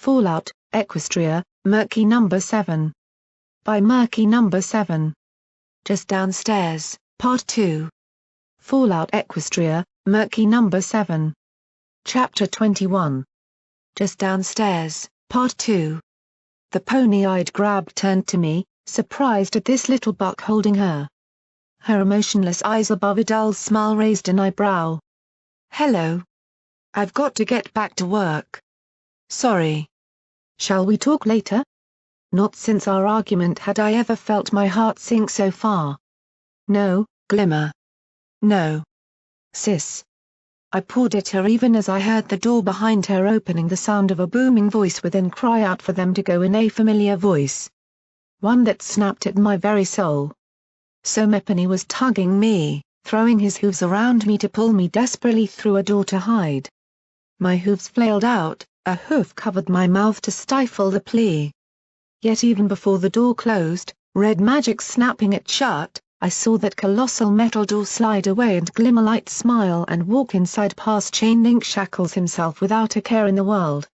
Fallout, Equestria, Murky Number 7. By Murky Number 7. Just Downstairs, Part 2. Fallout Equestria, Murky Number 7. Chapter 21. Just Downstairs, Part 2. The pony-eyed grab turned to me, surprised at this little buck holding her. Her emotionless eyes above a dull smile raised an eyebrow. "Hello. I've got to get back to work. Sorry. Shall we talk later?" Not since our argument had I ever felt my heart sink so far. "No, Glimmer. No. Sis." I pawed at her even as I heard the door behind her opening, the sound of a booming voice within cry out for them to go in a familiar voice. One that snapped at my very soul. So Mepany was tugging me, throwing his hooves around me to pull me desperately through a door to hide. My hooves flailed out, a hoof covered my mouth to stifle the plea. Yet even before the door closed, red magic snapping it shut, I saw that colossal metal door slide away and Glimmerlight smile and walk inside past chain-link shackles himself without a care in the world.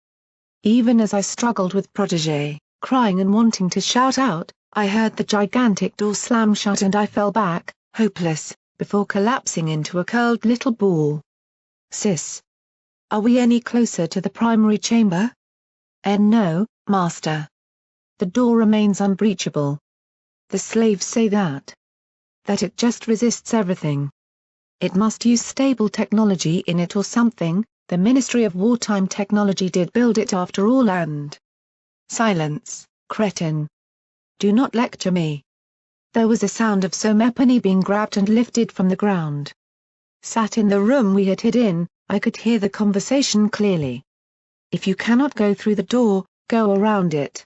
Even as I struggled with Protégé, crying and wanting to shout out, I heard the gigantic door slam shut and I fell back, hopeless, before collapsing into a curled little ball. "Sis. Are we any closer to the primary chamber?" "No, Master. The door remains unbreachable." "The slaves say that. That it just resists everything. It must use stable technology in it or something. The Ministry of Wartime Technology did build it after all and—" "Silence, cretin. Do not lecture me." There was a sound of Mepany being grabbed and lifted from the ground. Sat in the room we had hid in, I could hear the conversation clearly. "If you cannot go through the door, go around it.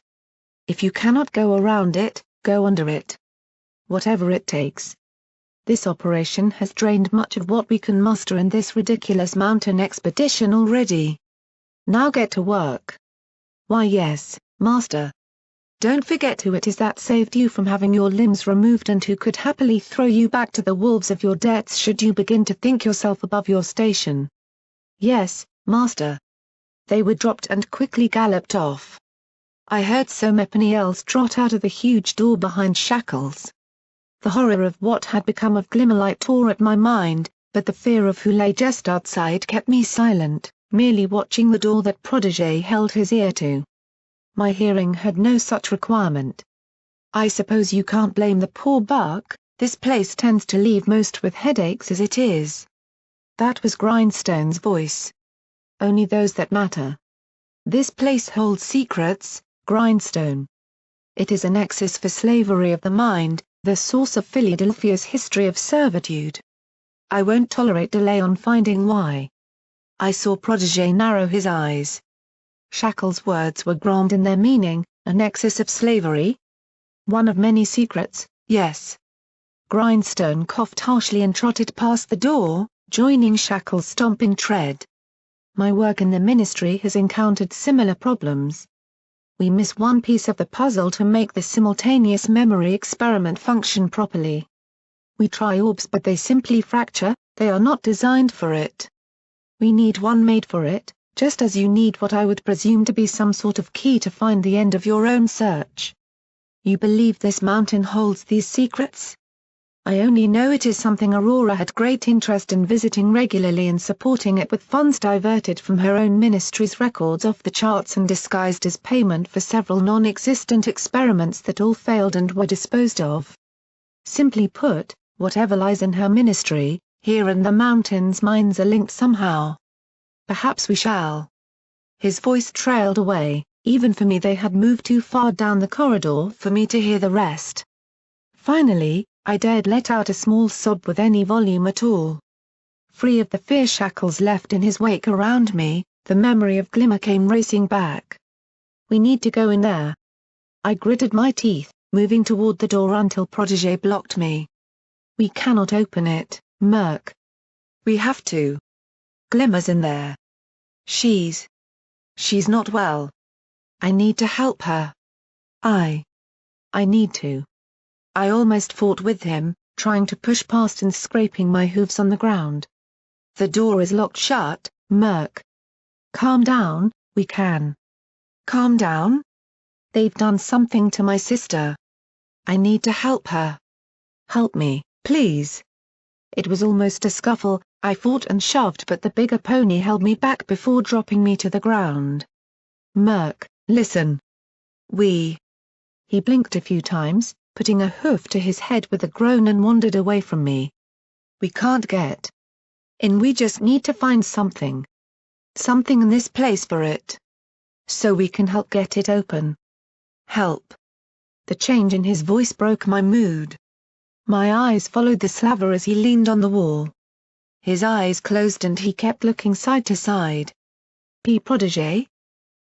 If you cannot go around it, go under it. Whatever it takes. This operation has drained much of what we can muster in this ridiculous mountain expedition already. Now get to work." "Why yes, Master. Don't forget who it is that saved you from having your limbs removed and who could happily throw you back to the wolves of your debts should you begin to think yourself above your station." "Yes, Master." They were dropped and quickly galloped off. I heard Mepany else trot out of the huge door behind shackles. The horror of what had become of Glimmerlight tore at my mind, but the fear of who lay just outside kept me silent, merely watching the door that Protégé held his ear to. My hearing had no such requirement. "I suppose you can't blame the poor buck, this place tends to leave most with headaches as it is." That was Grindstone's voice. "Only those that matter. This place holds secrets, Grindstone. It is a nexus for slavery of the mind, the source of Philadelphia's history of servitude. I won't tolerate delay on finding why." I saw Protégé narrow his eyes. Shackles' words were grand in their meaning, a nexus of slavery? One of many secrets, yes. Grindstone coughed harshly and trotted past the door, joining Shackles' stomping tread. "My work in the ministry has encountered similar problems. We miss one piece of the puzzle to make the simultaneous memory experiment function properly. We try orbs but they simply fracture, they are not designed for it. We need one made for it, just as you need what I would presume to be some sort of key to find the end of your own search. You believe this mountain holds these secrets?" "I only know it is something Aurora had great interest in visiting regularly and supporting it with funds diverted from her own ministry's records off the charts and disguised as payment for several non-existent experiments that all failed and were disposed of. Simply put, whatever lies in her ministry, here and the mountain's minds are linked somehow. Perhaps we shall." His voice trailed away, even for me they had moved too far down the corridor for me to hear the rest. Finally, I dared let out a small sob with any volume at all. Free of the fear shackles left in his wake around me, the memory of Glimmer came racing back. "We need to go in there." I gritted my teeth, moving toward the door until Protégé blocked me. "We cannot open it, Merc. We have to. Glimmer's in there. She's not well. I need to help her. I need to." I almost fought with him, trying to push past and scraping my hooves on the ground. "The door is locked shut, Merc. Calm down, we can. Calm down. They've done something to my sister. I need to help her. Help me, please. It was almost a scuffle. I fought and shoved, but the bigger pony held me back before dropping me to the ground. Murk, listen. He blinked a few times, putting a hoof to his head with a groan, and wandered away from me. We can't get in, we just need to find something. Something in this place for it. So we can help get it open. Help. The change in his voice broke my mood. My eyes followed the slaver as he leaned on the wall. His eyes closed and he kept looking side to side. P. Protégé?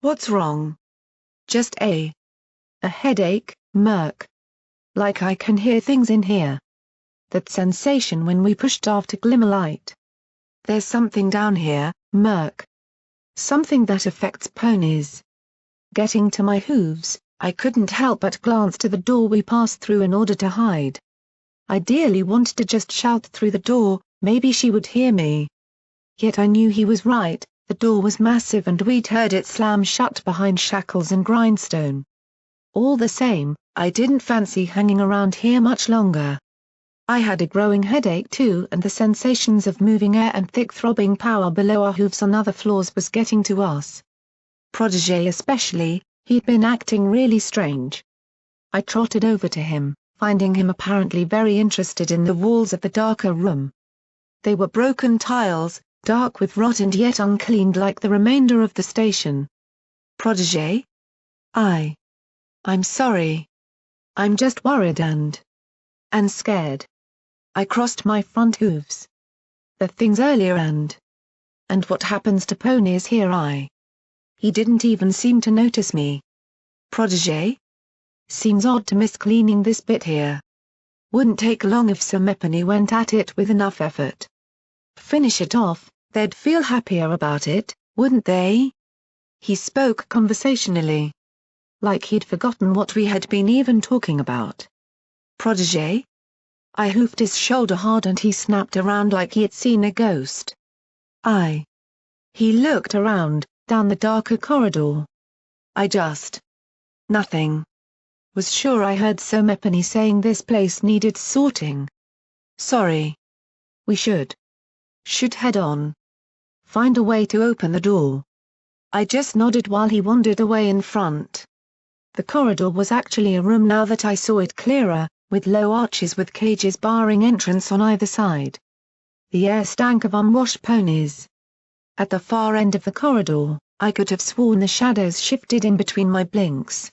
What's wrong? Just a headache, Murk. Like I can hear things in here. That sensation when we pushed after Glimmerlight. There's something down here, Murk. Something that affects ponies. Getting to my hooves, I couldn't help but glance to the door we passed through in order to hide. I dearly wanted to just shout through the door, maybe she would hear me. Yet I knew he was right, the door was massive and we'd heard it slam shut behind shackles and grindstone. All the same, I didn't fancy hanging around here much longer. I had a growing headache too, and the sensations of moving air and thick throbbing power below our hooves on other floors was getting to us. Protégé especially, he'd been acting really strange. I trotted over to him, finding him apparently very interested in the walls of the darker room. They were broken tiles, dark with rot and yet uncleaned like the remainder of the station. Protégé? I'm sorry. I'm just worried and scared. I crossed my front hooves. The things earlier and what happens to ponies here. He didn't even seem to notice me. Protégé? Seems odd to miss cleaning this bit here. Wouldn't take long if Sir Mepony went at it with enough effort. Finish it off, they'd feel happier about it, wouldn't they? He spoke conversationally. Like he'd forgotten what we had been even talking about. Protégé? I hoofed his shoulder hard and he snapped around like he had seen a ghost. He looked around, down the darker corridor. Nothing. Was sure I heard Sir Mepony saying this place needed sorting. Sorry. We should head on. Find a way to open the door. I just nodded while he wandered away in front. The corridor was actually a room now that I saw it clearer, with low arches with cages barring entrance on either side. The air stank of unwashed ponies. At the far end of the corridor, I could have sworn the shadows shifted in between my blinks.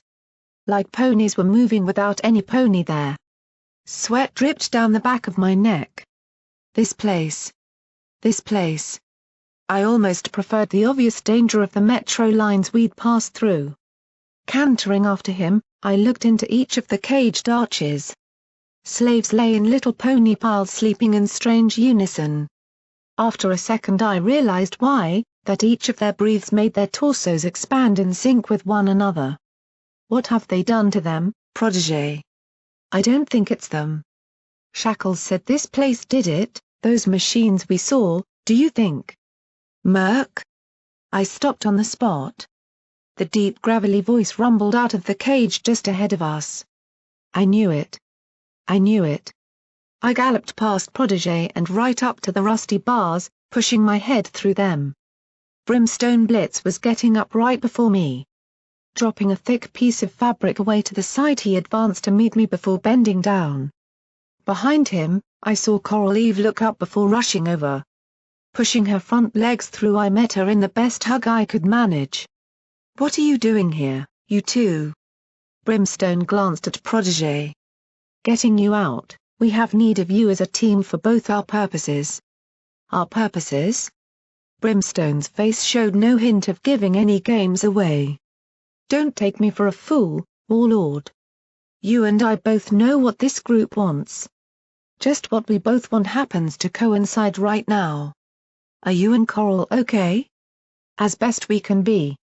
Like ponies were moving without any pony there. Sweat dripped down the back of my neck. This place. I almost preferred the obvious danger of the metro lines we'd passed through. Cantering after him, I looked into each of the caged arches. Slaves lay in little pony piles sleeping in strange unison. After a second I realized why, that each of their breaths made their torsos expand in sync with one another. What have they done to them, Protégé? I don't think it's them. Shackles said this place did it, those machines we saw, do you think? Murk? I stopped on the spot. The deep gravelly voice rumbled out of the cage just ahead of us. I knew it. I galloped past Protégé and right up to the rusty bars, pushing my head through them. Brimstone Blitz was getting up right before me. Dropping a thick piece of fabric away to the side, he advanced to meet me before bending down. Behind him, I saw Coral Eve look up before rushing over. Pushing her front legs through, I met her in the best hug I could manage. What are you doing here, you two? Brimstone glanced at Protégé. Getting you out, we have need of you as a team for both our purposes. Our purposes? Brimstone's face showed no hint of giving any games away. Don't take me for a fool, Warlord. You and I both know what this group wants. Just what we both want happens to coincide right now. Are you and Coral okay? As best we can be.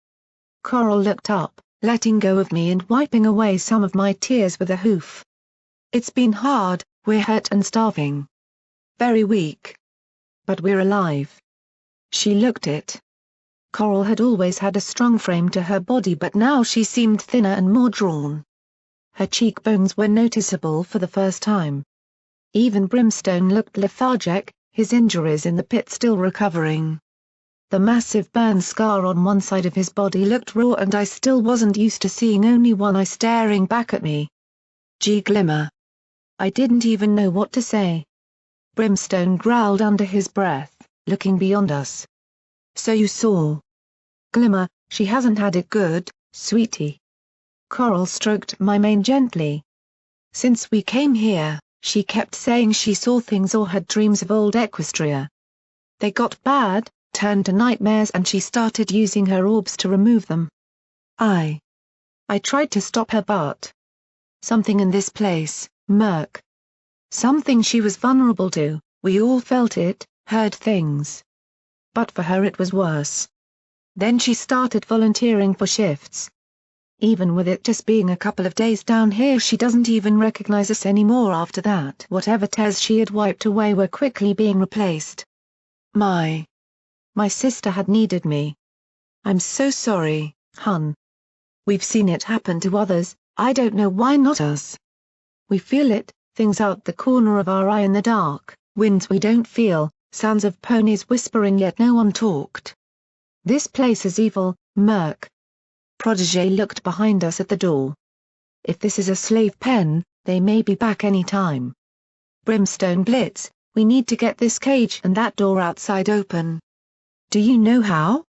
Coral looked up, letting go of me and wiping away some of my tears with a hoof. It's been hard, we're hurt and starving. Very weak. But we're alive. She looked it. Coral had always had a strong frame to her body, but now she seemed thinner and more drawn. Her cheekbones were noticeable for the first time. Even Brimstone looked lethargic, his injuries in the pit still recovering. The massive burn scar on one side of his body looked raw, and I still wasn't used to seeing only one eye staring back at me. Gee, Glimmer. I didn't even know what to say. Brimstone growled under his breath, looking beyond us. So you saw. Glimmer, she hasn't had it good, sweetie. Coral stroked my mane gently. Since we came here, she kept saying she saw things or had dreams of old Equestria. They got bad, turned to nightmares, and she started using her orbs to remove them. I tried to stop her, but something in this place, Murk. Something she was vulnerable to, we all felt it, heard things. But for her it was worse. Then she started volunteering for shifts. Even with it just being a couple of days down here, she doesn't even recognize us anymore after that. Whatever tears she had wiped away were quickly being replaced. My sister had needed me. I'm so sorry, hun. We've seen it happen to others, I don't know why not us. We feel it, things out the corner of our eye in the dark, winds we don't feel, sounds of ponies whispering, yet no one talked. This place is evil, Murk. Protégé looked behind us at the door. If this is a slave pen, they may be back any time. Brimstone Blitz, we need to get this cage and that door outside open. Do you know how?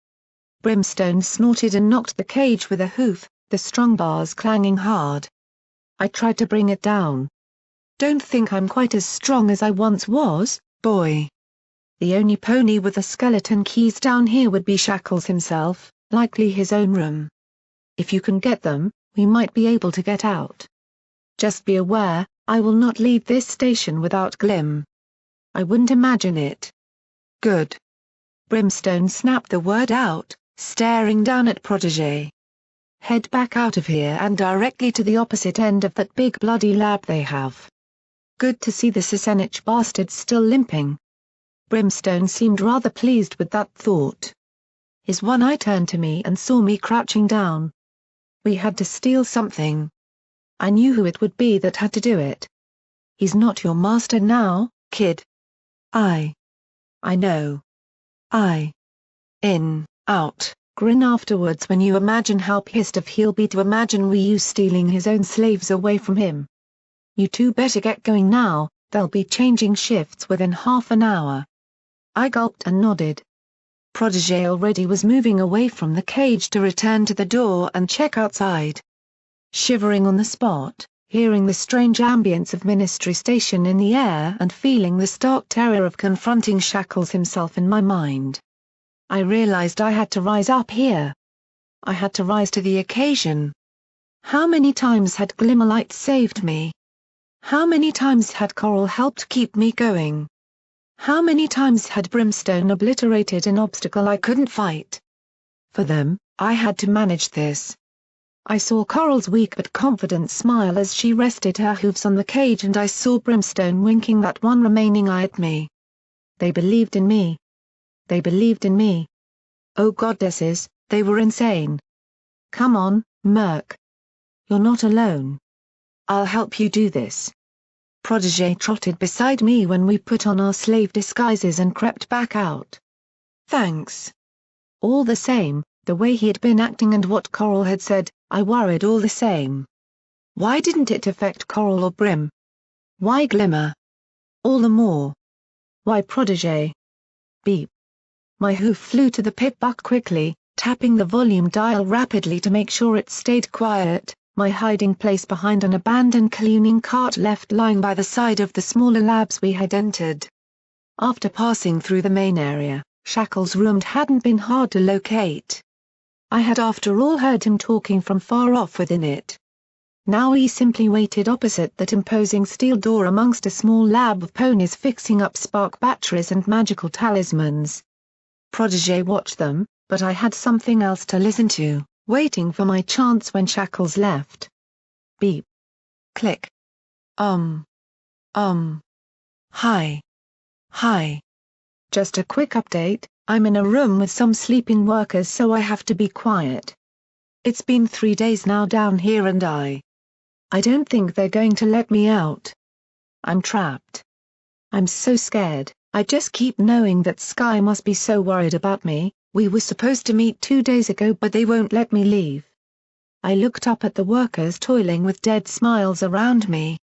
Brimstone snorted and knocked the cage with a hoof, the strong bars clanging hard. I tried to bring it down. Don't think I'm quite as strong as I once was, boy. The only pony with the skeleton keys down here would be Shackles himself, likely his own room. If you can get them, we might be able to get out. Just be aware, I will not leave this station without Glim. I wouldn't imagine it. Good. Brimstone snapped the word out, staring down at Protégé. Head back out of here and directly to the opposite end of that big bloody lab they have. Good to see the Sassenich bastards still limping. Brimstone seemed rather pleased with that thought. His one eye turned to me and saw me crouching down. We had to steal something. I knew who it would be that had to do it. He's not your master now, kid. I know. In, out, grin afterwards when you imagine how pissed off he'll be to imagine we you stealing his own slaves away from him. You two better get going now, they'll be changing shifts within half an hour. I gulped and nodded. Protégé already was moving away from the cage to return to the door and check outside. Shivering on the spot, hearing the strange ambience of Ministry Station in the air and feeling the stark terror of confronting Shackles himself in my mind, I realized I had to rise up here. I had to rise to the occasion. How many times had Glimmerlight saved me? How many times had Coral helped keep me going? How many times had Brimstone obliterated an obstacle I couldn't fight? For them, I had to manage this. I saw Coral's weak but confident smile as she rested her hooves on the cage, and I saw Brimstone winking that one remaining eye at me. They believed in me. They believed in me. Oh goddesses, they were insane. Come on, Murk. You're not alone. I'll help you do this. Protégé trotted beside me when we put on our slave disguises and crept back out. Thanks. All the same, the way he had been acting and what Coral had said, I worried all the same. Why didn't it affect Coral or Brim? Why Glimmer? All the more. Why Protégé? Beep. My hoof flew to the pit buck quickly, tapping the volume dial rapidly to make sure it stayed quiet, my hiding place behind an abandoned cleaning cart left lying by the side of the smaller labs we had entered. After passing through the main area, Shackles' room hadn't been hard to locate. I had after all heard him talking from far off within it. Now he simply waited opposite that imposing steel door amongst a small lab of ponies fixing up spark batteries and magical talismans. Protégé watched them, but I had something else to listen to, waiting for my chance when Shackles left. Beep. Click. Hi. Just a quick update, I'm in a room with some sleeping workers, so I have to be quiet. It's been 3 days now down here and I don't think they're going to let me out. I'm trapped. I'm so scared. I just keep knowing that Sky must be so worried about me. We were supposed to meet 2 days ago, but they won't let me leave. I looked up at the workers toiling with dead smiles around me.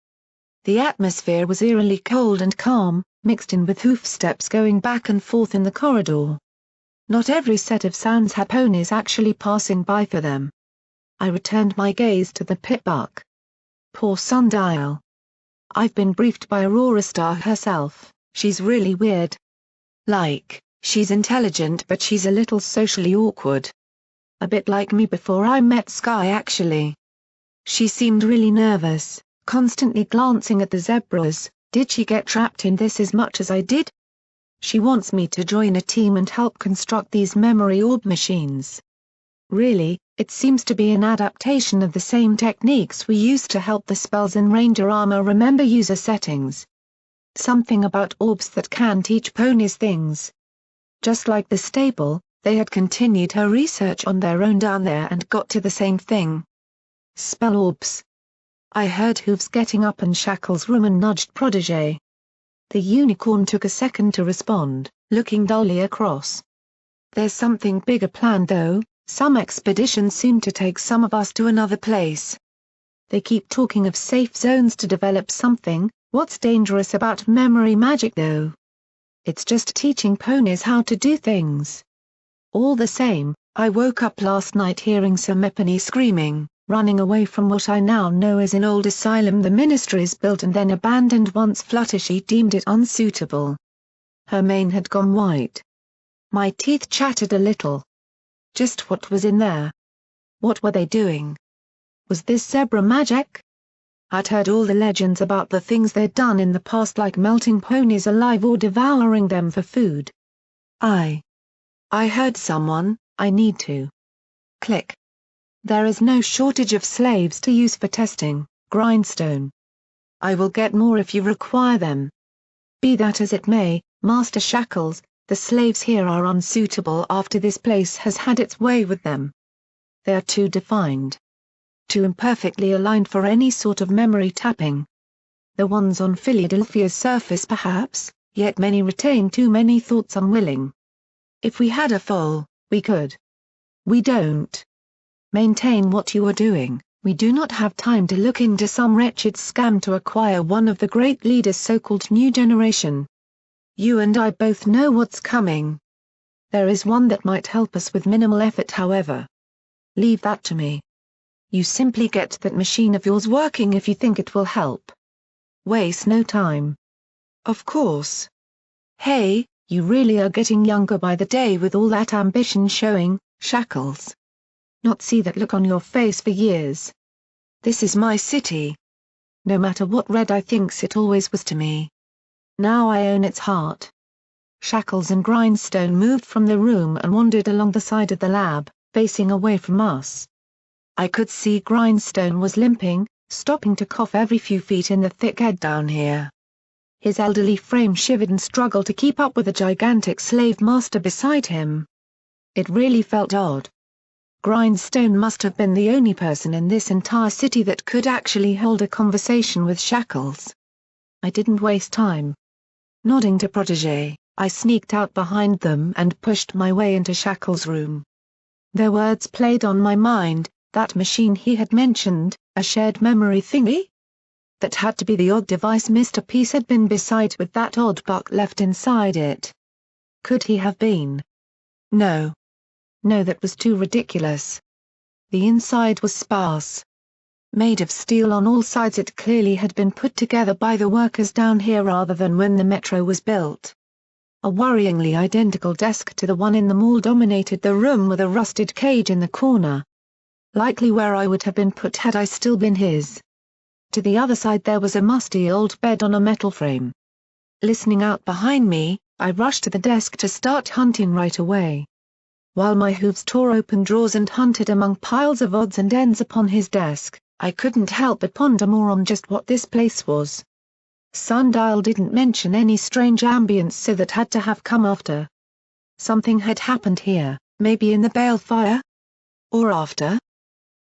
The atmosphere was eerily cold and calm, mixed in with hoofsteps going back and forth in the corridor. Not every set of sounds had ponies actually passing by for them. I returned my gaze to the pitbuck. Poor Sundial. I've been briefed by Aurora Star herself. She's really weird. Like, she's intelligent but she's a little socially awkward. A bit like me before I met Sky actually. She seemed really nervous, constantly glancing at the zebras. Did she get trapped in this as much as I did? She wants me to join a team and help construct these memory orb machines. Really, it seems to be an adaptation of the same techniques we used to help the spells in Ranger Armor remember user settings. Something about orbs that can teach ponies things. Just like the stable, they had continued her research on their own down there and got to the same thing. Spell orbs. I heard hooves getting up in Shackle's room and nudged Protégé. The unicorn took a second to respond, looking dully across. There's something bigger planned though. Some expedition soon to take some of us to another place. They keep talking of safe zones to develop something. What's dangerous about memory magic though? It's just teaching ponies how to do things. All the same, I woke up last night hearing Semipony screaming, running away from what I now know is an old asylum the Ministries built and then abandoned once Fluttershy deemed it unsuitable. Her mane had gone white. My teeth chattered a little. Just what was in there? What were they doing? Was this zebra magic? I'd heard all the legends about the things they'd done in the past, like melting ponies alive or devouring them for food. I heard someone. I need to. Click. There is no shortage of slaves to use for testing, Grindstone. I will get more if you require them. Be that as it may, Master Shackles, the slaves here are unsuitable after this place has had its way with them. They are too defined. Too imperfectly aligned for any sort of memory tapping. The ones on Philadelphia's surface perhaps, yet many retain too many thoughts unwilling. If we had a foal, we could. We don't. Maintain what you are doing. We do not have time to look into some wretched scam to acquire one of the great leaders' so-called new generation. You and I both know what's coming. There is one that might help us with minimal effort, however. Leave that to me. You simply get that machine of yours working if you think it will help. Waste no time. Of course. Hey, you really are getting younger by the day with all that ambition showing, Shackles. Not see that look on your face for years. This is my city. No matter what Red Eye thinks it always was to me. Now I own its heart. Shackles and Grindstone moved from the room and wandered along the side of the lab, facing away from us. I could see Grindstone was limping, stopping to cough every few feet in the thick air down here. His elderly frame shivered and struggled to keep up with the gigantic slave master beside him. It really felt odd. Grindstone must have been the only person in this entire city that could actually hold a conversation with Shackles. I didn't waste time. Nodding to Protégé, I sneaked out behind them and pushed my way into Shackles' room. Their words played on my mind, that machine he had mentioned, a shared memory thingy? That had to be the odd device Mr. Peace had been beside with that odd buck left inside it. Could he have been? No. No, that was too ridiculous. The inside was sparse. Made of steel on all sides, it clearly had been put together by the workers down here rather than when the metro was built. A worryingly identical desk to the one in the mall dominated the room with a rusted cage in the corner. Likely where I would have been put had I still been his. To the other side there was a musty old bed on a metal frame. Listening out behind me, I rushed to the desk to start hunting right away. While my hooves tore open drawers and hunted among piles of odds and ends upon his desk, I couldn't help but ponder more on just what this place was. Sundial didn't mention any strange ambience, so that had to have come after. Something had happened here, maybe in the balefire? Or after?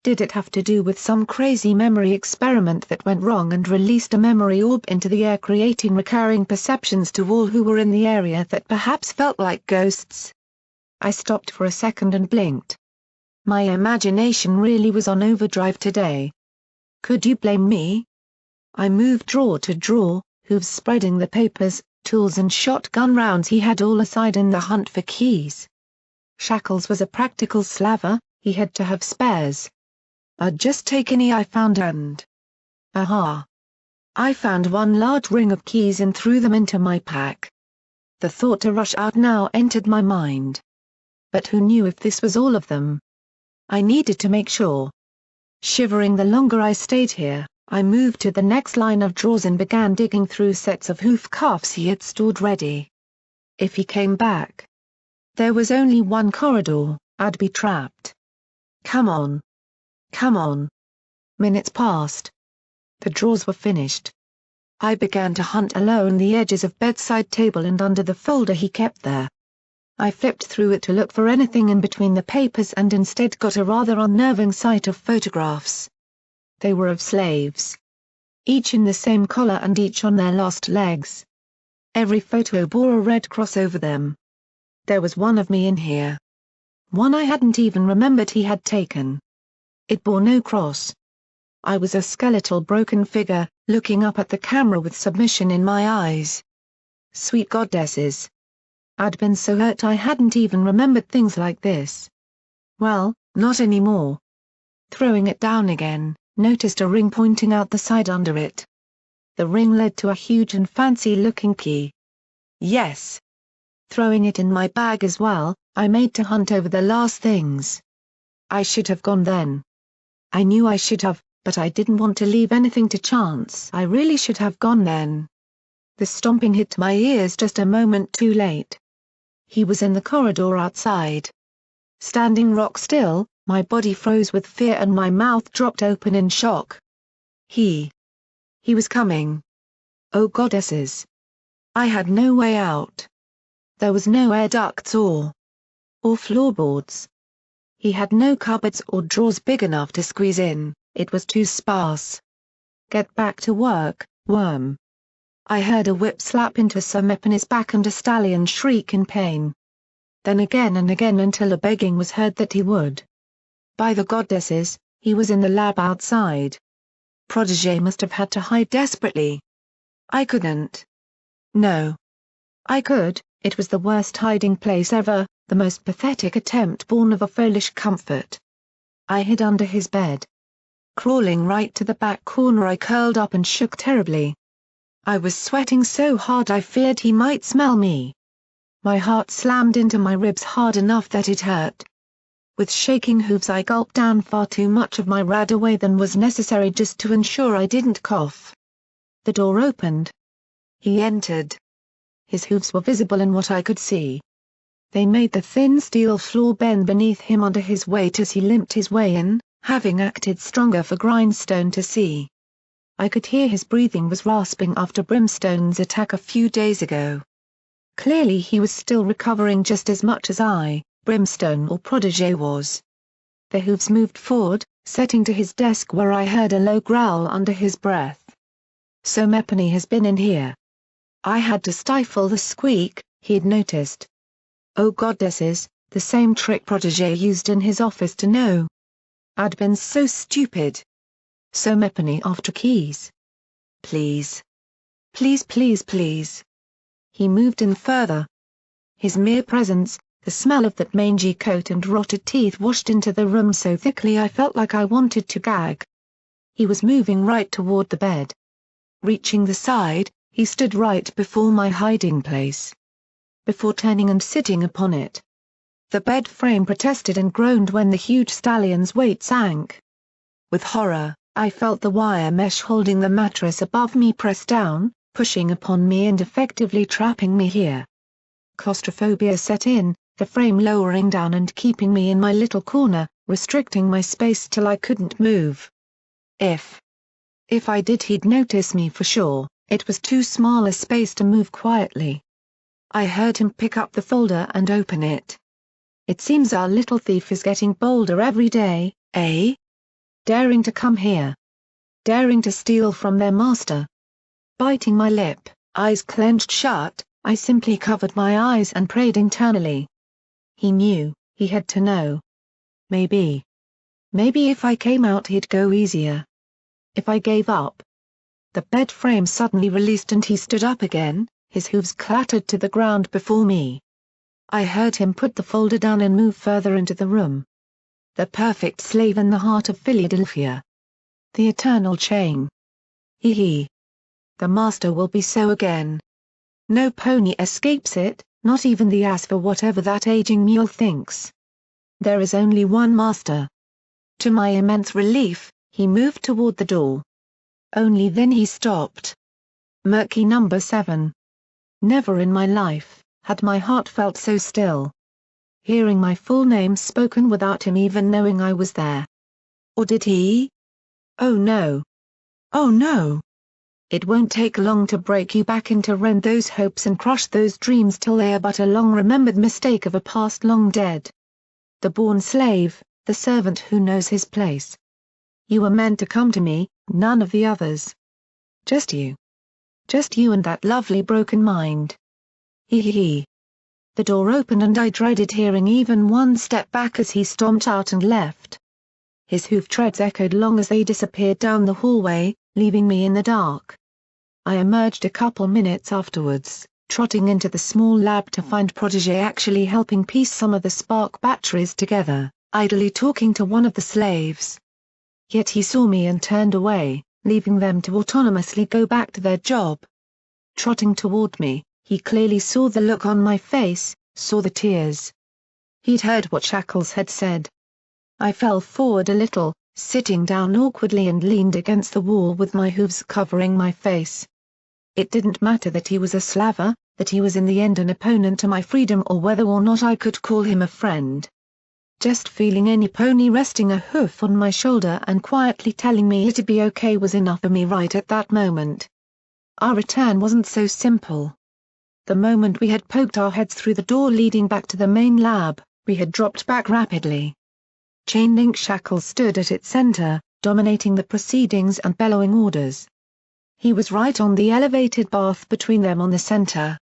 Did it have to do with some crazy memory experiment that went wrong and released a memory orb into the air, creating recurring perceptions to all who were in the area that perhaps felt like ghosts? I stopped for a second and blinked. My imagination really was on overdrive today. Could you blame me? I moved drawer to drawer, hooves spreading the papers, tools and shotgun rounds he had all aside in the hunt for keys. Shackles was a practical slaver, he had to have spares. I'd just take any I found and... aha! I found one large ring of keys and threw them into my pack. The thought to rush out now entered my mind. But who knew if this was all of them? I needed to make sure. Shivering the longer I stayed here, I moved to the next line of drawers and began digging through sets of hoof cuffs he had stored ready. If he came back. There was only one corridor, I'd be trapped. Come on. Come on. Minutes passed. The drawers were finished. I began to hunt along the edges of bedside table and under the folder he kept there. I flipped through it to look for anything in between the papers and instead got a rather unnerving sight of photographs. They were of slaves. Each in the same collar and each on their last legs. Every photo bore a red cross over them. There was one of me in here. One I hadn't even remembered he had taken. It bore no cross. I was a skeletal broken figure, looking up at the camera with submission in my eyes. Sweet goddesses. I'd been so hurt I hadn't even remembered things like this. Well, not anymore. Throwing it down again, noticed a ring pointing out the side under it. The ring led to a huge and fancy-looking key. Yes. Throwing it in my bag as well, I made to hunt over the last things. I should have gone then. I knew I should have, but I didn't want to leave anything to chance. I really should have gone then. The stomping hit my ears just a moment too late. He was in the corridor outside. Standing rock still, my body froze with fear and my mouth dropped open in shock. He was coming. Oh goddesses. I had no way out. There was no air ducts or floorboards. He had no cupboards or drawers big enough to squeeze in, it was too sparse. Get back to work, worm. I heard a whip slap into Sir Mephine's back and a stallion shriek in pain. Then again and again until a begging was heard that he would. By the goddesses, he was in the lab outside. Protégé must have had to hide desperately. I couldn't. No. I could, it was the worst hiding place ever, the most pathetic attempt born of a foolish comfort. I hid under his bed. Crawling right to the back corner I curled up and shook terribly. I was sweating so hard I feared he might smell me. My heart slammed into my ribs hard enough that it hurt. With shaking hooves I gulped down far too much of my Radaway than was necessary just to ensure I didn't cough. The door opened. He entered. His hooves were visible in what I could see. They made the thin steel floor bend beneath him under his weight as he limped his way in, having acted stronger for Grindstone to see. I could hear his breathing was rasping after Brimstone's attack a few days ago. Clearly he was still recovering just as much as I, Brimstone or Protégé was. The hooves moved forward, setting to his desk where I heard a low growl under his breath. So Mepine has been in here. I had to stifle the squeak, he'd noticed. Oh goddesses, the same trick Protégé used in his office to know. I'd been so stupid. So Mepine after keys. Please. Please please please. He moved in further. His mere presence, the smell of that mangy coat and rotted teeth washed into the room so thickly I felt like I wanted to gag. He was moving right toward the bed. Reaching the side, he stood right before my hiding place. Before turning and sitting upon it. The bed frame protested and groaned when the huge stallion's weight sank. With horror, I felt the wire mesh holding the mattress above me press down, pushing upon me and effectively trapping me here. Claustrophobia set in, the frame lowering down and keeping me in my little corner, restricting my space till I couldn't move. If I did he'd notice me for sure, it was too small a space to move quietly. I heard him pick up the folder and open it. It seems our little thief is getting bolder every day, eh? Daring to come here. Daring to steal from their master. Biting my lip, eyes clenched shut, I simply covered my eyes and prayed internally. He knew, he had to know. Maybe if I came out he'd go easier. If I gave up. The bed frame suddenly released and he stood up again, his hooves clattered to the ground before me. I heard him put the folder down and move further into the room. The perfect slave in the heart of Philadelphia. The eternal chain. Hee. The master will be so again. No pony escapes it, not even the ass for whatever that aging mule thinks. There is only one master. To my immense relief, he moved toward the door. Only then he stopped. Murky number 7. Never in my life had my heart felt so still. Hearing my full name spoken without him even knowing I was there. Or did he? Oh no. Oh no. It won't take long to break you back and to rend those hopes and crush those dreams till they are but a long-remembered mistake of a past long dead. The born slave, the servant who knows his place. You were meant to come to me, none of the others. Just you. Just you and that lovely broken mind. Hee. The door opened and I dreaded hearing even one step back as he stomped out and left. His hoof treads echoed long as they disappeared down the hallway, leaving me in the dark. I emerged a couple minutes afterwards, trotting into the small lab to find Protégé actually helping piece some of the spark batteries together, idly talking to one of the slaves. Yet he saw me and turned away, leaving them to autonomously go back to their job. Trotting toward me, he clearly saw the look on my face, saw the tears. He'd heard what Shackles had said. I fell forward a little, sitting down awkwardly and leaned against the wall with my hooves covering my face. It didn't matter that he was a slaver, that he was in the end an opponent to my freedom or whether or not I could call him a friend. Just feeling any pony resting a hoof on my shoulder and quietly telling me it'd be okay was enough for me right at that moment. Our return wasn't so simple. The moment we had poked our heads through the door leading back to the main lab, we had dropped back rapidly. Chain-link Shackles stood at its center, dominating the proceedings and bellowing orders. He was right on the elevated bath between them on the center.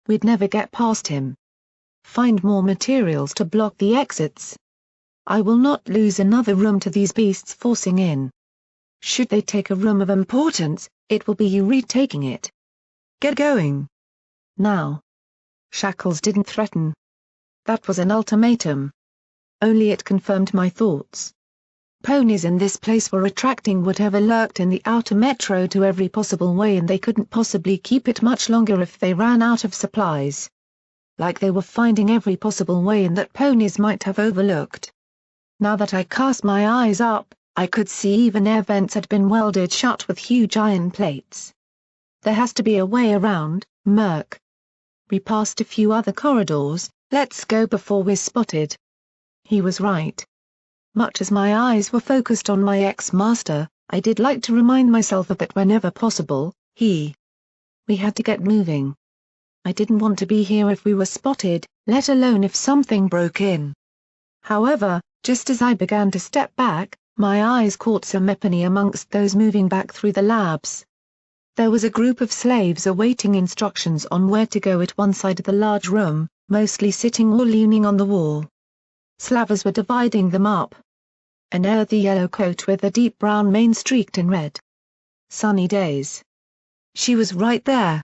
We'd never get past him. Find more materials to block the exits. I will not lose another room to these beasts forcing in. Should they take a room of importance, it will be you retaking it. Get going. Now. Shackles didn't threaten. That was an ultimatum. Only it confirmed my thoughts. Ponies in this place were attracting whatever lurked in the outer metro to every possible way and they couldn't possibly keep it much longer if they ran out of supplies. Like they were finding every possible way in that ponies might have overlooked. Now that I cast my eyes up, I could see even air vents had been welded shut with huge iron plates. There has to be a way around, Murk. We passed a few other corridors, let's go before we're spotted. He was right. Much as my eyes were focused on my ex-master, I did like to remind myself of that whenever possible. We had to get moving. I didn't want to be here if we were spotted, let alone if something broke in. However, just as I began to step back, my eyes caught some Mepany amongst those moving back through the labs. There was a group of slaves awaiting instructions on where to go at one side of the large room, mostly sitting or leaning on the wall. Slavers were dividing them up. An earthy yellow coat with a deep brown mane streaked in red. Sunny days. She was right there.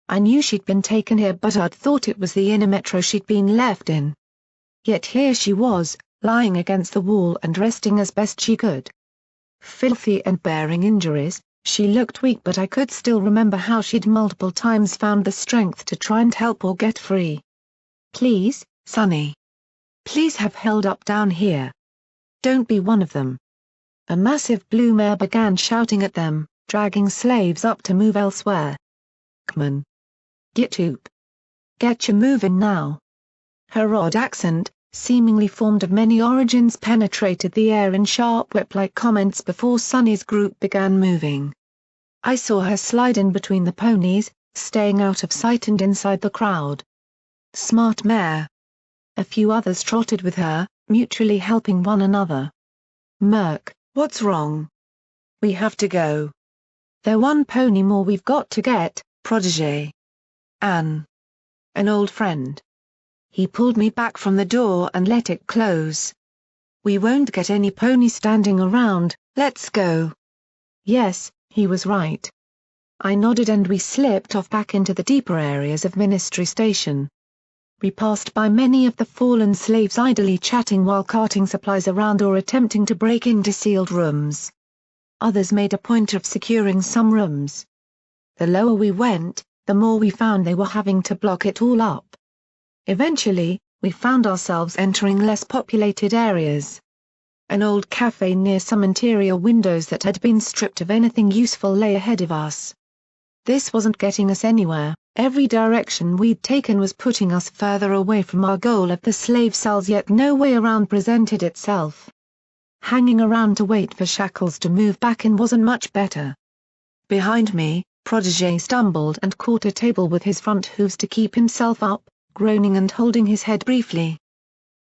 I knew she'd been taken here but I'd thought it was the inner metro she'd been left in. Yet here she was, lying against the wall and resting as best she could. Filthy and bearing injuries, she looked weak but I could still remember how she'd multiple times found the strength to try and help or get free. Please, Sonny. Please have held up down here. Don't be one of them. A massive blue mare began shouting at them, dragging slaves up to move elsewhere. Kman. Get up. Get you moving now. Her odd accent, seemingly formed of many origins, penetrated the air in sharp whip-like comments before Sonny's group began moving. I saw her slide in between the ponies, staying out of sight and inside the crowd. Smart mare. A few others trotted with her, mutually helping one another. Murk, what's wrong? We have to go. They're one pony more we've got to get, protégé. Anne. An old friend. He pulled me back from the door and let it close. We won't get any pony standing around, let's go. Yes, he was right. I nodded and we slipped off back into the deeper areas of Ministry Station. We passed by many of the fallen slaves idly chatting while carting supplies around or attempting to break into sealed rooms. Others made a point of securing some rooms. The lower we went, the more we found they were having to block it all up. Eventually, we found ourselves entering less populated areas. An old cafe near some interior windows that had been stripped of anything useful lay ahead of us. This wasn't getting us anywhere, every direction we'd taken was putting us further away from our goal of the slave cells, yet no way around presented itself. Hanging around to wait for Shackles to move back in wasn't much better. Behind me, Protégé stumbled and caught a table with his front hooves to keep himself up, groaning and holding his head briefly.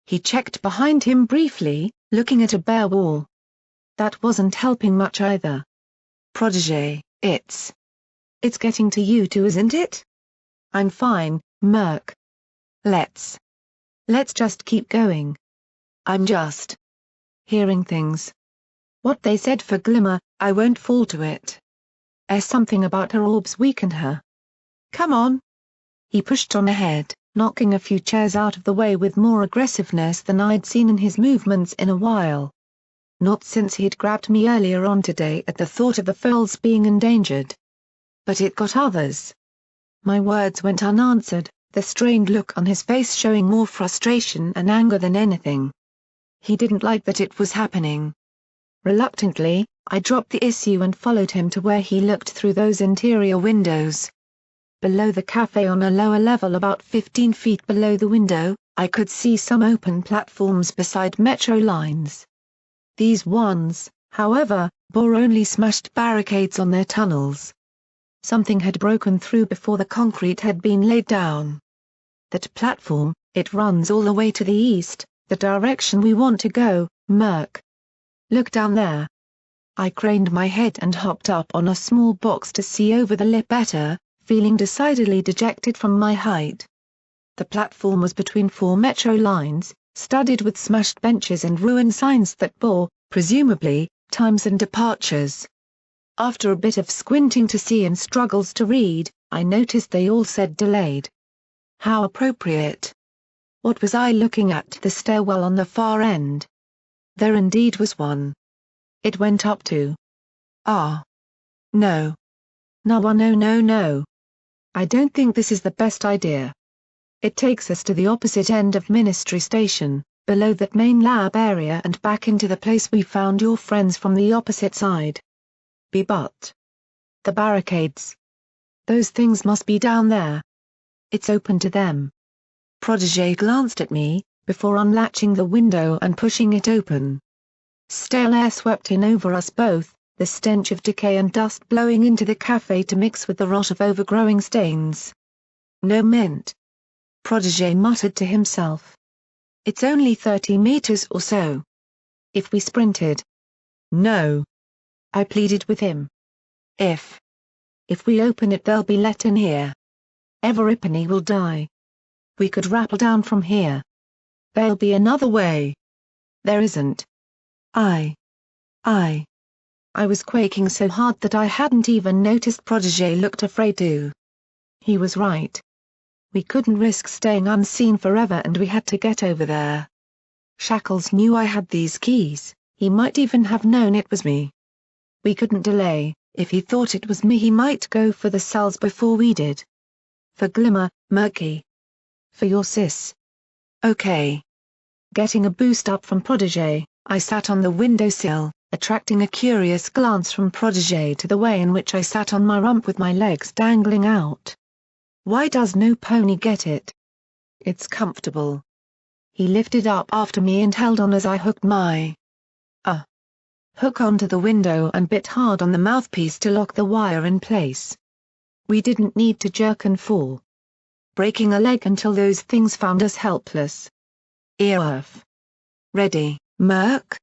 He checked behind him briefly, looking at a bare wall. That wasn't helping much either. Protégé, it's getting to you too, isn't it? I'm fine, Murk. Let's just keep going. I'm just hearing things. What they said for Glimmer, I won't fall to it. Something about her orbs weakened her. Come on. He pushed on ahead, knocking a few chairs out of the way with more aggressiveness than I'd seen in his movements in a while. Not since he'd grabbed me earlier on today at the thought of the foals being endangered. But it got others. My words went unanswered, the strained look on his face showing more frustration and anger than anything. He didn't like that it was happening. Reluctantly, I dropped the issue and followed him to where he looked through those interior windows. Below the cafe on a lower level about 15 feet below the window, I could see some open platforms beside metro lines. These ones, however, bore only smashed barricades on their tunnels. Something had broken through before the concrete had been laid down. That platform, it runs all the way to the east, the direction we want to go, Murk. Look down there. I craned my head and hopped up on a small box to see over the lip better, feeling decidedly dejected from my height. The platform was between 4 metro lines, studded with smashed benches and ruined signs that bore, presumably, times and departures. After a bit of squinting to see and struggles to read, I noticed they all said delayed. How appropriate. What was I looking at? The stairwell on the far end. There indeed was one. It went up to. No. No, no. I don't think this is the best idea. It takes us to the opposite end of Ministry Station, below that main lab area and back into the place we found your friends from the opposite side. But the barricades. Those things must be down there. It's open to them. Protégé glanced at me, before unlatching the window and pushing it open. Stale air swept in over us both, the stench of decay and dust blowing into the cafe to mix with the rot of overgrowing stains. No mint. Protégé muttered to himself. It's only 30 meters or so. If we sprinted. No. I pleaded with him. If we open it they'll be let in here. Everypony will die. We could rappel down from here. There'll be another way. There isn't. I was quaking so hard that I hadn't even noticed Protégé looked afraid too. He was right. We couldn't risk staying unseen forever and we had to get over there. Shackles knew I had these keys, he might even have known it was me. We couldn't delay, if he thought it was me he might go for the cells before we did. For Glimmer, Murky. For your sis. Okay. Getting a boost up from Protégé, I sat on the windowsill, attracting a curious glance from Protégé to the way in which I sat on my rump with my legs dangling out. Why does no pony get it? It's comfortable. He lifted up after me and held on as I hooked my hook onto the window and bit hard on the mouthpiece to lock the wire in place. We didn't need to jerk and fall. Breaking a leg until those things found us helpless. Earworth. Ready, Murk?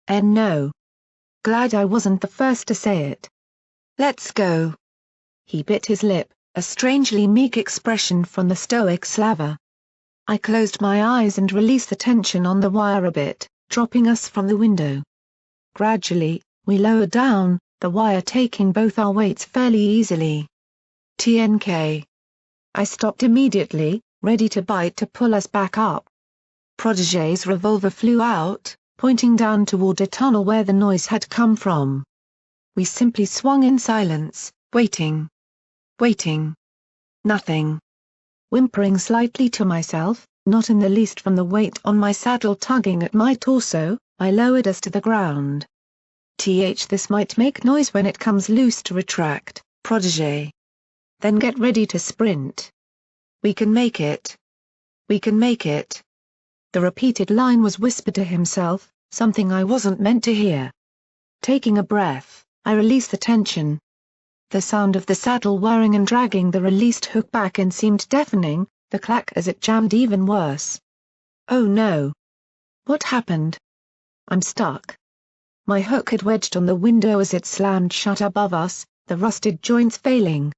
No. Glad I wasn't the first to say it. Let's go. He bit his lip, a strangely meek expression from the stoic slaver. I closed my eyes and released the tension on the wire a bit, dropping us from the window. Gradually, we lowered down, the wire taking both our weights fairly easily. TNK. I stopped immediately, ready to bite to pull us back up. Protégé's revolver flew out, pointing down toward a tunnel where the noise had come from. We simply swung in silence, waiting. Waiting. Nothing. Whimpering slightly to myself, not in the least from the weight on my saddle tugging at my torso, I lowered us to the ground. This might make noise when it comes loose to retract, Protégé. Then get ready to sprint. We can make it. We can make it. The repeated line was whispered to himself, something I wasn't meant to hear. Taking a breath, I released the tension. The sound of the saddle whirring and dragging the released hook back in seemed deafening, the clack as it jammed even worse. Oh no. What happened? I'm stuck. My hook had wedged on the window as it slammed shut above us, the rusted joints failing.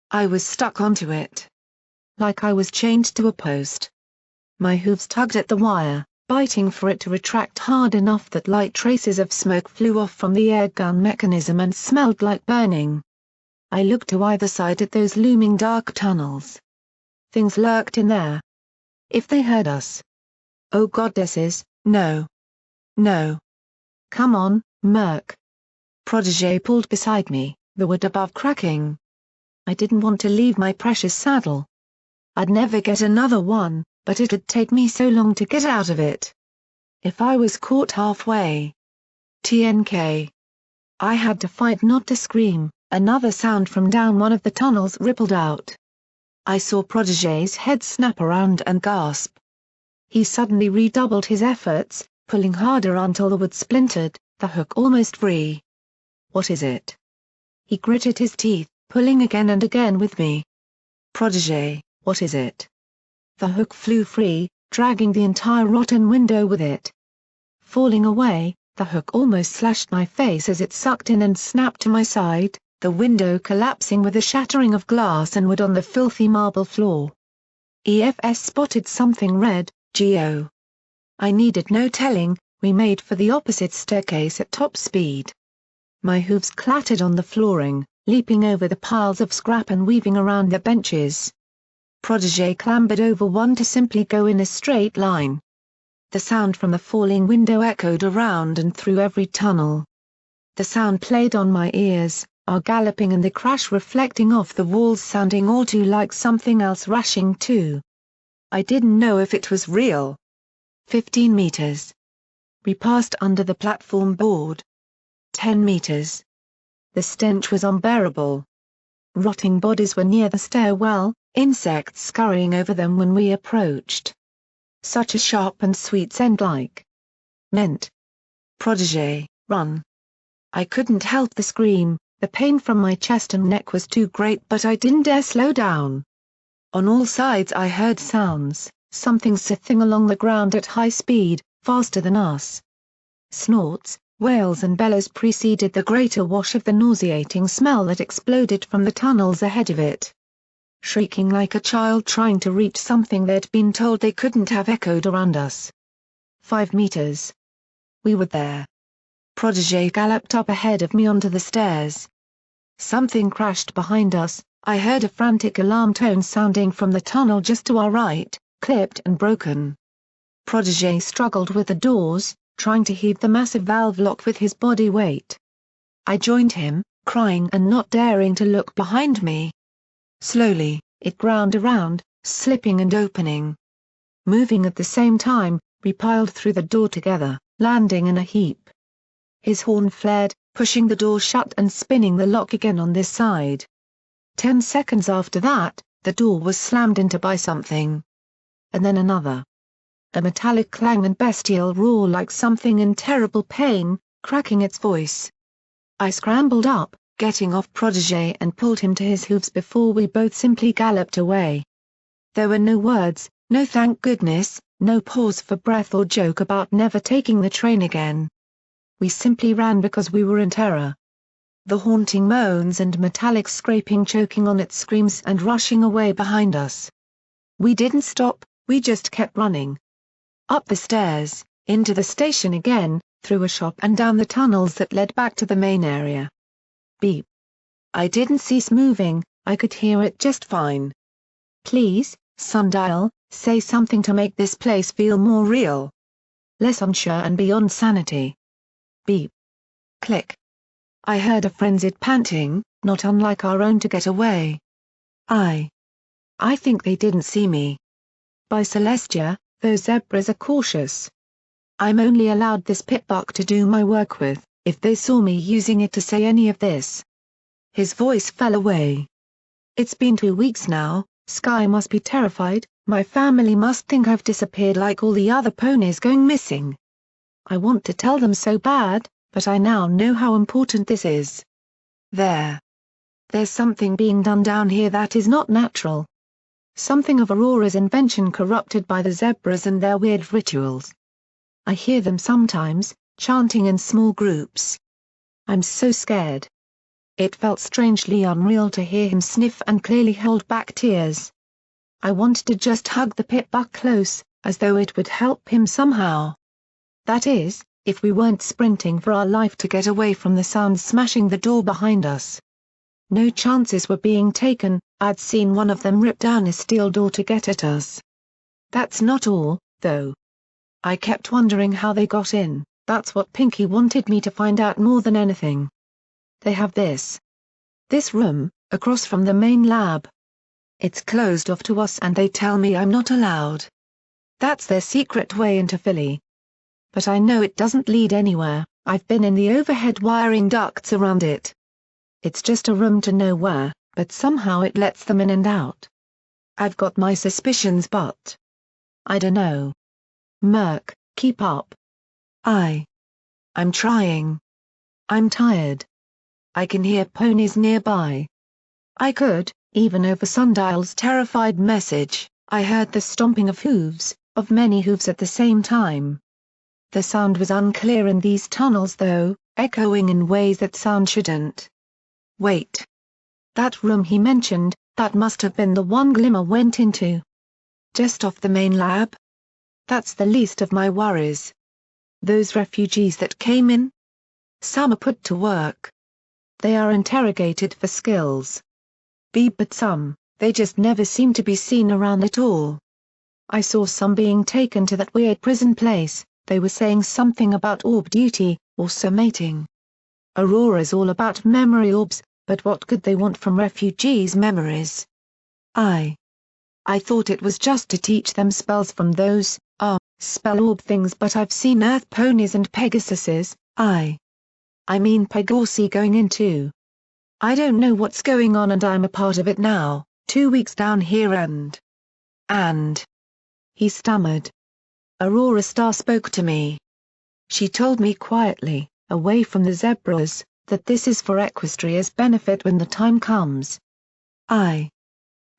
I was stuck onto it. Like I was chained to a post. My hooves tugged at the wire, biting for it to retract hard enough that light traces of smoke flew off from the airgun mechanism and smelled like burning. I looked to either side at those looming dark tunnels. Things lurked in there. If they heard us. Oh goddesses, no. No. Come on, Murk. Protégé pulled beside me, the wood above cracking. I didn't want to leave my precious saddle. I'd never get another one, but it'd take me so long to get out of it. If I was caught halfway. TNK. I had to fight not to scream. Another sound from down one of the tunnels rippled out. I saw Protégé's head snap around and gasp. He suddenly redoubled his efforts, pulling harder until the wood splintered, the hook almost free. What is it? He gritted his teeth, pulling again and again with me. Protégé, what is it? The hook flew free, dragging the entire rotten window with it. Falling away, the hook almost slashed my face as it sucked in and snapped to my side, the window collapsing with a shattering of glass and wood on the filthy marble floor. EFS spotted something red, Geo. I needed no telling, we made for the opposite staircase at top speed. My hooves clattered on the flooring, leaping over the piles of scrap and weaving around the benches. Protégé clambered over one to simply go in a straight line. The sound from the falling window echoed around and through every tunnel. The sound played on my ears, our galloping and the crash reflecting off the walls sounding all too like something else rushing too. I didn't know if it was real. 15 meters. We passed under the platform board. 10 meters. The stench was unbearable. Rotting bodies were near the stairwell, insects scurrying over them when we approached. Such a sharp and sweet scent like mint. Protégé, run. I couldn't help the scream, the pain from my chest and neck was too great but I didn't dare slow down. On all sides I heard sounds, something scything along the ground at high speed, faster than us. Snorts, wails and bellows preceded the greater wash of the nauseating smell that exploded from the tunnels ahead of it. Shrieking like a child trying to reach something they'd been told they couldn't have echoed around us. 5 meters. We were there. Protégé galloped up ahead of me onto the stairs. Something crashed behind us, I heard a frantic alarm tone sounding from the tunnel just to our right, clipped and broken. Protégé struggled with the doors, trying to heave the massive valve lock with his body weight. I joined him, crying and not daring to look behind me. Slowly, it ground around, slipping and opening. Moving at the same time, we piled through the door together, landing in a heap. His horn flared, pushing the door shut and spinning the lock again on this side. 10 seconds after that, the door was slammed into by something. And then another. A metallic clang and bestial roar like something in terrible pain, cracking its voice. I scrambled up, getting off Protégé and pulled him to his hooves before we both simply galloped away. There were no words, no thank goodness, no pause for breath or joke about never taking the train again. We simply ran because we were in terror. The haunting moans and metallic scraping choking on its screams and rushing away behind us. We didn't stop, we just kept running. Up the stairs, into the station again, through a shop and down the tunnels that led back to the main area. Beep. I didn't cease moving, I could hear it just fine. Please, sundial, say something to make this place feel more real. Less unsure and beyond sanity. Beep. Click. I heard a frenzied panting, not unlike our own to get away. I think they didn't see me. By Celestia, those zebras are cautious. I'm only allowed this pitbuck to do my work with, if they saw me using it to say any of this. His voice fell away. It's been 2 weeks now, Sky must be terrified, my family must think I've disappeared like all the other ponies going missing. I want to tell them so bad, but I now know how important this is. There's something being done down here that is not natural. Something of Aurora's invention corrupted by the zebras and their weird rituals. I hear them sometimes, chanting in small groups. I'm so scared. It felt strangely unreal to hear him sniff and clearly hold back tears. I wanted to just hug the pitbuck close, as though it would help him somehow. That is, if we weren't sprinting for our life to get away from the sounds smashing the door behind us. No chances were being taken, I'd seen one of them rip down a steel door to get at us. That's not all, though. I kept wondering how they got in, that's what Pinky wanted me to find out more than anything. They have this room, across from the main lab. It's closed off to us and they tell me I'm not allowed. That's their secret way into Philly. But I know it doesn't lead anywhere, I've been in the overhead wiring ducts around it. It's just a room to nowhere, but somehow it lets them in and out. I've got my suspicions but I dunno. Murk, keep up. I'm trying. I'm tired. I can hear ponies nearby. I could, even over Sundial's terrified message, I heard the stomping of hooves, of many hooves at the same time. The sound was unclear in these tunnels though, echoing in ways that sound shouldn't. Wait. That room he mentioned, that must have been the one Glimmer went into. Just off the main lab? That's the least of my worries. Those refugees that came in? Some are put to work. They are interrogated for skills. But some, they just never seem to be seen around at all. I saw some being taken to that weird prison place, they were saying something about orb duty, or mating. Aurora's all about memory orbs, but what could they want from refugees' memories? I thought it was just to teach them spells from those, spell orb things, but I've seen Earth ponies and Pegasuses, I mean Pegasi going in too. I don't know what's going on and I'm a part of it now, 2 weeks down here and... He stammered. Aurora Star spoke to me. She told me quietly, away from the zebras, that this is for Equestria's benefit when the time comes. I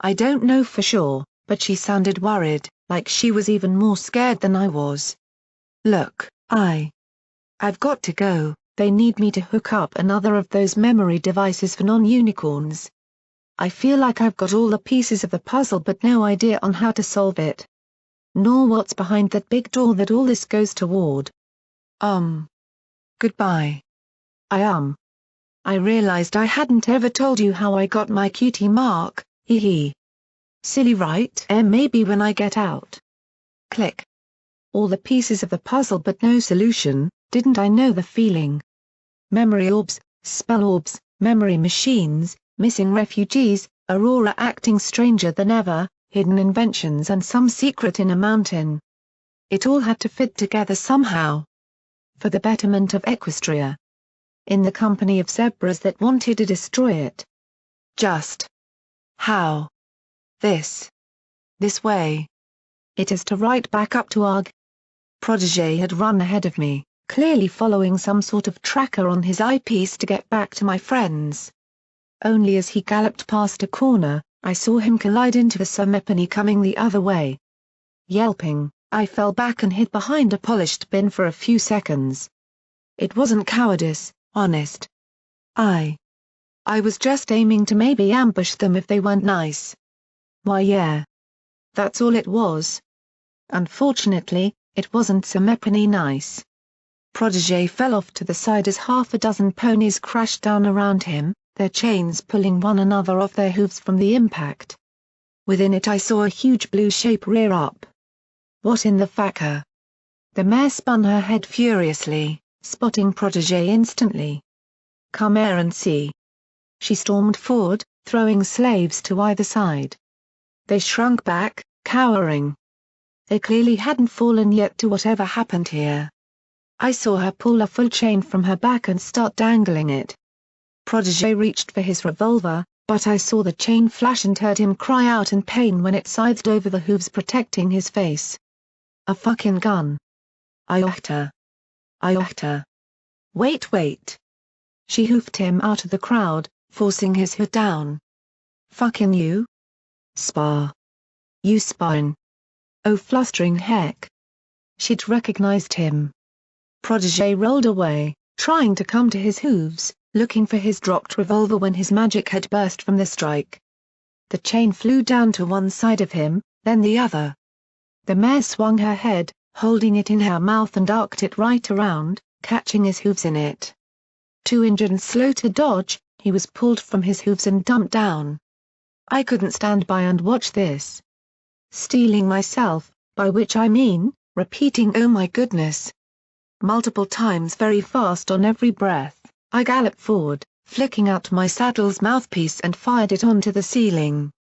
don't know for sure, but she sounded worried, like she was even more scared than I was. Look, I've got to go, they need me to hook up another of those memory devices for non-unicorns. I feel like I've got all the pieces of the puzzle but no idea on how to solve it. Nor what's behind that big door that all this goes toward. Goodbye. I realized I hadn't ever told you how I got my cutie mark, hee. Silly right? Maybe when I get out. Click. All the pieces of the puzzle but no solution, didn't I know the feeling? Memory orbs, spell orbs, memory machines, missing refugees, Aurora acting stranger than ever, hidden inventions and some secret in a mountain. It all had to fit together somehow. For the betterment of Equestria. In the company of zebras that wanted to destroy it. Just how? This way. It is to right back up to Arg. Protégé had run ahead of me, clearly following some sort of tracker on his eyepiece to get back to my friends. Only as he galloped past a corner, I saw him collide into the Sumepony coming the other way. Yelping, I fell back and hid behind a polished bin for a few seconds. It wasn't cowardice, honest. I was just aiming to maybe ambush them if they weren't nice. Why yeah. That's all it was. Unfortunately, it wasn't Sumepony nice. Protégé fell off to the side as half a dozen ponies crashed down around him, their chains pulling one another off their hooves from the impact. Within it I saw a huge blue shape rear up. What in the fucker? The mare spun her head furiously, spotting Protégé instantly. Come here and see. She stormed forward, throwing slaves to either side. They shrunk back, cowering. They clearly hadn't fallen yet to whatever happened here. I saw her pull a full chain from her back and start dangling it. Protégé reached for his revolver, but I saw the chain flash and heard him cry out in pain when it scythed over the hooves protecting his face. A fucking gun. I oofed her. Wait. She hoofed him out of the crowd, forcing his hood down. Fucking you? Spar. You sparring. Oh flustering heck. She'd recognized him. Protégé rolled away, trying to come to his hooves, looking for his dropped revolver when his magic had burst from the strike. The chain flew down to one side of him, then the other. The mare swung her head, holding it in her mouth and arced it right around, catching his hooves in it. Too injured and slow to dodge, he was pulled from his hooves and dumped down. I couldn't stand by and watch this. Steeling myself, by which I mean, repeating oh my goodness. Multiple times very fast on every breath, I galloped forward, flicking out my saddle's mouthpiece and fired it onto the ceiling.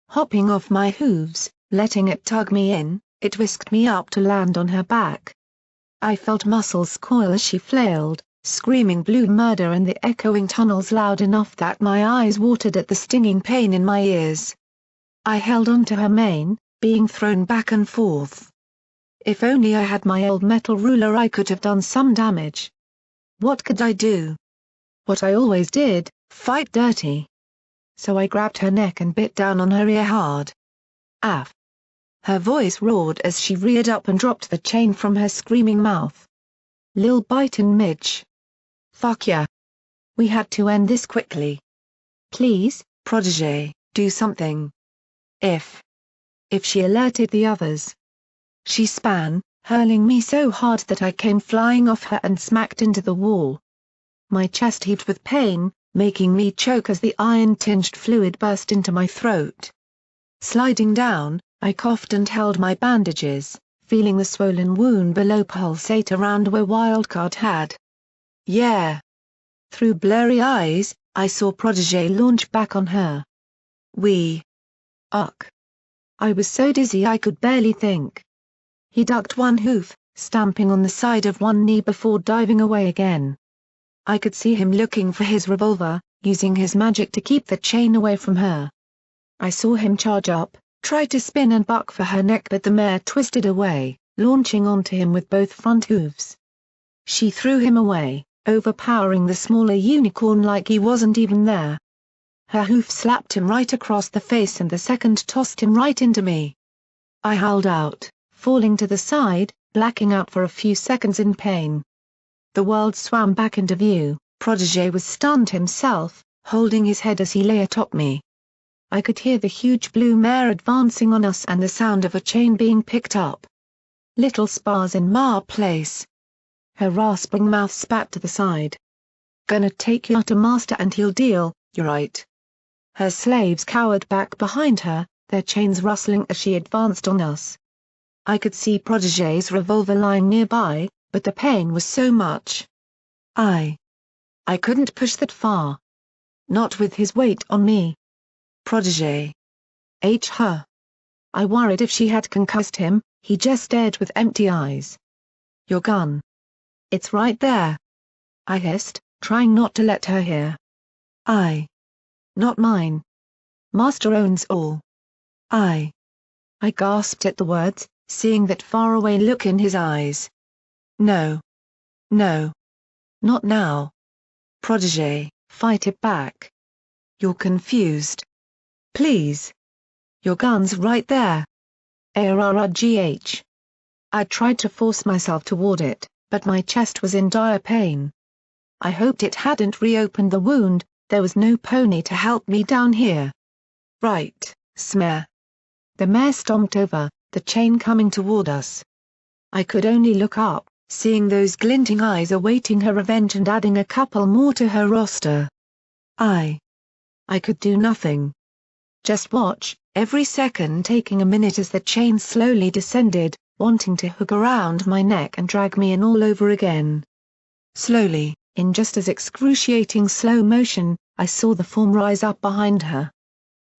Hopping off my hooves, letting it tug me in, it whisked me up to land on her back. I felt muscles coil as she flailed, screaming blue murder in the echoing tunnels loud enough that my eyes watered at the stinging pain in my ears. I held onto her mane, being thrown back and forth. If only I had my old metal ruler I could have done some damage. What could I do? What I always did, fight dirty. So I grabbed her neck and bit down on her ear hard. Aff. Her voice roared as she reared up and dropped the chain from her screaming mouth. Lil bitin' midge. Fuck ya. We had to end this quickly. Please, Protégé, do something. If she alerted the others. She span, hurling me so hard that I came flying off her and smacked into the wall. My chest heaved with pain, making me choke as the iron-tinged fluid burst into my throat. Sliding down, I coughed and held my bandages, feeling the swollen wound below pulsate around where Wildcard had. Yeah. Through blurry eyes, I saw Protégé launch back on her. Uck. I was so dizzy I could barely think. He ducked one hoof, stamping on the side of one knee before diving away again. I could see him looking for his revolver, using his magic to keep the chain away from her. I saw him charge up, try to spin and buck for her neck but the mare twisted away, launching onto him with both front hooves. She threw him away, overpowering the smaller unicorn like he wasn't even there. Her hoof slapped him right across the face and the second tossed him right into me. I howled out, falling to the side, blacking out for a few seconds in pain. The world swam back into view. Protégé was stunned himself, holding his head as he lay atop me. I could hear the huge blue mare advancing on us and the sound of a chain being picked up. Little spars in my place. Her rasping mouth spat to the side. Gonna take you to master and he'll deal, you're right. Her slaves cowered back behind her, their chains rustling as she advanced on us. I could see Protégé's revolver lying nearby, but the pain was so much. I couldn't push that far. Not with his weight on me. Protégé. Her. I worried if she had concussed him, he just stared with empty eyes. Your gun. It's right there. I hissed, trying not to let her hear. Not mine. Master owns all. I gasped at the words, seeing that faraway look in his eyes. No. No. Not now. Protégé, fight it back. You're confused. Please. Your gun's right there. ARRGH. I tried to force myself toward it, but my chest was in dire pain. I hoped it hadn't reopened the wound. There was no pony to help me down here. Right, Smare. The mare stomped over, the chain coming toward us. I could only look up, seeing those glinting eyes awaiting her revenge and adding a couple more to her roster. I could do nothing. Just watch, every second taking a minute as the chain slowly descended, wanting to hook around my neck and drag me in all over again. Slowly, in just as excruciating slow motion, I saw the form rise up behind her.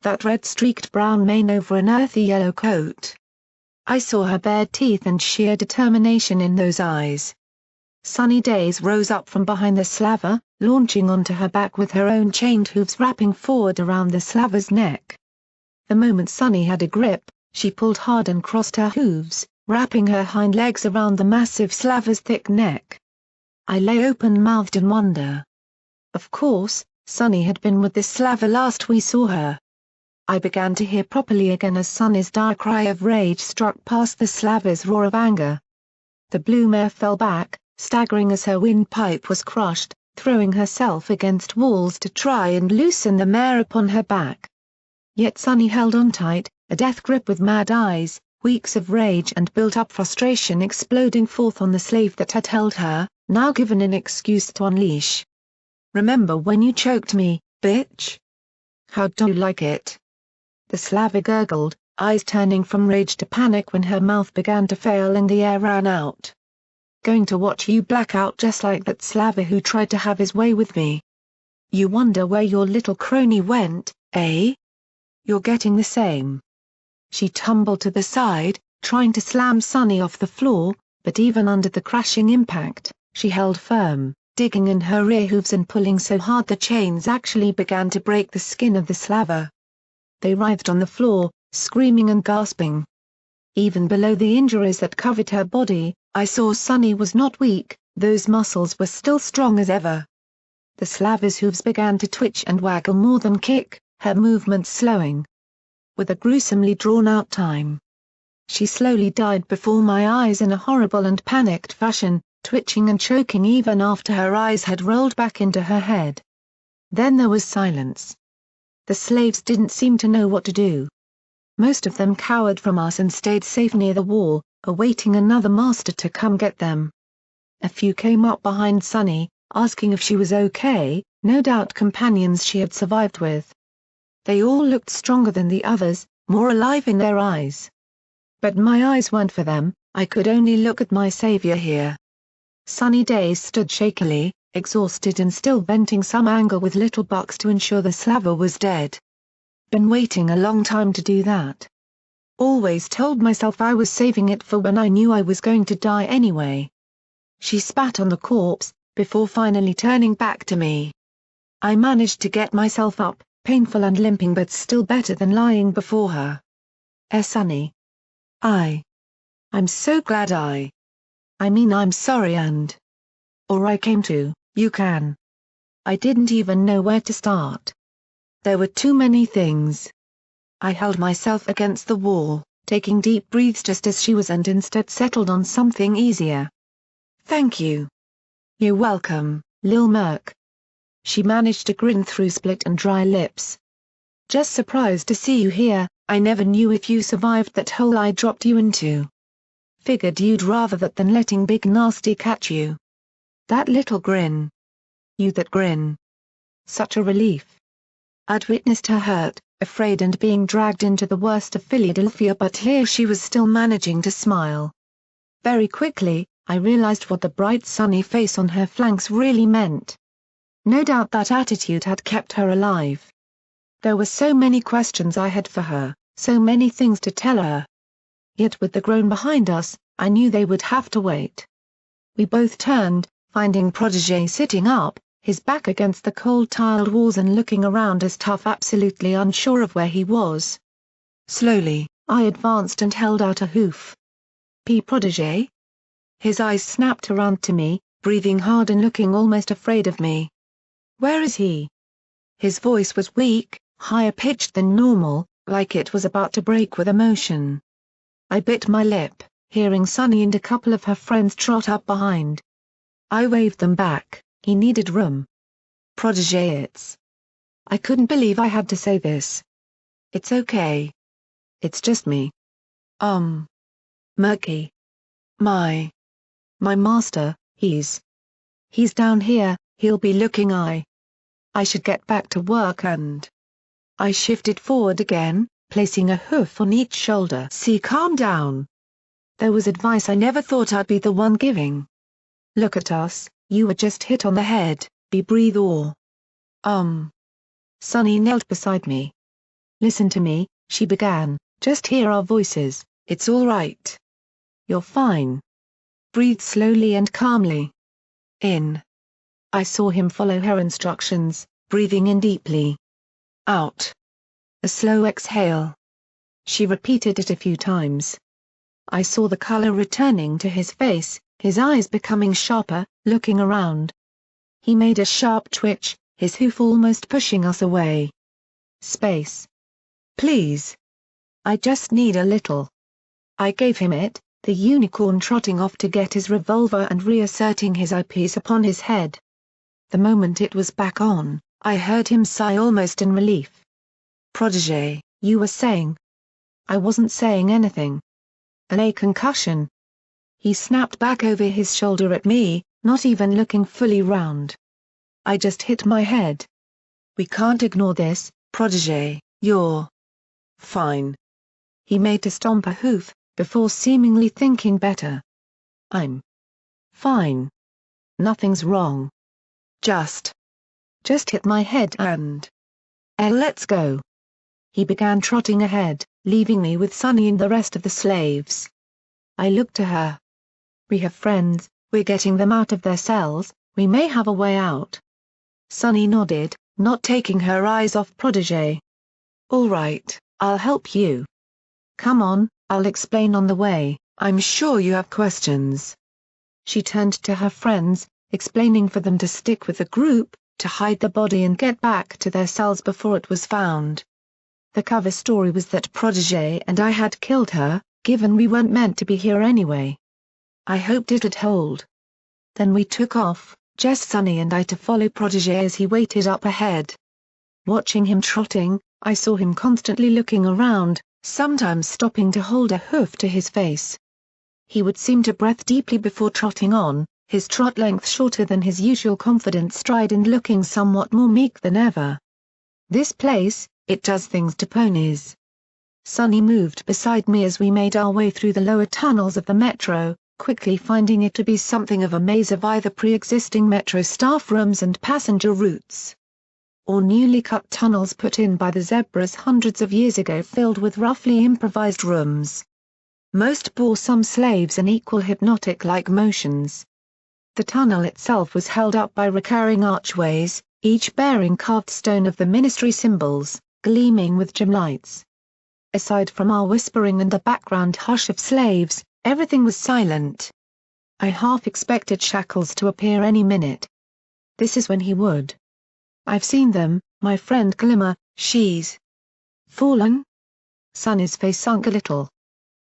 That red-streaked brown mane over an earthy yellow coat. I saw her bared teeth and sheer determination in those eyes. Sunny Days rose up from behind the slaver, launching onto her back with her own chained hooves wrapping forward around the slaver's neck. The moment Sunny had a grip, she pulled hard and crossed her hooves, wrapping her hind legs around the massive slaver's thick neck. I lay open-mouthed in wonder. Of course, Sunny had been with this slaver last we saw her. I began to hear properly again as Sunny's dire cry of rage struck past the slaver's roar of anger. The blue mare fell back, staggering as her windpipe was crushed, throwing herself against walls to try and loosen the mare upon her back. Yet Sunny held on tight, a death grip with mad eyes, weeks of rage and built-up frustration exploding forth on the slave that had held her, now given an excuse to unleash. "Remember when you choked me, bitch? How do you like it?" The slaver gurgled, eyes turning from rage to panic when her mouth began to fail and the air ran out. "Going to watch you black out just like that slaver who tried to have his way with me. You wonder where your little crony went, eh? You're getting the same." She tumbled to the side, trying to slam Sunny off the floor, but even under the crashing impact, she held firm, digging in her rear hooves and pulling so hard the chains actually began to break the skin of the slaver. They writhed on the floor, screaming and gasping. Even below the injuries that covered her body, I saw Sunny was not weak, those muscles were still strong as ever. The slaver's hooves began to twitch and waggle more than kick, her movements slowing. With a gruesomely drawn-out time. She slowly died before my eyes in a horrible and panicked fashion, twitching and choking even after her eyes had rolled back into her head. Then there was silence. The slaves didn't seem to know what to do. Most of them cowered from us and stayed safe near the wall, awaiting another master to come get them. A few came up behind Sunny, asking if she was okay, no doubt companions she had survived with. They all looked stronger than the others, more alive in their eyes. But my eyes weren't for them, I could only look at my savior here. Sunny Days stood shakily, exhausted and still venting some anger with little bucks to ensure the slaver was dead. Been waiting a long time to do that. Always told myself I was saving it for when I knew I was going to die anyway. She spat on the corpse, before finally turning back to me. I managed to get myself up, painful and limping but still better than lying before her. Sunny. I'm so glad I mean I'm sorry or I came to, you can. I didn't even know where to start. There were too many things. I held myself against the wall, taking deep breaths just as she was and instead settled on something easier. Thank you. You're welcome, Lil Murk. She managed to grin through split and dry lips. Just surprised to see you here, I never knew if you survived that hole I dropped you into. Figured you'd rather that than letting Big Nasty catch you. That little grin. You that grin. Such a relief. I'd witnessed her hurt, afraid and being dragged into the worst of Philadelphia but here she was still managing to smile. Very quickly, I realized what the bright sunny face on her flanks really meant. No doubt that attitude had kept her alive. There were so many questions I had for her, so many things to tell her. Yet with the groan behind us, I knew they would have to wait. We both turned, finding Protégé sitting up, his back against the cold tiled walls and looking around as tough, absolutely unsure of where he was. Slowly, I advanced and held out a hoof. Protégé? His eyes snapped around to me, breathing hard and looking almost afraid of me. "Where is he?" His voice was weak, higher pitched than normal, like it was about to break with emotion. I bit my lip, hearing Sunny and a couple of her friends trot up behind. I waved them back. "He needed room." "Protégé, it's..." I couldn't believe I had to say this. "It's okay. It's just me. Murky. My master, he's down here, he'll be looking. I should get back to work and..." I shifted forward again, placing a hoof on each shoulder. "See, calm down. There was advice I never thought I'd be the one giving. Look at us, you were just hit on the head, breathe or..." Sunny knelt beside me. "Listen to me," she began, "just hear our voices, it's all right. You're fine. Breathe slowly and calmly. In." I saw him follow her instructions, breathing in deeply. Out. A slow exhale. She repeated it a few times. I saw the color returning to his face, his eyes becoming sharper, looking around. He made a sharp twitch, his hoof almost pushing us away. "Space. Please. I just need a little." I gave him it, the unicorn trotting off to get his revolver and reasserting his eyepiece upon his head. The moment it was back on, I heard him sigh almost in relief. "Protégé, you were saying..." I wasn't saying anything. "A concussion." He snapped back over his shoulder at me, not even looking fully round. "I just hit my head. We can't ignore this, Protégé, you're fine." He made to stomp a hoof, before seemingly thinking better. "I'm fine. Nothing's wrong. Just hit my head and... let's go." He began trotting ahead, leaving me with Sunny and the rest of the slaves. I looked to her. "We have friends, we're getting them out of their cells, we may have a way out." Sunny nodded, not taking her eyes off Protégé. "All right, I'll help you. Come on, I'll explain on the way, I'm sure you have questions." She turned to her friends, explaining for them to stick with the group, to hide the body and get back to their cells before it was found. The cover story was that Protégé and I had killed her, given we weren't meant to be here anyway. I hoped it'd hold. Then we took off, just Sunny and I, to follow Protégé as he waited up ahead. Watching him trotting, I saw him constantly looking around, sometimes stopping to hold a hoof to his face. He would seem to breath deeply before trotting on, his trot length shorter than his usual confident stride and looking somewhat more meek than ever. "This place, it does things to ponies." Sunny moved beside me as we made our way through the lower tunnels of the metro, quickly finding it to be something of a maze of either pre-existing metro staff rooms and passenger routes, or newly cut tunnels put in by the zebras hundreds of years ago filled with roughly improvised rooms. Most bore some slaves in equal hypnotic-like motions. The tunnel itself was held up by recurring archways, each bearing carved stone of the ministry symbols, gleaming with gem lights. Aside from our whispering and the background hush of slaves, everything was silent. I half expected Shackles to appear any minute. This is when he would. "I've seen them, my friend Glimmer, she's fallen?" Sunny's face sunk a little.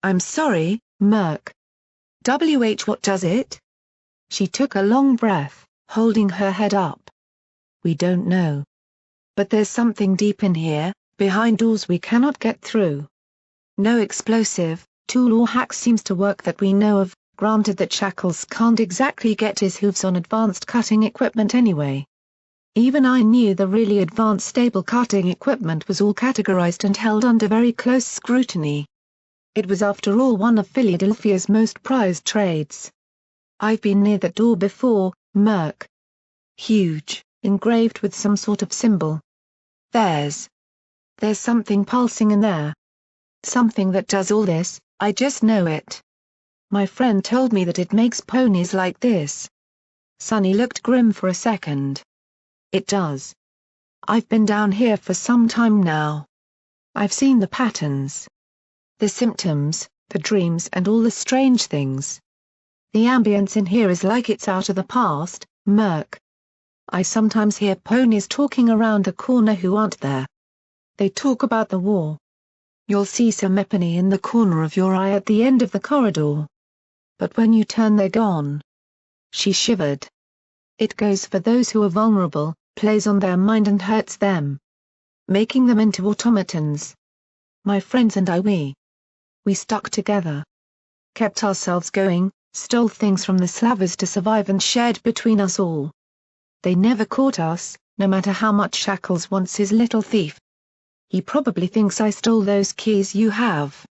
"I'm sorry, Merc. What does it?" She took a long breath, holding her head up. "We don't know. But there's something deep in here, behind doors we cannot get through. No explosive, tool or hack seems to work that we know of, granted that Shackles can't exactly get his hooves on advanced cutting equipment anyway. Even I knew the really advanced stable cutting equipment was all categorized and held under very close scrutiny. It was after all one of Philadelphia's most prized trades. I've been near that door before, Merc. Huge, engraved with some sort of symbol. There's something pulsing in there. Something that does all this, I just know it. My friend told me that it makes ponies like this." Sunny looked grim for a second. "It does. I've been down here for some time now. I've seen the patterns. The symptoms, the dreams and all the strange things. The ambience in here is like it's out of the past, Murk. I sometimes hear ponies talking around the corner who aren't there. They talk about the war. You'll see some Epony in the corner of your eye at the end of the corridor. But when you turn they're gone. She shivered. It goes for those who are vulnerable, plays on their mind and hurts them, making them into automatons. My friends and we stuck together. Kept ourselves going, stole things from the slavers to survive and shared between us all. They never caught us, no matter how much Shackles wants his little thief. He probably thinks I stole those keys you have.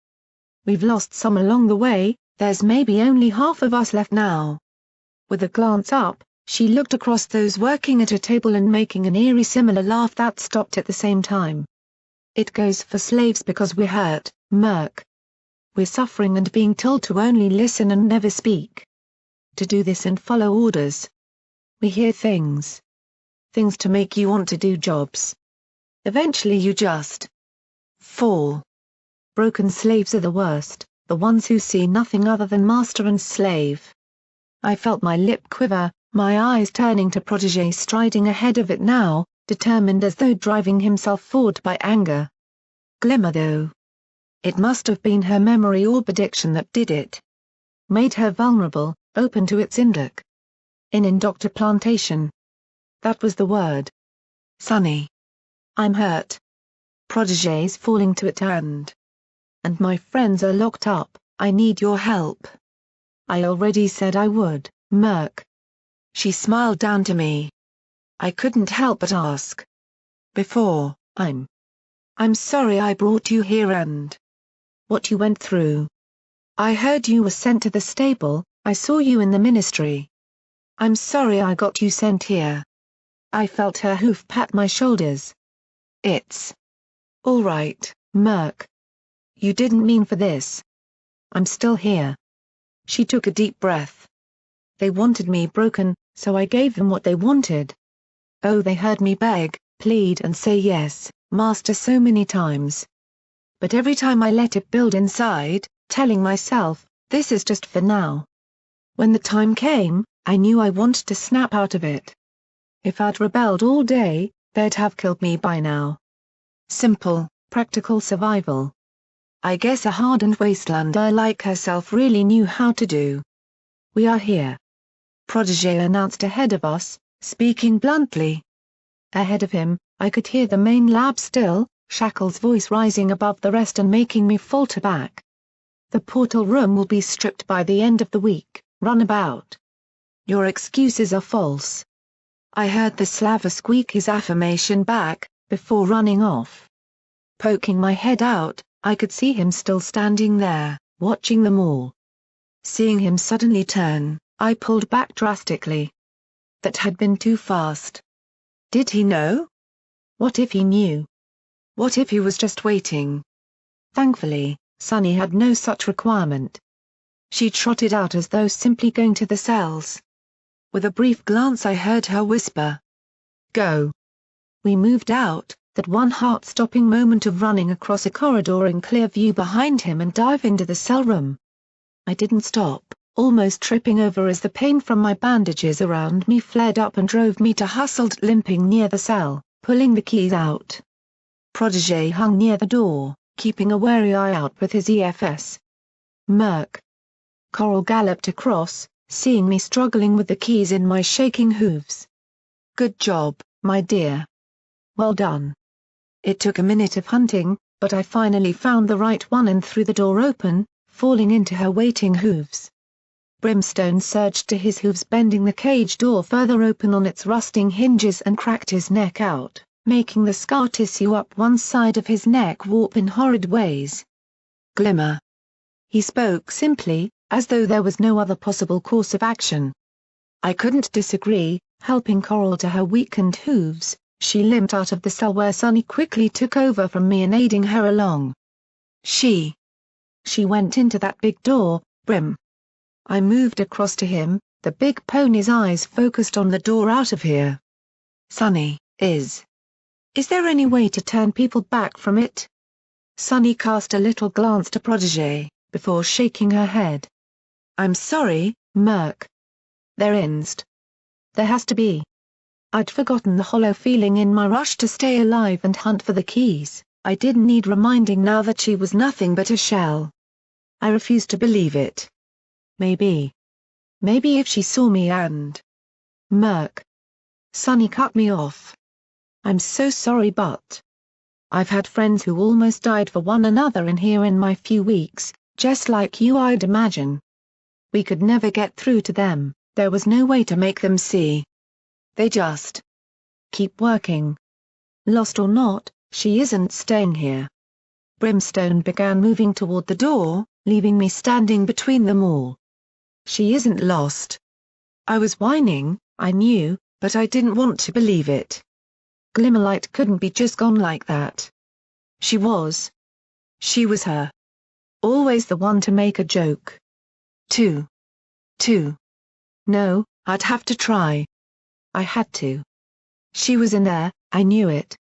We've lost some along the way, there's maybe only half of us left now. With a glance up, she looked across those working at a table and making an eerie similar laugh that stopped at the same time. It goes for slaves because we're hurt, Murk. We're suffering and being told to only listen and never speak. To do this and follow orders. We hear things. Things to make you want to do jobs. Eventually you just fall. Broken slaves are the worst, the ones who see nothing other than master and slave. I felt my lip quiver, my eyes turning to Protégé striding ahead of it now, determined as though driving himself forward by anger. Glimmer though. It must have been her memory or prediction that did it. Made her vulnerable, open to its indoctrination. Indoctrination. That was the word. Sonny. I'm hurt. Protégé's falling to it and my friends are locked up, I need your help. I already said I would, Murk. She smiled down to me. I couldn't help but ask. Before, I'm sorry I brought you here and what you went through. I heard you were sent to the stable, I saw you in the ministry. I'm sorry I got you sent here. I felt her hoof pat my shoulders. It's all right, Murk. You didn't mean for this. I'm still here. She took a deep breath. They wanted me broken, so I gave them what they wanted. Oh, they heard me beg, plead and say yes, master so many times. But every time I let it build inside, telling myself, this is just for now. When the time came, I knew I wanted to snap out of it. If I'd rebelled all day, they'd have killed me by now. Simple, practical survival. I guess a hardened wastelander like herself really knew how to do. We are here. Protégé announced ahead of us, speaking bluntly. Ahead of him, I could hear the main lab still, Shackles' voice rising above the rest and making me falter back. The portal room will be stripped by the end of the week, runabout. Your excuses are false. I heard the slaver squeak his affirmation back, before running off. Poking my head out, I could see him still standing there, watching them all. Seeing him suddenly turn, I pulled back drastically. That had been too fast. Did he know? What if he knew? What if he was just waiting? Thankfully, Sonny had no such requirement. She trotted out as though simply going to the cells. With a brief glance I heard her whisper. Go. We moved out, that one heart-stopping moment of running across a corridor in clear view behind him and dive into the cell room. I didn't stop, almost tripping over as the pain from my bandages around me flared up and drove me to hustled limping near the cell, pulling the keys out. Protégé hung near the door, keeping a wary eye out with his EFS. Murk. Coral galloped across, seeing me struggling with the keys in my shaking hooves. Good job, my dear. Well done. It took a minute of hunting, but I finally found the right one and threw the door open, falling into her waiting hooves. Brimstone surged to his hooves, bending the cage door further open on its rusting hinges and cracked his neck out, making the scar tissue up one side of his neck warp in horrid ways. Glimmer. He spoke simply, as though there was no other possible course of action. I couldn't disagree, helping Coral to her weakened hooves. She limped out of the cell where Sonny quickly took over from me and aiding her along. She went into that big door, Brim. I moved across to him, the big pony's eyes focused on the door out of here. Sonny, is there any way to turn people back from it? Sonny cast a little glance to Protégé, before shaking her head. I'm sorry, Murk. There inst. There has to be. I'd forgotten the hollow feeling in my rush to stay alive and hunt for the keys. I didn't need reminding now that she was nothing but a shell. I refused to believe it. Maybe. Maybe if she saw me and... Murk. Sonny cut me off. I'm so sorry but... I've had friends who almost died for one another in here in my few weeks, just like you I'd imagine. We could never get through to them, there was no way to make them see. They just... keep working. Lost or not, she isn't staying here. Brimstone began moving toward the door, leaving me standing between them all. She isn't lost. I was whining, I knew, but I didn't want to believe it. Glimmerlight couldn't be just gone like that. She was. She was her. Always the one to make a joke. Two. No, I'd have to try. I had to. She was in there, I knew it.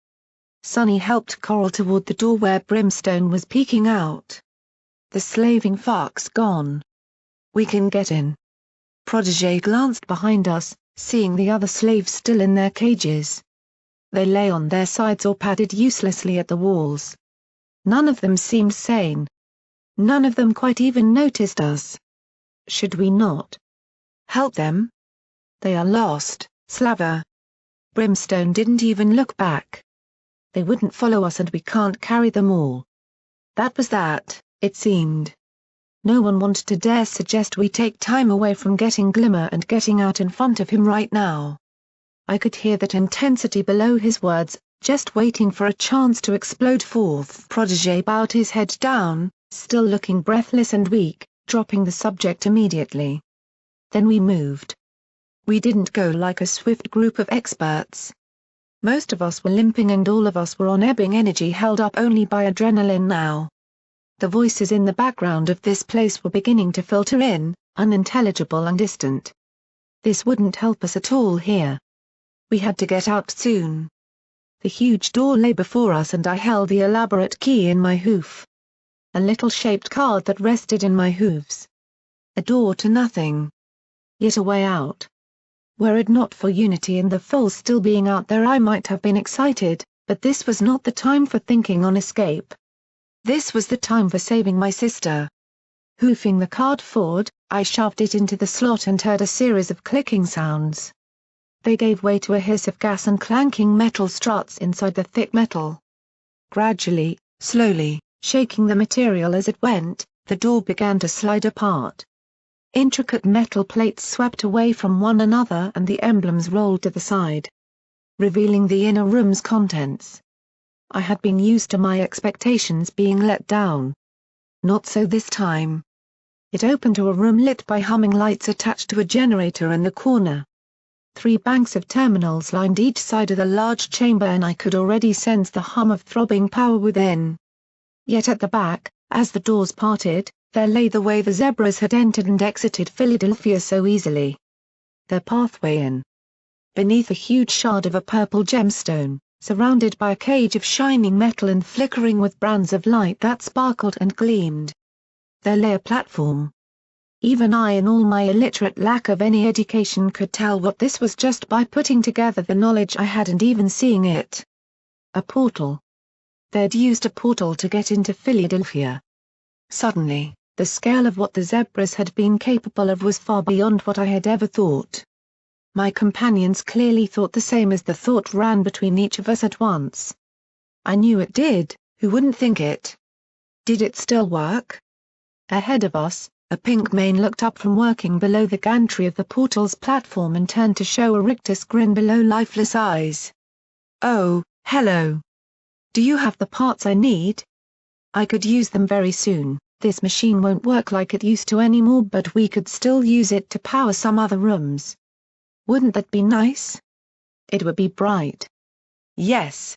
Sonny helped Coral toward the door where Brimstone was peeking out. The slaving fuck's gone. We can get in. Protégé glanced behind us, seeing the other slaves still in their cages. They lay on their sides or padded uselessly at the walls. None of them seemed sane. None of them quite even noticed us. Should we not help them? They are lost, Slava. Brimstone didn't even look back. They wouldn't follow us and we can't carry them all. That was that, it seemed. No one wanted to dare suggest we take time away from getting Glimmer and getting out in front of him right now. I could hear that intensity below his words, just waiting for a chance to explode forth. Protégé bowed his head down, still looking breathless and weak, dropping the subject immediately. Then we moved. We didn't go like a swift group of experts. Most of us were limping and all of us were on ebbing energy held up only by adrenaline now. The voices in the background of this place were beginning to filter in, unintelligible and distant. This wouldn't help us at all here. We had to get out soon. The huge door lay before us and I held the elaborate key in my hoof. A little shaped card that rested in my hooves. A door to nothing. Yet a way out. Were it not for Unity and the Foals still being out there I might have been excited, but this was not the time for thinking on escape. This was the time for saving my sister. Hoofing the card forward, I shoved it into the slot and heard a series of clicking sounds. They gave way to a hiss of gas and clanking metal struts inside the thick metal. Gradually, slowly, shaking the material as it went, the door began to slide apart. Intricate metal plates swept away from one another and the emblems rolled to the side, revealing the inner room's contents. I had been used to my expectations being let down. Not so this time. It opened to a room lit by humming lights attached to a generator in the corner. 3 banks of terminals lined each side of the large chamber and I could already sense the hum of throbbing power within. Yet at the back, as the doors parted, there lay the way the zebras had entered and exited Philadelphia so easily. Their pathway in. Beneath a huge shard of a purple gemstone, surrounded by a cage of shining metal and flickering with brands of light that sparkled and gleamed. There lay a platform. Even I in all my illiterate lack of any education could tell what this was just by putting together the knowledge I had and even seeing it. A portal. They'd used a portal to get into Philadelphia. Suddenly, the scale of what the zebras had been capable of was far beyond what I had ever thought. My companions clearly thought the same as the thought ran between each of us at once. I knew it did, who wouldn't think it? Did it still work? Ahead of us, a pink mane looked up from working below the gantry of the portal's platform and turned to show a rictus grin below lifeless eyes. Oh, hello. Do you have the parts I need? I could use them very soon. This machine won't work like it used to anymore but we could still use it to power some other rooms. Wouldn't that be nice? It would be bright. Yes.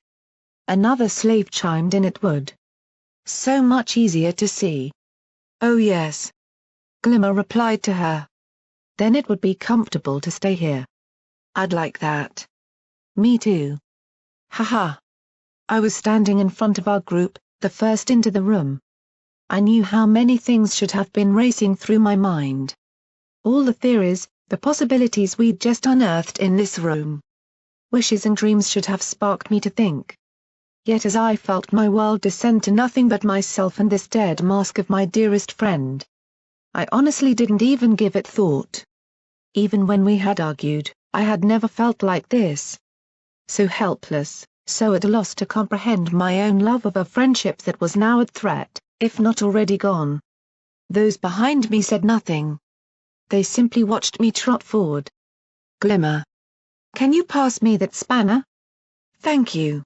Another slave chimed in it would. So much easier to see. Oh yes. Glimmer replied to her. Then it would be comfortable to stay here. I'd like that. Me too. Haha. I was standing in front of our group, the first into the room. I knew how many things should have been racing through my mind. all the theories, the possibilities we'd just unearthed in this room. Wishes and dreams should have sparked me to think. Yet as I felt my world descend to nothing but myself and this dead mask of my dearest friend, I honestly didn't even give it thought. Even when we had argued, I had never felt like this. So helpless, so at a loss to comprehend my own love of a friendship that was now at threat, if not already gone. Those behind me said nothing. They simply watched me trot forward. Glimmer. Can you pass me that spanner? Thank you.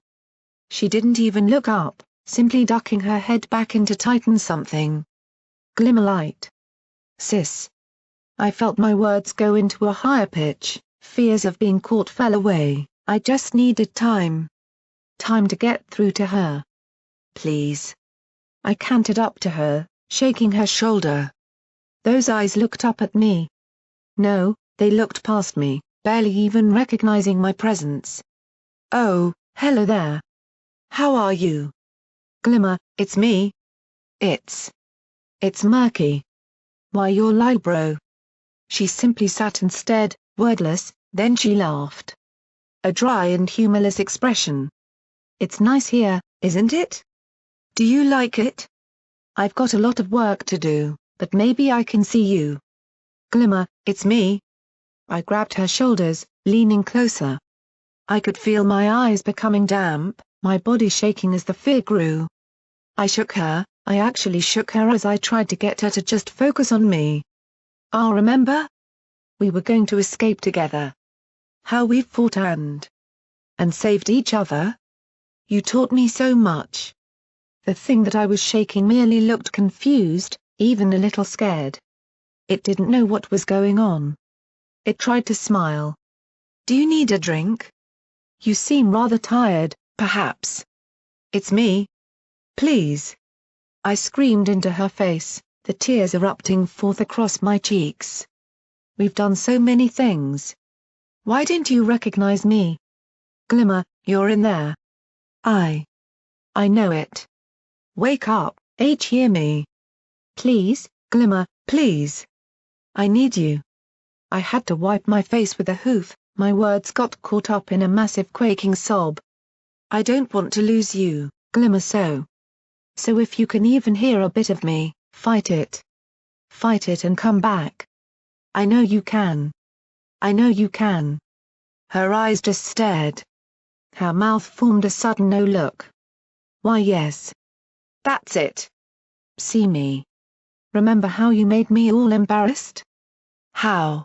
She didn't even look up, simply ducking her head back in to tighten something. Glimmer light. Sis. I felt my words go into a higher pitch, fears of being caught fell away, I just needed time. Time to get through to her. Please. I cantered up to her, shaking her shoulder. Those eyes looked up at me. No, they looked past me, barely even recognizing my presence. Oh, hello there. How are you? Glimmer, it's me. It's Murky. Why you're libro. She simply sat and stared, wordless, then she laughed. A dry and humorless expression. It's nice here, isn't it? Do you like it? I've got a lot of work to do, but maybe I can see you. Glimmer, it's me. I grabbed her shoulders, leaning closer. I could feel my eyes becoming damp, my body shaking as the fear grew. I shook her, I actually shook her as I tried to get her to just focus on me. Remember? We were going to escape together. How we fought and saved each other? You taught me so much. The thing that I was shaking merely looked confused, even a little scared. It didn't know what was going on. It tried to smile. Do you need a drink? You seem rather tired, perhaps. It's me. Please. I screamed into her face, the tears erupting forth across my cheeks. We've done so many things. Why didn't you recognize me? Glimmer, you're in there. I know it. Wake up, hear me. Please, Glimmer, please. I need you. I had to wipe my face with a hoof, my words got caught up in a massive quaking sob. I don't want to lose you, Glimmer, so if you can even hear a bit of me, fight it. Fight it and come back. I know you can. I know you can. Her eyes just stared. Her mouth formed a sudden no look. Why yes. That's it. See me. Remember how you made me all embarrassed? How?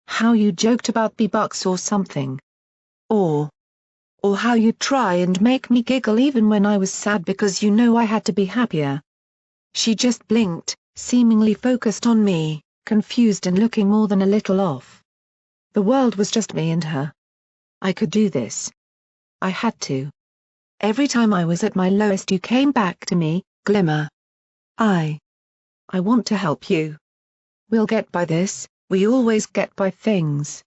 How you joked about B-Bucks or something. Or how you'd try and make me giggle even when I was sad because you know I had to be happier. She just blinked, seemingly focused on me, confused and looking more than a little off. The world was just me and her. I could do this. I had to. Every time I was at my lowest you came back to me, Glimmer. I want to help you. We'll get by this, we always get by things.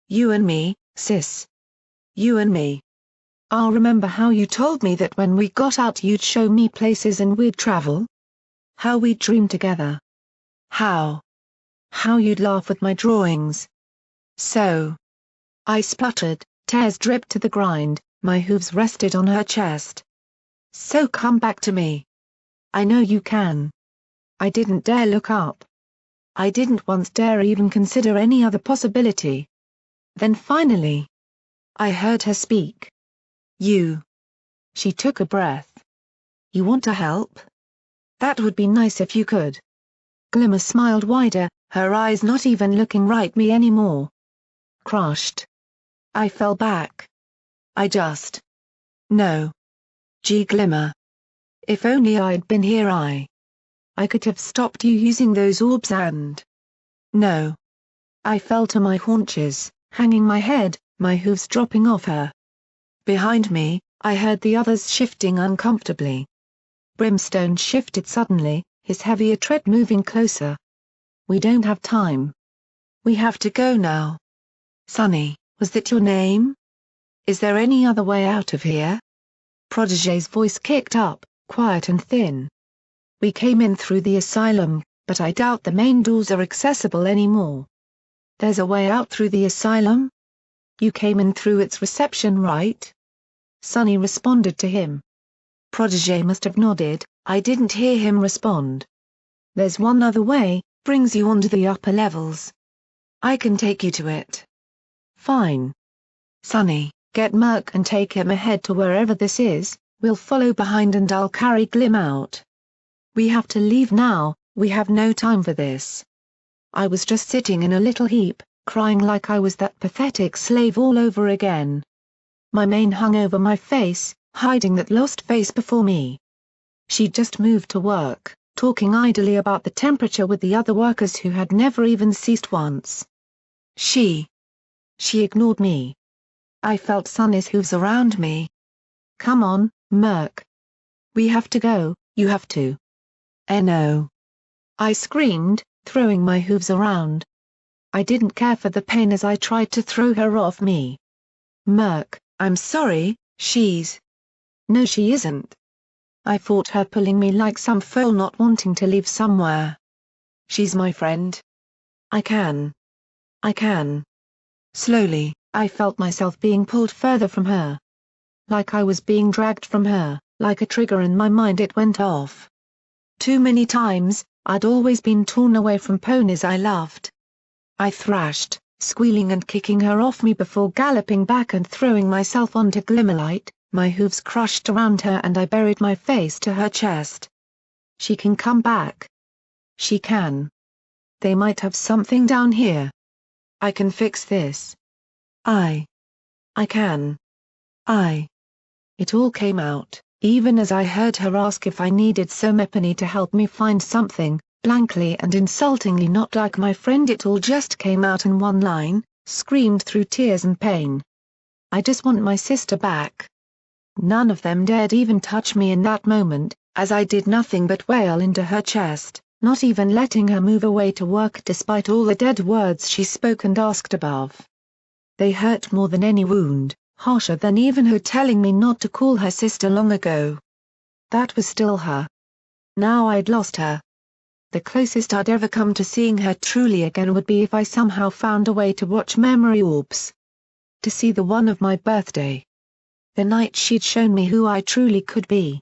You and me, sis. You and me. I'll remember how you told me that when we got out you'd show me places and we'd travel? How we'd dream together. How you'd laugh with my drawings. So. I spluttered, tears dripped to the grind, my hooves rested on her chest. So come back to me. I know you can. I didn't dare look up. I didn't once dare even consider any other possibility. Then finally, I heard her speak. You. She took a breath. You want to help? That would be nice if you could. Glimmer smiled wider, her eyes not even looking right me anymore. Crushed. I fell back. No. Gee Glimmer. If only I'd been here I could have stopped you using those orbs and. No. I fell to my haunches, hanging my head, my hooves dropping off her. Behind me, I heard the others shifting uncomfortably. Brimstone shifted suddenly, his heavier tread moving closer. We don't have time. We have to go now. Sunny, was that your name? Is there any other way out of here? Protégé's voice kicked up, quiet and thin. We came in through the asylum, but I doubt the main doors are accessible anymore. There's a way out through the asylum? You came in through its reception, right? Sonny responded to him. Protégé must have nodded. I didn't hear him respond. There's one other way, brings you onto the upper levels. I can take you to it. Fine. Sonny, get Murk and take him ahead to wherever this is, we'll follow behind and I'll carry Glim out. We have to leave now, we have no time for this. I was just sitting in a little heap, crying like I was that pathetic slave all over again. My mane hung over my face, hiding that lost face before me. She'd just moved to work, talking idly about the temperature with the other workers who had never even ceased once. She ignored me. I felt Sonny's hooves around me. Come on, Murk. We have to go, you have to. No. I screamed, throwing my hooves around. I didn't care for the pain as I tried to throw her off me. Murk, I'm sorry, she's... No, she isn't. I fought her, pulling me like some foal not wanting to leave somewhere. She's my friend. I can. Slowly, I felt myself being pulled further from her. Like I was being dragged from her, like a trigger in my mind it went off. Too many times, I'd always been torn away from ponies I loved. I thrashed, squealing and kicking her off me before galloping back and throwing myself onto Glimmerlight, my hooves crushed around her and I buried my face to her chest. She can come back. She can. They might have something down here. I can fix this. I can. It all came out, even as I heard her ask if I needed Somepony to help me find something, blankly and insultingly not like my friend. It all just came out in one line, screamed through tears and pain. I just want my sister back. None of them dared even touch me in that moment, as I did nothing but wail into her chest, not even letting her move away to work despite all the dead words she spoke and asked above. They hurt more than any wound, harsher than even her telling me not to call her sister long ago. That was still her. Now I'd lost her. The closest I'd ever come to seeing her truly again would be if I somehow found a way to watch memory orbs. To see the one of my birthday. The night she'd shown me who I truly could be.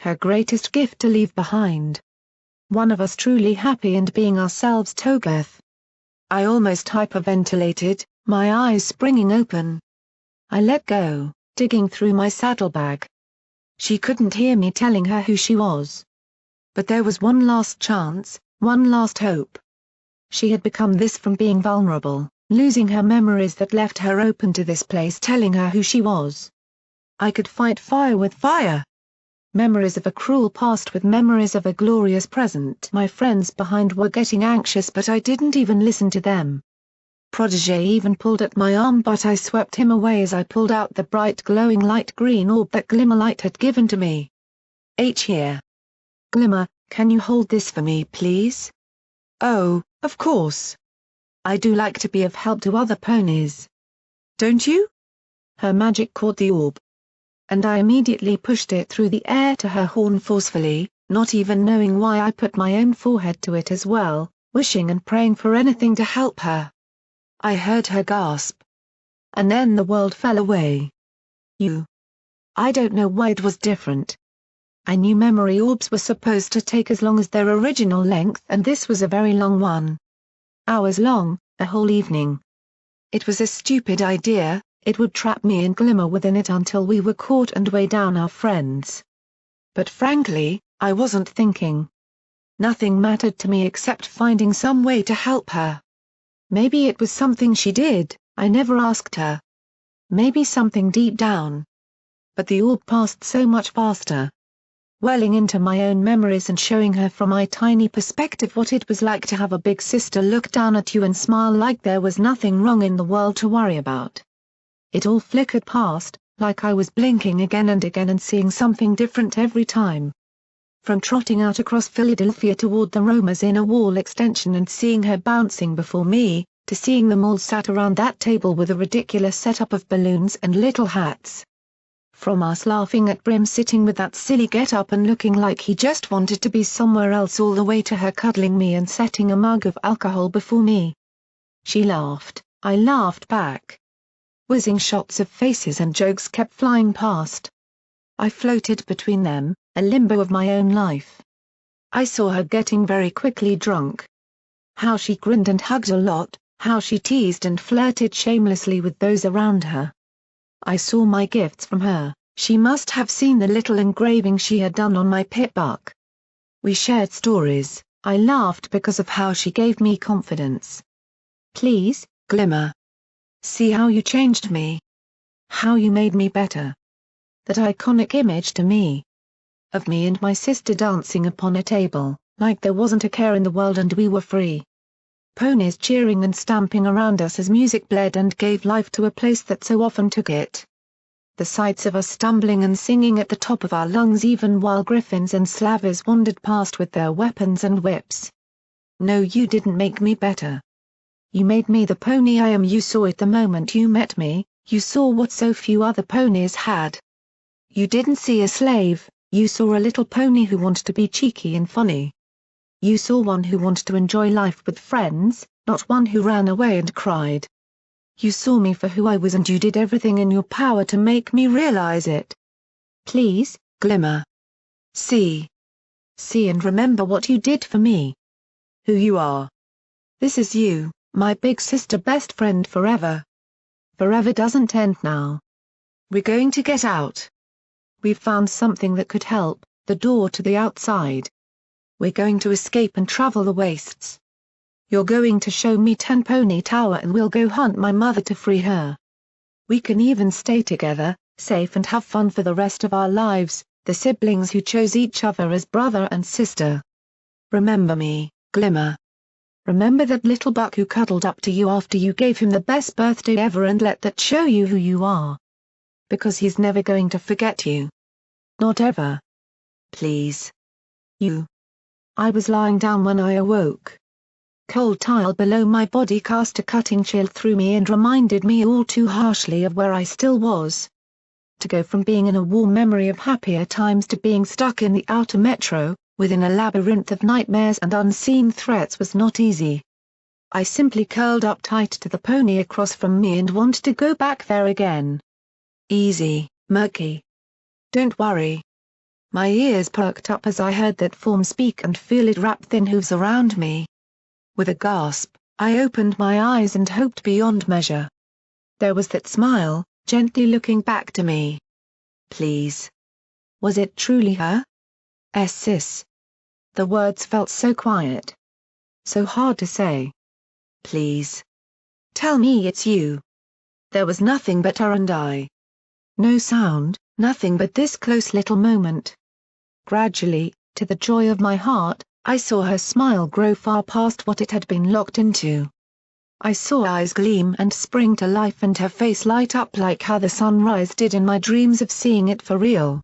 Her greatest gift to leave behind. One of us truly happy and being ourselves. Togarth. I almost hyperventilated, my eyes springing open. I let go, digging through my saddlebag. She couldn't hear me telling her who she was. But there was one last chance, one last hope. She had become this from being vulnerable, losing her memories that left her open to this place telling her who she was. I could fight fire with fire. Memories of a cruel past with memories of a glorious present. My friends behind were getting anxious but I didn't even listen to them. Protégé even pulled at my arm but I swept him away as I pulled out the bright glowing light green orb that Glimmerlight had given to me. Here. Glimmer, can you hold this for me please? Oh, of course. I do like to be of help to other ponies. Don't you? Her magic caught the orb. And I immediately pushed it through the air to her horn forcefully, not even knowing why I put my own forehead to it as well, wishing and praying for anything to help her. I heard her gasp. And then the world fell away. I don't know why it was different. I knew memory orbs were supposed to take as long as their original length and this was a very long one. Hours long, a whole evening. It was a stupid idea. It would trap me and Glimmer within it until we were caught and weigh down our friends. But frankly, I wasn't thinking. Nothing mattered to me except finding some way to help her. Maybe it was something she did, I never asked her. Maybe something deep down. But the orb passed so much faster. Welling into my own memories and showing her from my tiny perspective what it was like to have a big sister look down at you and smile like there was nothing wrong in the world to worry about. It all flickered past, like I was blinking again and seeing something different every time. From trotting out across Philadelphia toward the Roma's inner wall extension and seeing her bouncing before me, to seeing them all sat around that table with a ridiculous setup of balloons and little hats. From us laughing at Brim sitting with that silly get-up and looking like he just wanted to be somewhere else all the way to her cuddling me and setting a mug of alcohol before me. She laughed, I laughed back. Whizzing shots of faces and jokes kept flying past. I floated between them, a limbo of my own life. I saw her getting very quickly drunk. How she grinned and hugged a lot, how she teased and flirted shamelessly with those around her. I saw my gifts from her. She must have seen the little engraving she had done on my pit buck. We shared stories. I laughed because of how she gave me confidence. Please, Glimmer. See how you changed me. How you made me better. That iconic image to me. Of me and my sister dancing upon a table, like there wasn't a care in the world and we were free. Ponies cheering and stamping around us as music bled and gave life to a place that so often took it. The sights of us stumbling and singing at the top of our lungs even while griffins and slavers wandered past with their weapons and whips. No, you didn't make me better. You made me the pony I am. You saw it the moment you met me, you saw what so few other ponies had. You didn't see a slave, you saw a little pony who wanted to be cheeky and funny. You saw one who wanted to enjoy life with friends, not one who ran away and cried. You saw me for who I was and you did everything in your power to make me realize it. Please, Glimmer. See and remember what you did for me. Who you are. This is you, my big sister, best friend forever. Forever doesn't end now. We're going to get out. We've found something that could help, the door to the outside. We're going to escape and travel the wastes. You're going to show me Ten Pony Tower and we'll go hunt my mother to free her. We can even stay together, safe and have fun for the rest of our lives, the siblings who chose each other as brother and sister. Remember me, Glimmer. Remember that little buck who cuddled up to you after you gave him the best birthday ever and let that show you who you are. Because he's never going to forget you. Not ever. Please. You. I was lying down when I awoke. Cold tile below my body cast a cutting chill through me and reminded me all too harshly of where I still was. To go from being in a warm memory of happier times to being stuck in the outer metro, within a labyrinth of nightmares and unseen threats was not easy. I simply curled up tight to the pony across from me and wanted to go back there again. Easy, Murky. Don't worry. My ears perked up as I heard that form speak and feel it wrap thin hooves around me. With a gasp, I opened my eyes and hoped beyond measure. There was that smile, gently looking back to me. Please. Was it truly her? Sis. The words felt so quiet. So hard to say. Please. Tell me it's you. There was nothing but her and I. No sound, nothing but this close little moment. Gradually, to the joy of my heart, I saw her smile grow far past what it had been locked into. I saw eyes gleam and spring to life and her face light up like how the sunrise did in my dreams of seeing it for real.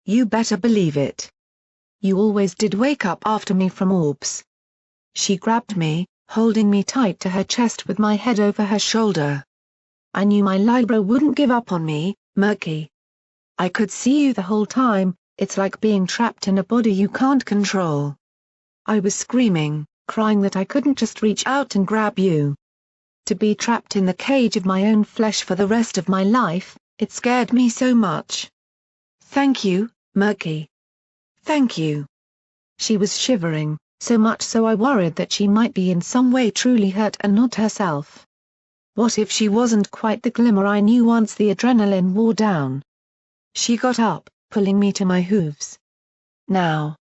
You better believe it. You always did wake up after me from orbs. She grabbed me, holding me tight to her chest with my head over her shoulder. I knew my Libra wouldn't give up on me, Murky. I could see you the whole time, it's like being trapped in a body you can't control. I was screaming, crying that I couldn't just reach out and grab you. To be trapped in the cage of my own flesh for the rest of my life, it scared me so much. Thank you, Murky. Thank you. She was shivering, so much so I worried that she might be in some way truly hurt and not herself. What if she wasn't quite the Glimmer I knew once the adrenaline wore down? She got up, pulling me to my hooves. Now.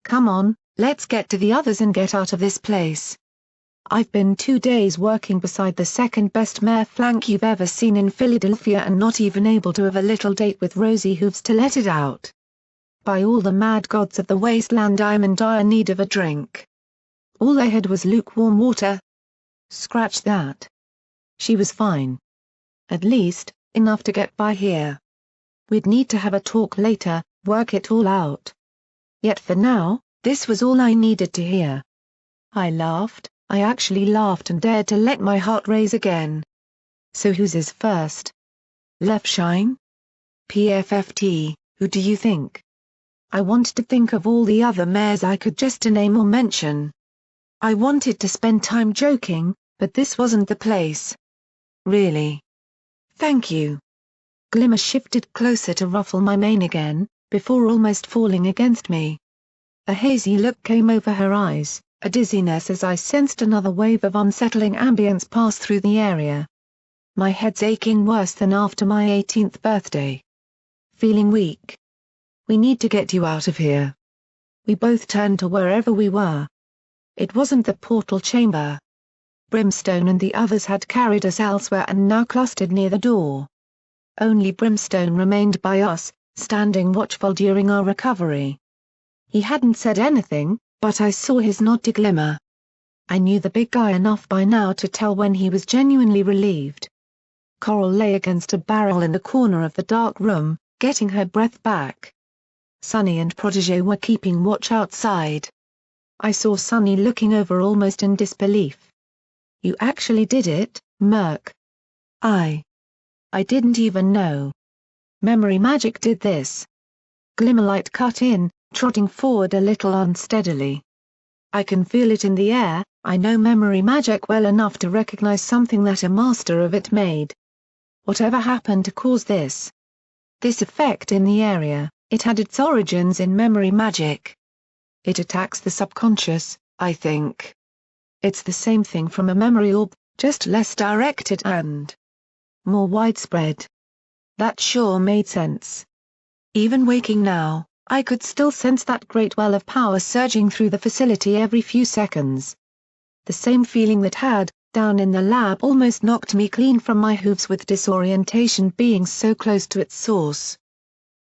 Come on, let's get to the others and get out of this place. I've been 2 days working beside the second best mare flank you've ever seen in Philadelphia and not even able to have a little date with Rosie Hooves to let it out. By all the mad gods of the wasteland, I'm in dire need of a drink. All I had was lukewarm water. Scratch that. She was fine. At least, enough to get by here. We'd need to have a talk later, work it all out. Yet for now, this was all I needed to hear. I laughed, I actually laughed and dared to let my heart race again. So whose is first? Left Shine? PFFT, who do you think? I wanted to think of all the other mayors I could just to name or mention. I wanted to spend time joking, but this wasn't the place. Really. Thank you. Glimmer shifted closer to ruffle my mane again, before almost falling against me. A hazy look came over her eyes, a dizziness as I sensed another wave of unsettling ambience pass through the area. My head's aching worse than after my 18th birthday. Feeling weak. We need to get you out of here. We both turned to wherever we were. It wasn't the portal chamber. Brimstone and the others had carried us elsewhere and now clustered near the door. Only Brimstone remained by us, standing watchful during our recovery. He hadn't said anything, but I saw his nod to Glimmer. I knew the big guy enough by now to tell when he was genuinely relieved. Coral lay against a barrel in the corner of the dark room, getting her breath back. Sunny and Protégé were keeping watch outside. I saw Sunny looking over almost in disbelief. You actually did it, Murk. I didn't even know. Memory magic did this. Glimmerlight cut in, trotting forward a little unsteadily. I can feel it in the air. I know memory magic well enough to recognize something that a master of it made. Whatever happened to cause this? This effect in the area, it had its origins in memory magic. It attacks the subconscious, I think. It's the same thing from a memory orb, just less directed and more widespread. That sure made sense. Even waking now, I could still sense that great well of power surging through the facility every few seconds. The same feeling that had, down in the lab, almost knocked me clean from my hooves with disorientation being so close to its source.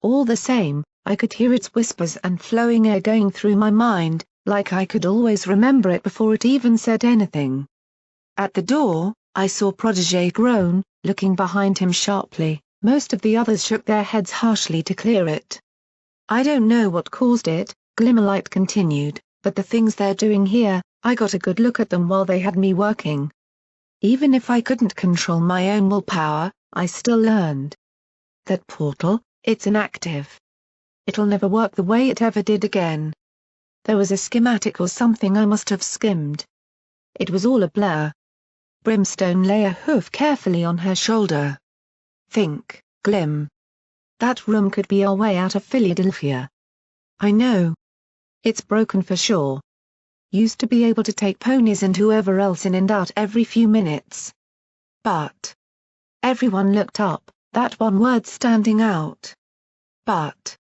All the same, I could hear its whispers and flowing air going through my mind, like I could always remember it before it even said anything. At the door, I saw Protégé groan, looking behind him sharply. Most of the others shook their heads harshly to clear it. I don't know what caused it, Glimmerlight continued, but the things they're doing here, I got a good look at them while they had me working. Even if I couldn't control my own willpower, I still learned. That portal, it's inactive. It'll never work the way it ever did again. There was a schematic or something I must have skimmed. It was all a blur. Brimstone lay a hoof carefully on her shoulder. Think, Glim. That room could be our way out of Philadelphia. I know. It's broken for sure. Used to be able to take ponies and whoever else in and out every few minutes. But. Everyone looked up, that one word standing out. But.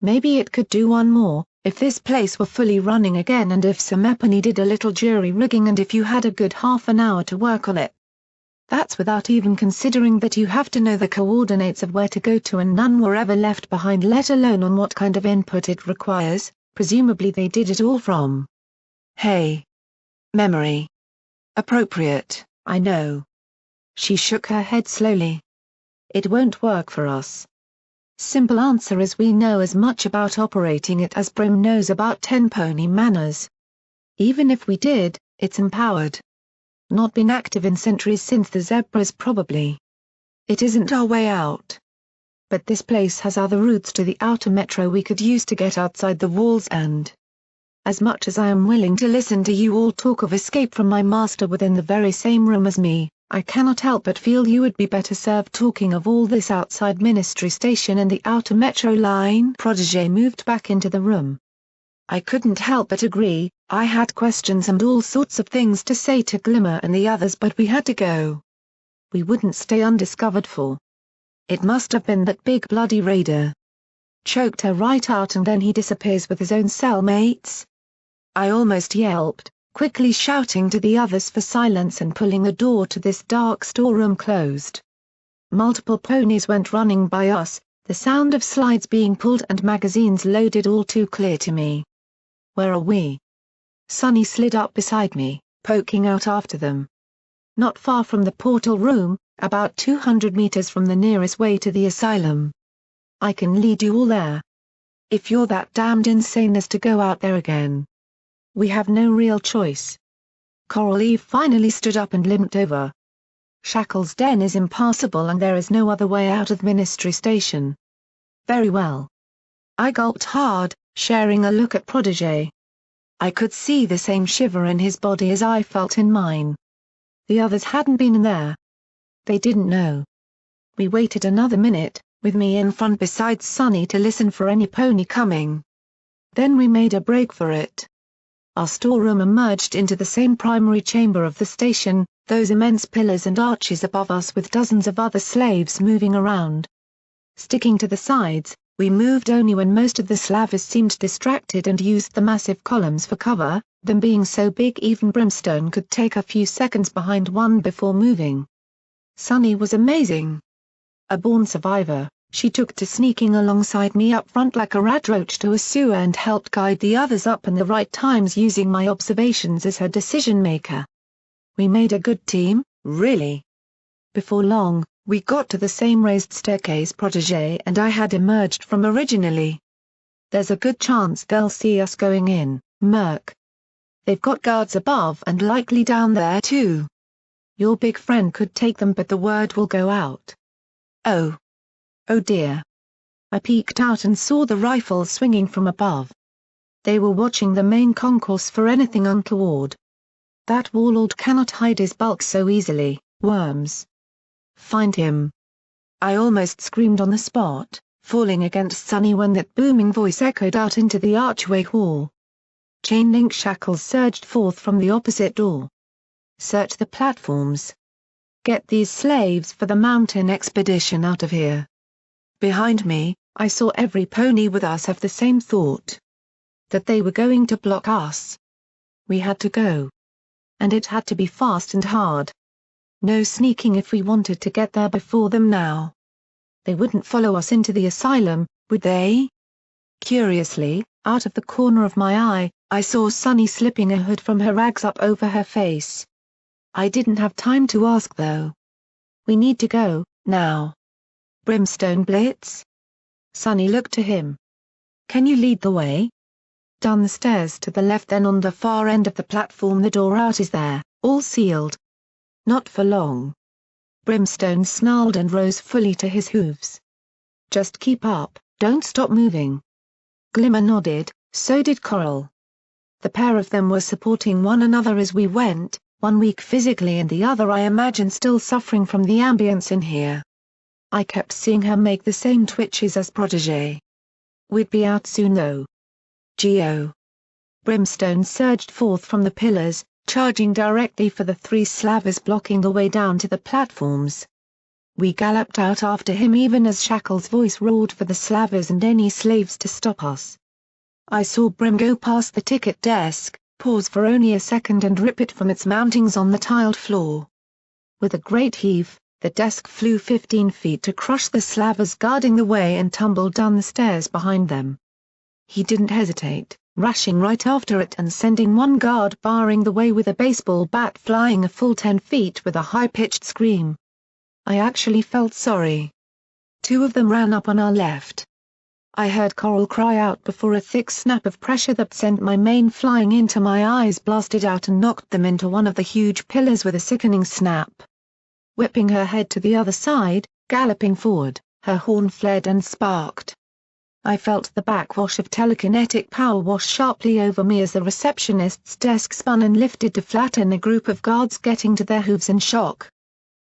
Maybe it could do one more, if this place were fully running again and if Samepani did a little jury rigging and if you had a good half an hour to work on it. That's without even considering that you have to know the coordinates of where to go to and none were ever left behind, let alone on what kind of input it requires. Presumably they did it all from. Hey. Memory. Appropriate, I know. She shook her head slowly. It won't work for us. Simple answer is we know as much about operating it as Brim knows about 10 pony manners. Even if we did, it's empowered. Not been active in centuries since the zebras probably. It isn't our way out. But this place has other routes to the outer metro we could use to get outside the walls and. As much as I am willing to listen to you all talk of escape from my master within the very same room as me, I cannot help but feel you would be better served talking of all this outside Ministry Station and the outer metro line. Protégé moved back into the room. I couldn't help but agree. I had questions and all sorts of things to say to Glimmer and the others, but we had to go. We wouldn't stay undiscovered for. It must have been that big bloody raider. Choked her right out and then he disappears with his own cellmates. I almost yelped, quickly shouting to the others for silence and pulling the door to this dark storeroom closed. Multiple ponies went running by us, the sound of slides being pulled and magazines loaded all too clear to me. Where are we? Sunny slid up beside me, poking out after them. Not far from the portal room, about 200 meters from the nearest way to the asylum. I can lead you all there. If you're that damned insane as to go out there again. We have no real choice. Coral Eve finally stood up and limped over. Shackle's den is impassable and there is no other way out of Ministry Station. Very well. I gulped hard, sharing a look at Protégé. I could see the same shiver in his body as I felt in mine. The others hadn't been in there. They didn't know. We waited another minute, with me in front beside Sonny to listen for any pony coming. Then we made a break for it. Our storeroom emerged into the same primary chamber of the station, those immense pillars and arches above us with dozens of other slaves moving around. Sticking to the sides, we moved only when most of the slavers seemed distracted and used the massive columns for cover, them being so big even Brimstone could take a few seconds behind one before moving. Sunny was amazing. A born survivor, she took to sneaking alongside me up front like a radroach to a sewer and helped guide the others up in the right times using my observations as her decision-maker. We made a good team, really. Before long, we got to the same raised staircase Protégé and I had emerged from originally. There's a good chance they'll see us going in, Murk. They've got guards above and likely down there too. Your big friend could take them but the word will go out. Oh. Oh dear. I peeked out and saw the rifles swinging from above. They were watching the main concourse for anything untoward. That warlord cannot hide his bulk so easily, worms. Find him. I almost screamed on the spot, falling against Sonny when that booming voice echoed out into the archway hall. Chain-link shackles surged forth from the opposite door. Search the platforms. Get these slaves for the mountain expedition out of here. Behind me, I saw every pony with us have the same thought. That they were going to block us. We had to go. And it had to be fast and hard. No sneaking if we wanted to get there before them now. They wouldn't follow us into the asylum, would they? Curiously, out of the corner of my eye, I saw Sunny slipping a hood from her rags up over her face. I didn't have time to ask though. We need to go, now. Brimstone Blitz? Sunny looked to him. Can you lead the way? Down the stairs to the left then on the far end of the platform the door out is there, all sealed. Not for long. Brimstone snarled and rose fully to his hooves. Just keep up, don't stop moving. Glimmer nodded, so did Coral. The pair of them were supporting one another as we went, one weak physically and the other I imagine still suffering from the ambience in here. I kept seeing her make the same twitches as Protégé. We'd be out soon though. Geo. Brimstone surged forth from the pillars, charging directly for the three slavers blocking the way down to the platforms. We galloped out after him even as Shackle's voice roared for the slavers and any slaves to stop us. I saw Brim go past the ticket desk, pause for only a second and rip it from its mountings on the tiled floor. With a great heave, the desk flew 15 feet to crush the slavers guarding the way and tumbled down the stairs behind them. He didn't hesitate, rushing right after it and sending one guard barring the way with a baseball bat flying a full 10 feet with a high-pitched scream. I actually felt sorry. Two of them ran up on our left. I heard Coral cry out before a thick snap of pressure that sent my mane flying into my eyes blasted out and knocked them into one of the huge pillars with a sickening snap. Whipping her head to the other side, galloping forward, her horn flared and sparked. I felt the backwash of telekinetic power wash sharply over me as the receptionist's desk spun and lifted to flatten a group of guards getting to their hooves in shock.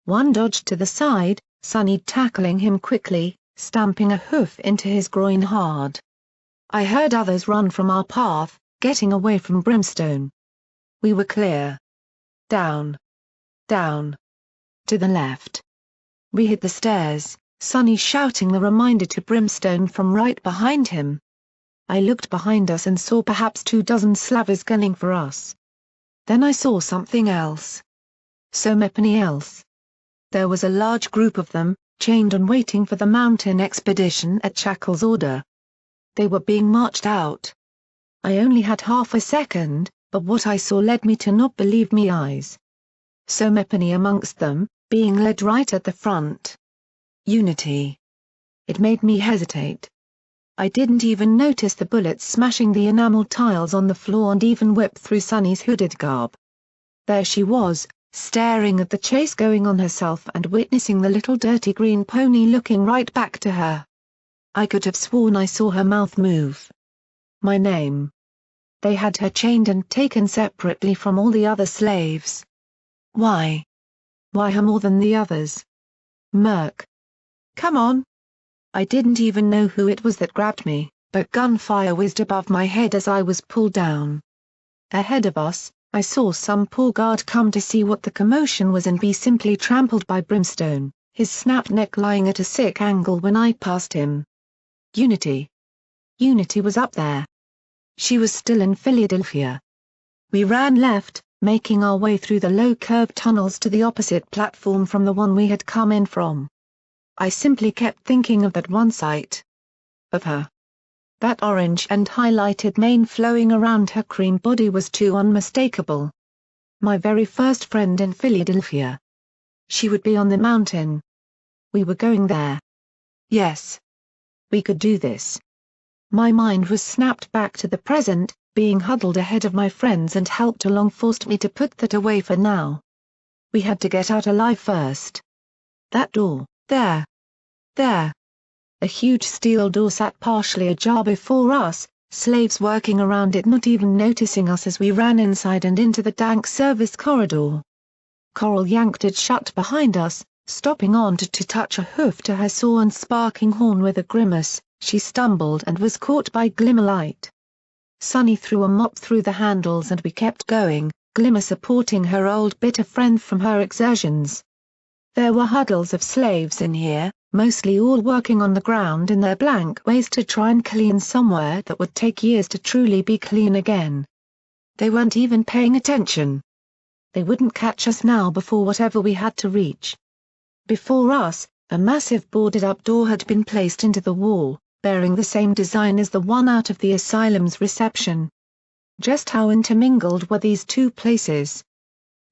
One dodged to the side, Sunny tackling him quickly, stamping a hoof into his groin hard. I heard others run from our path, getting away from Brimstone. We were clear. Down. Down. To the left. We hit the stairs, Sunny shouting the reminder to Brimstone from right behind him. I looked behind us and saw perhaps 24 slavers gunning for us. Then I saw something else. So many else. There was a large group of them, chained and waiting for the mountain expedition at Shackle's order. They were being marched out. I only had half a second, but what I saw led me to not believe me eyes. So many amongst them, being led right at the front. Unity. It made me hesitate. I didn't even notice the bullets smashing the enamel tiles on the floor and even whip through Sunny's hooded garb. There she was, staring at the chase going on herself and witnessing the little dirty green pony looking right back to her. I could have sworn I saw her mouth move. My name. They had her chained and taken separately from all the other slaves. Why? Why her more than the others? Murk. Come on. I didn't even know who it was that grabbed me, but gunfire whizzed above my head as I was pulled down. Ahead of us, I saw some poor guard come to see what the commotion was and be simply trampled by Brimstone, his snapped neck lying at a sick angle when I passed him. Unity. Unity was up there. She was still in Philadelphia. We ran left, making our way through the low curved tunnels to the opposite platform from the one we had come in from. I simply kept thinking of that one sight. Of her. That orange and highlighted mane flowing around her cream body was too unmistakable. My very first friend in Philadelphia. She would be on the mountain. We were going there. Yes. We could do this. My mind was snapped back to the present, being huddled ahead of my friends and helped along forced me to put that away for now. We had to get out alive first. That door, there. There. A huge steel door sat partially ajar before us, slaves working around it not even noticing us as we ran inside and into the dank service corridor. Coral yanked it shut behind us, stopping on to touch a hoof to her sore and sparking horn with a grimace. She stumbled and was caught by Glimmerlight. Sunny threw a mop through the handles and we kept going, Glimmer supporting her old bitter friend from her exertions. There were huddles of slaves in here, mostly all working on the ground in their blank ways to try and clean somewhere that would take years to truly be clean again. They weren't even paying attention. They wouldn't catch us now before whatever we had to reach. Before us, a massive boarded-up door had been placed into the wall, bearing the same design as the one out of the asylum's reception. Just how intermingled were these two places?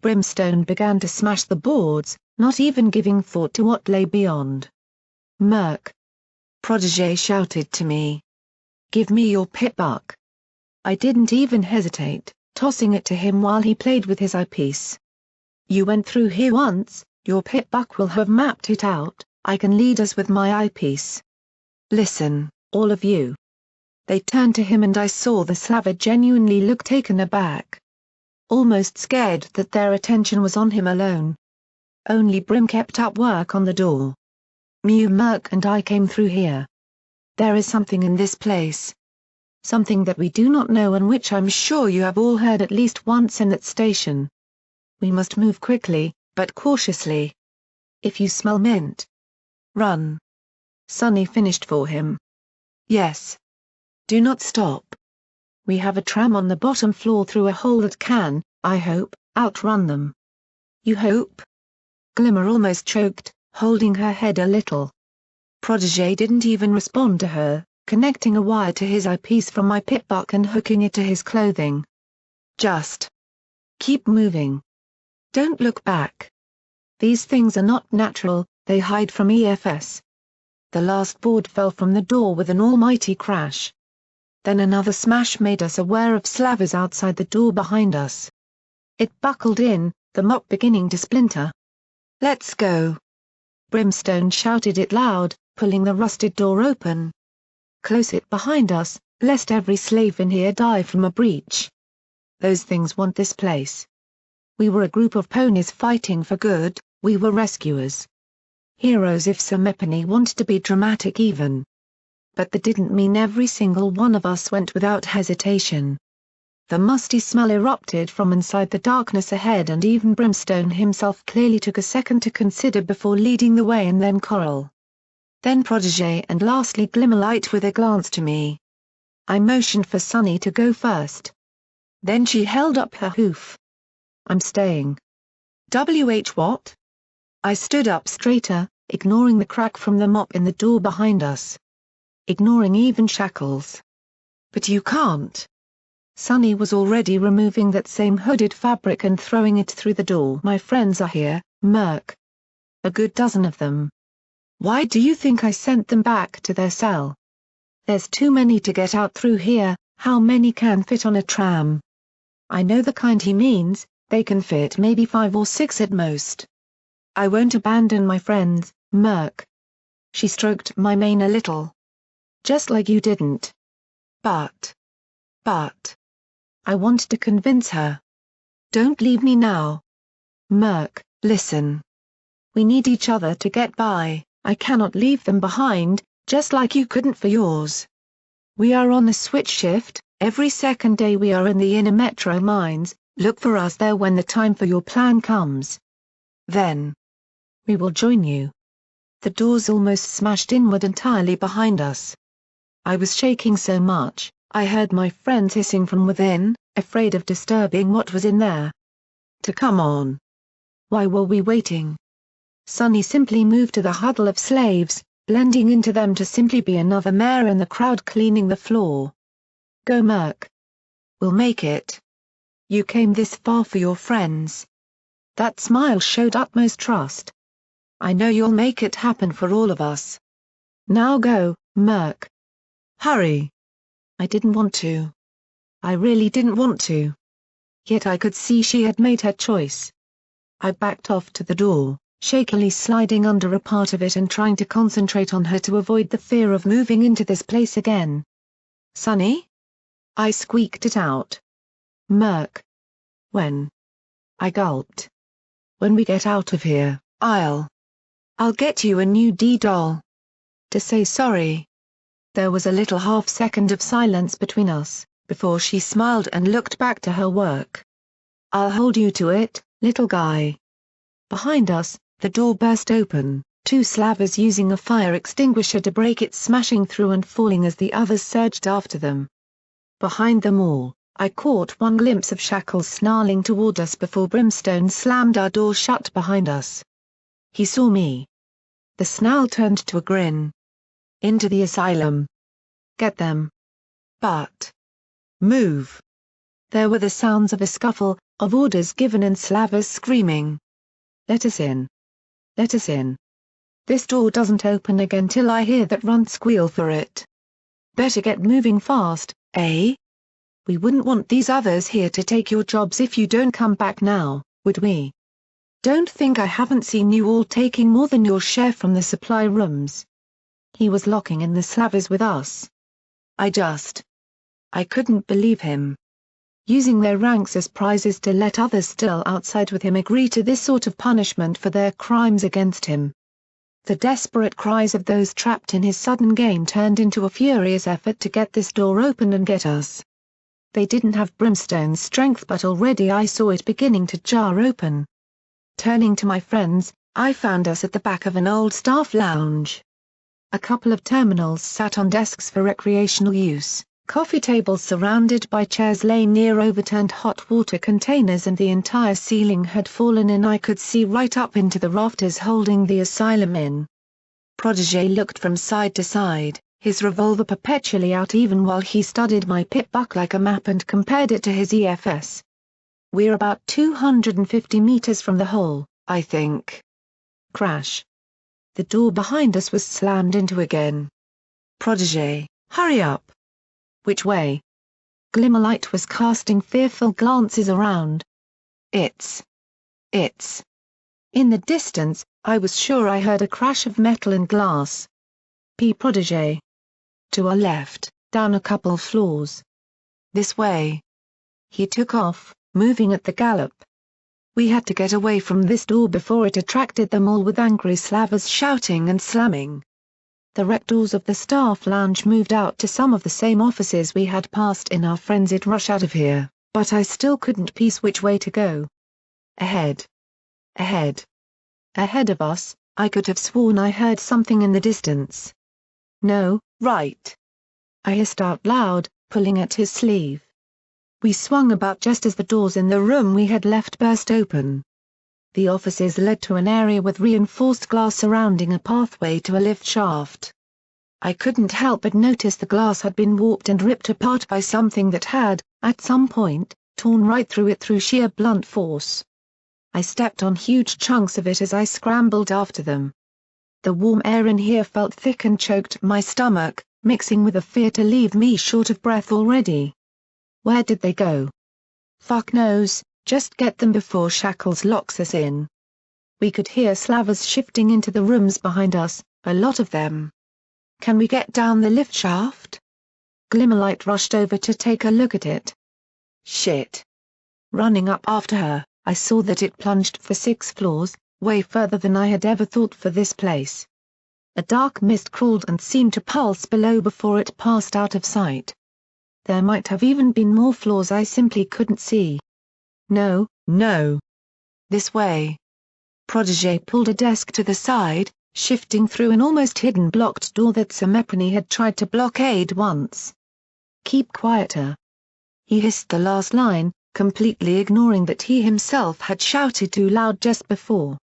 Brimstone began to smash the boards, not even giving thought to what lay beyond. Murk. Protégé shouted to me. Give me your pit-buck. I didn't even hesitate, tossing it to him while he played with his eyepiece. You went through here once, your pit-buck will have mapped it out, I can lead us with my eyepiece. Listen, all of you. They turned to him and I saw the slaver genuinely look taken aback. Almost scared that their attention was on him alone. Only Brim kept up work on the door. Murk and I came through here. There is something in this place. Something that we do not know and which I'm sure you have all heard at least once in that station. We must move quickly, but cautiously. If you smell mint, run. Sunny finished for him. Yes. Do not stop. We have a tram on the bottom floor through a hole that can, I hope, outrun them. You hope? Glimmer almost choked, holding her head a little. Protégé didn't even respond to her, connecting a wire to his eyepiece from my pit-buck and hooking it to his clothing. Just keep moving. Don't look back. These things are not natural, they hide from EFS. The last board fell from the door with an almighty crash. Then another smash made us aware of slavers outside the door behind us. It buckled in, the mop beginning to splinter. Let's go. Brimstone shouted it loud, pulling the rusted door open. Close it behind us, lest every slave in here die from a breach. Those things want this place. We were a group of ponies fighting for good, we were rescuers. Heroes if Semipony wanted to be dramatic even. But that didn't mean every single one of us went without hesitation. The musty smell erupted from inside the darkness ahead and even Brimstone himself clearly took a second to consider before leading the way and then Coral. Then Protégé and lastly Glimmerlight with a glance to me. I motioned for Sunny to go first. Then she held up her hoof. I'm staying. What? I stood up straighter, ignoring the crack from the mop in the door behind us. Ignoring even shackles. But you can't. Sunny was already removing that same hooded fabric and throwing it through the door. My friends are here, Murk. A good dozen of them. Why do you think I sent them back to their cell? There's too many to get out through here, how many can fit on a tram? I know the kind he means, they can fit maybe 5 or 6 at most. I won't abandon my friends, Murk. She stroked my mane a little. just like you didn't. But. I wanted to convince her. Don't leave me now. Murk, listen. We need each other to get by, I cannot leave them behind, just like you couldn't for yours. We are on a switch shift, every second day we are in the inner metro mines, look for us there when the time for your plan comes. Then. We will join you. The doors almost smashed inward entirely behind us. I was shaking so much, I heard my friends hissing from within, afraid of disturbing what was in there. To come on. Why were we waiting? Sonny simply moved to the huddle of slaves, blending into them to simply be another mare in the crowd cleaning the floor. Go Murk. We'll make it. You came this far for your friends. That smile showed utmost trust. I know you'll make it happen for all of us. Now go, Murk. Hurry. I didn't want to. I really didn't want to. Yet I could see she had made her choice. I backed off to the door, shakily sliding under a part of it and trying to concentrate on her to avoid the fear of moving into this place again. Sonny? I squeaked it out. Murk. When? I gulped. When we get out of here, I'll get you a new D-doll. To say sorry. There was a little half-second of silence between us, before she smiled and looked back to her work. I'll hold you to it, little guy. Behind us, the door burst open, two slavers using a fire extinguisher to break it, smashing through and falling as the others surged after them. Behind them all, I caught one glimpse of Shackles snarling toward us before Brimstone slammed our door shut behind us. He saw me. The snarl turned to a grin. Into the asylum. Get them. But. Move. There were the sounds of a scuffle, of orders given and slavers screaming. Let us in. Let us in. This door doesn't open again till I hear that runt squeal for it. Better get moving fast, eh? We wouldn't want these others here to take your jobs if you don't come back now, would we? Don't think I haven't seen you all taking more than your share from the supply rooms. He was locking in the slavers with us. I couldn't believe him. Using their ranks as prizes to let others still outside with him agree to this sort of punishment for their crimes against him. The desperate cries of those trapped in his sudden game turned into a furious effort to get this door open and get us. They didn't have Brimstone's strength, but already I saw it beginning to jar open. Turning to my friends, I found us at the back of an old staff lounge. A couple of terminals sat on desks for recreational use, coffee tables surrounded by chairs lay near overturned hot water containers, and the entire ceiling had fallen in. I could see right up into the rafters holding the asylum in. Protégé looked from side to side, his revolver perpetually out even while he studied my pit buck like a map and compared it to his EFS. We're about 250 meters from the hole, I think. Crash. The door behind us was slammed into again. Protégé, hurry up. Which way? Glimmerlight was casting fearful glances around. It's. In the distance, I was sure I heard a crash of metal and glass. Protégé. To our left, down a couple floors. This way. He took off, moving at the gallop. We had to get away from this door before it attracted them all, with angry slavers shouting and slamming. The wrecked doors of the staff lounge moved out to some of the same offices we had passed in our frenzied rush out of here, but I still couldn't piece which way to go. Ahead. Ahead of us, I could have sworn I heard something in the distance. No, right. I hissed out loud, pulling at his sleeve. We swung about just as the doors in the room we had left burst open. The offices led to an area with reinforced glass surrounding a pathway to a lift shaft. I couldn't help but notice the glass had been warped and ripped apart by something that had, at some point, torn right through it through sheer blunt force. I stepped on huge chunks of it as I scrambled after them. The warm air in here felt thick and choked my stomach, mixing with a fear to leave me short of breath already. Where did they go? Fuck knows, just get them before Shackles locks us in. We could hear slavers shifting into the rooms behind us, a lot of them. Can we get down the lift shaft? Glimmerlight rushed over to take a look at it. Shit. Running up after her, I saw that it plunged for 6 floors, way further than I had ever thought for this place. A dark mist crawled and seemed to pulse below before it passed out of sight. There might have even been more floors I simply couldn't see. No, no. This way. Protégé pulled a desk to the side, shifting through an almost hidden blocked door that Semepony had tried to blockade once. Keep quieter. He hissed the last line, completely ignoring that he himself had shouted too loud just before.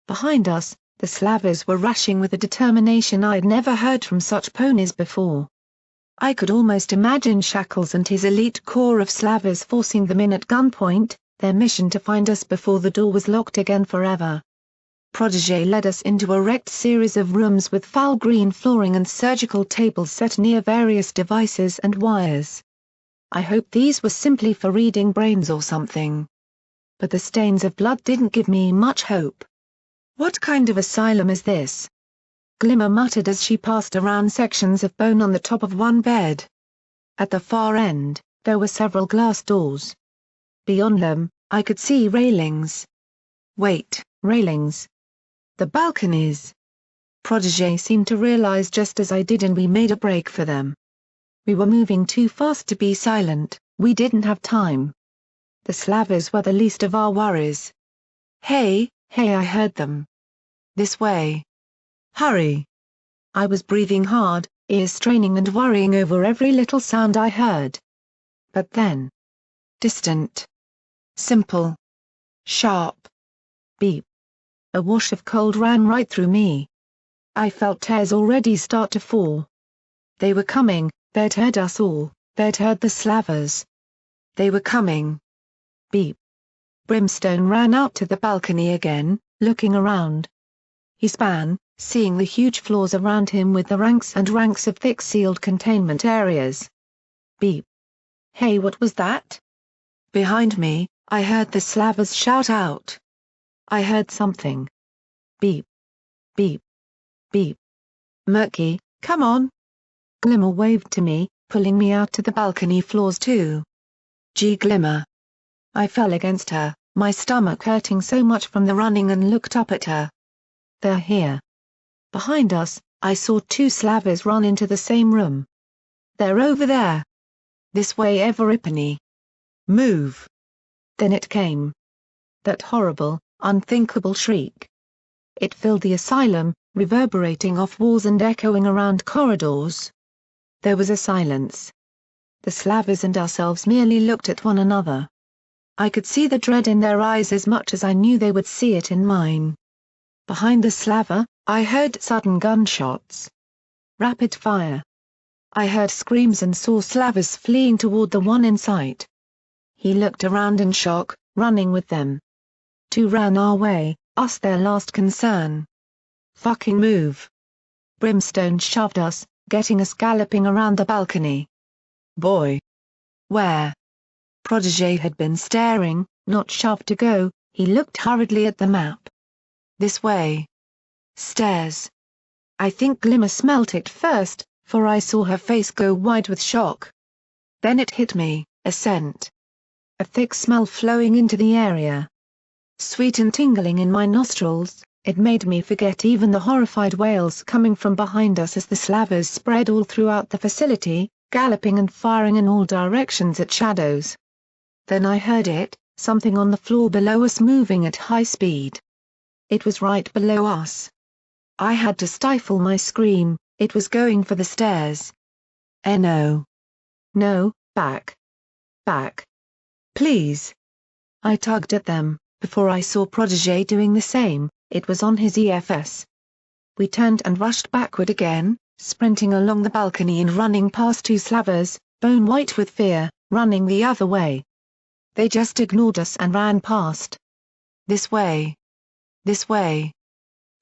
Behind us, the Slavers were rushing with a determination I'd never heard from such ponies before. I could almost imagine Shackles and his elite corps of Slavers forcing them in at gunpoint, their mission to find us before the door was locked again forever. Protégé led us into a wrecked series of rooms with foul green flooring and surgical tables set near various devices and wires. I hoped these were simply for reading brains or something. But the stains of blood didn't give me much hope. What kind of asylum is this? Glimmer muttered as she passed around sections of bone on the top of one bed. At the far end, there were several glass doors. Beyond them, I could see railings. Wait, railings. The balconies. Protégé seemed to realize just as I did and we made a break for them. We were moving too fast to be silent, we didn't have time. The Slavers were the least of our worries. Hey, hey, I heard them. This way. Hurry. I was breathing hard, ears straining and worrying over every little sound I heard. But then. Distant. Simple. Sharp. Beep. A wash of cold ran right through me. I felt tears already start to fall. They were coming, they'd heard us all, they'd heard the Slavers. They were coming. Beep. Brimstone ran out to the balcony again, looking around. He span, seeing the huge floors around him with the ranks and ranks of thick sealed containment areas. Beep. Hey, what was that? Behind me, I heard the Slavers shout out. I heard something. Beep. Beep. Beep. Murky, come on. Glimmer waved to me, pulling me out to the balcony floors too. Gee, Glimmer. I fell against her, my stomach hurting so much from the running, and looked up at her. They're here. Behind us, I saw 2 Slavers run into the same room. They're over there. This way, Everipony. Move. Then it came. That horrible, unthinkable shriek. It filled the asylum, reverberating off walls and echoing around corridors. There was a silence. The Slavers and ourselves merely looked at one another. I could see the dread in their eyes as much as I knew they would see it in mine. Behind the Slaver, I heard sudden gunshots. Rapid fire. I heard screams and saw Slavers fleeing toward the one in sight. He looked around in shock, running with them. 2 ran our way, us their last concern. Fucking move. Brimstone shoved us, getting us galloping around the balcony. Boy. Where? Protégé had been staring, not shoved to go, he looked hurriedly at the map. This way. Stairs. I think Glimmer smelt it first, for I saw her face go wide with shock. Then it hit me, a scent. A thick smell flowing into the area. Sweet and tingling in my nostrils, it made me forget even the horrified wails coming from behind us as the Slavers spread all throughout the facility, galloping and firing in all directions at shadows. Then I heard it, something on the floor below us moving at high speed. It was right below us. I had to stifle my scream, it was going for the stairs. No. No, back. Back. Please. I tugged at them, before I saw Protégé doing the same, it was on his EFS. We turned and rushed backward again, sprinting along the balcony and running past 2 Slavers, bone white with fear, running the other way. They just ignored us and ran past. This way. This way.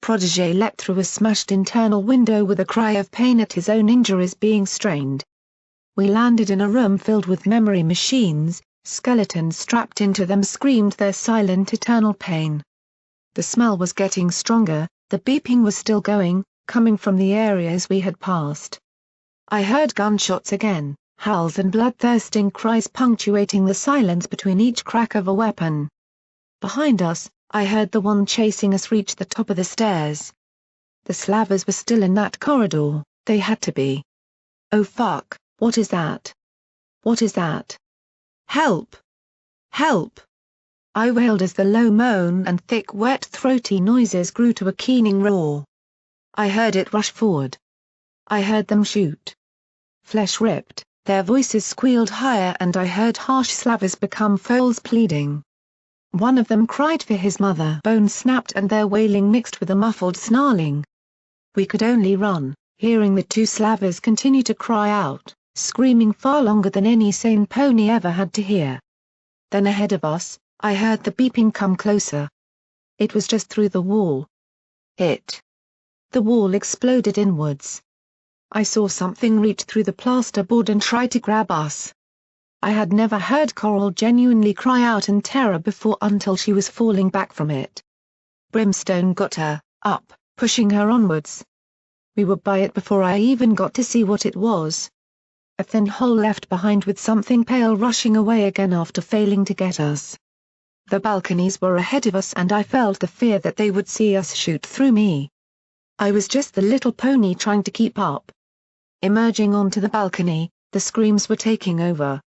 Protégé leapt through a smashed internal window with a cry of pain at his own injuries being strained. We landed in a room filled with memory machines, skeletons strapped into them screamed their silent eternal pain. The smell was getting stronger, the beeping was still going, coming from the areas we had passed. I heard gunshots again, howls and bloodthirsting cries punctuating the silence between each crack of a weapon. Behind us, I heard the one chasing us reach the top of the stairs. The slavers were still in that corridor, they had to be. Oh fuck, what is that? What is that? Help! Help! I wailed as the low moan and thick wet throaty noises grew to a keening roar. I heard it rush forward. I heard them shoot. Flesh ripped, their voices squealed higher and I heard harsh slavers become foals pleading. One of them cried for his mother. Bones snapped and their wailing mixed with a muffled snarling. We could only run, hearing the two slavers continue to cry out, screaming far longer than any sane pony ever had to hear. Then ahead of us, I heard the beeping come closer. It was just through the wall. The wall exploded inwards. I saw something reach through the plasterboard and try to grab us. I had never heard Coral genuinely cry out in terror before until she was falling back from it. Brimstone got her, up, pushing her onwards. We were by it before I even got to see what it was. A thin hole left behind with something pale rushing away again after failing to get us. The balconies were ahead of us and I felt the fear that they would see us shoot through me. I was just the little pony trying to keep up. Emerging onto the balcony, the screams were taking over.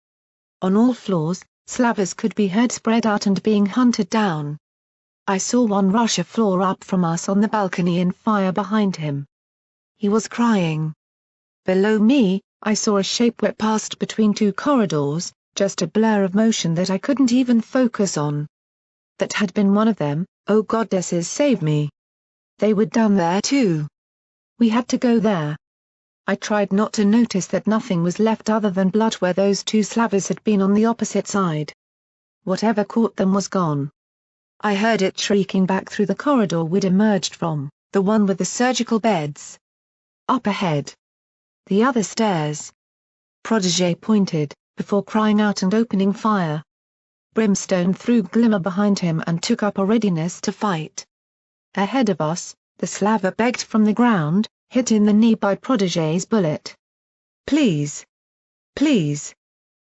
On all floors, slavers could be heard spread out and being hunted down. I saw one rush a floor up from us on the balcony and fire behind him. He was crying. Below me, I saw a shape whip past between two corridors, just a blur of motion that I couldn't even focus on. That had been one of them. Oh goddesses save me. They were down there too. We had to go there. I tried not to notice that nothing was left other than blood where those two slavers had been on the opposite side. Whatever caught them was gone. I heard it shrieking back through the corridor we'd emerged from, the one with the surgical beds. Up ahead. The other stairs. Protégé pointed, before crying out and opening fire. Brimstone threw Glimmer behind him and took up a readiness to fight. Ahead of us, the slaver begged from the ground, hit in the knee by Protégé's bullet. Please. Please.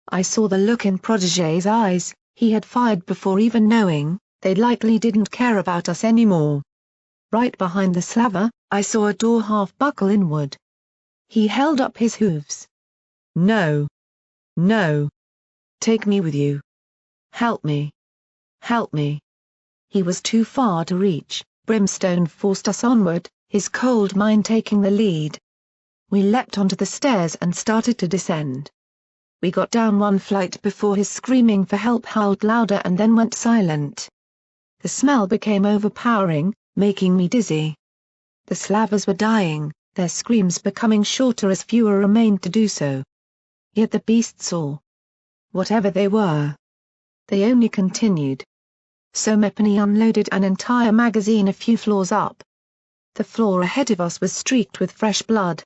I saw the look in Protégé's eyes, he had fired before even knowing, they likely didn't care about us anymore. Right behind the slaver, I saw a door half buckle inward. He held up his hooves. No. No. Take me with you. Help me. Help me. He was too far to reach. Brimstone forced us onward, his cold mind taking the lead. We leapt onto the stairs and started to descend. We got down one flight before his screaming for help howled louder and then went silent. The smell became overpowering, making me dizzy. The slavers were dying, their screams becoming shorter as fewer remained to do so. Yet the beasts saw. Whatever they were. They only continued. So Mepany unloaded an entire magazine a few floors up. The floor ahead of us was streaked with fresh blood.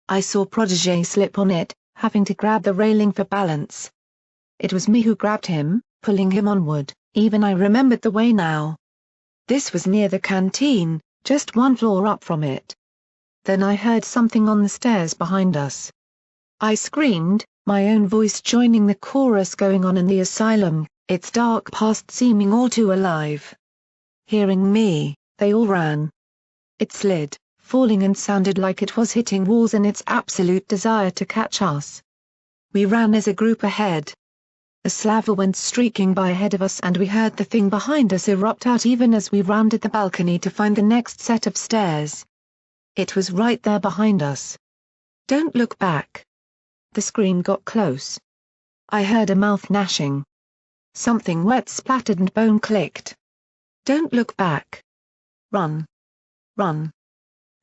I saw Protégé slip on it, having to grab the railing for balance. It was me who grabbed him, pulling him onward, even I remembered the way now. This was near the canteen, just one floor up from it. Then I heard something on the stairs behind us. I screamed, my own voice joining the chorus going on in the asylum, its dark past seeming all too alive. Hearing me, they all ran. It slid, falling and sounded like it was hitting walls in its absolute desire to catch us. We ran as a group ahead. A slaver went streaking by ahead of us and we heard the thing behind us erupt out even as we rounded the balcony to find the next set of stairs. It was right there behind us. Don't look back. The scream got close. I heard a mouth gnashing. Something wet splattered and bone clicked. Don't look back. Run. Run.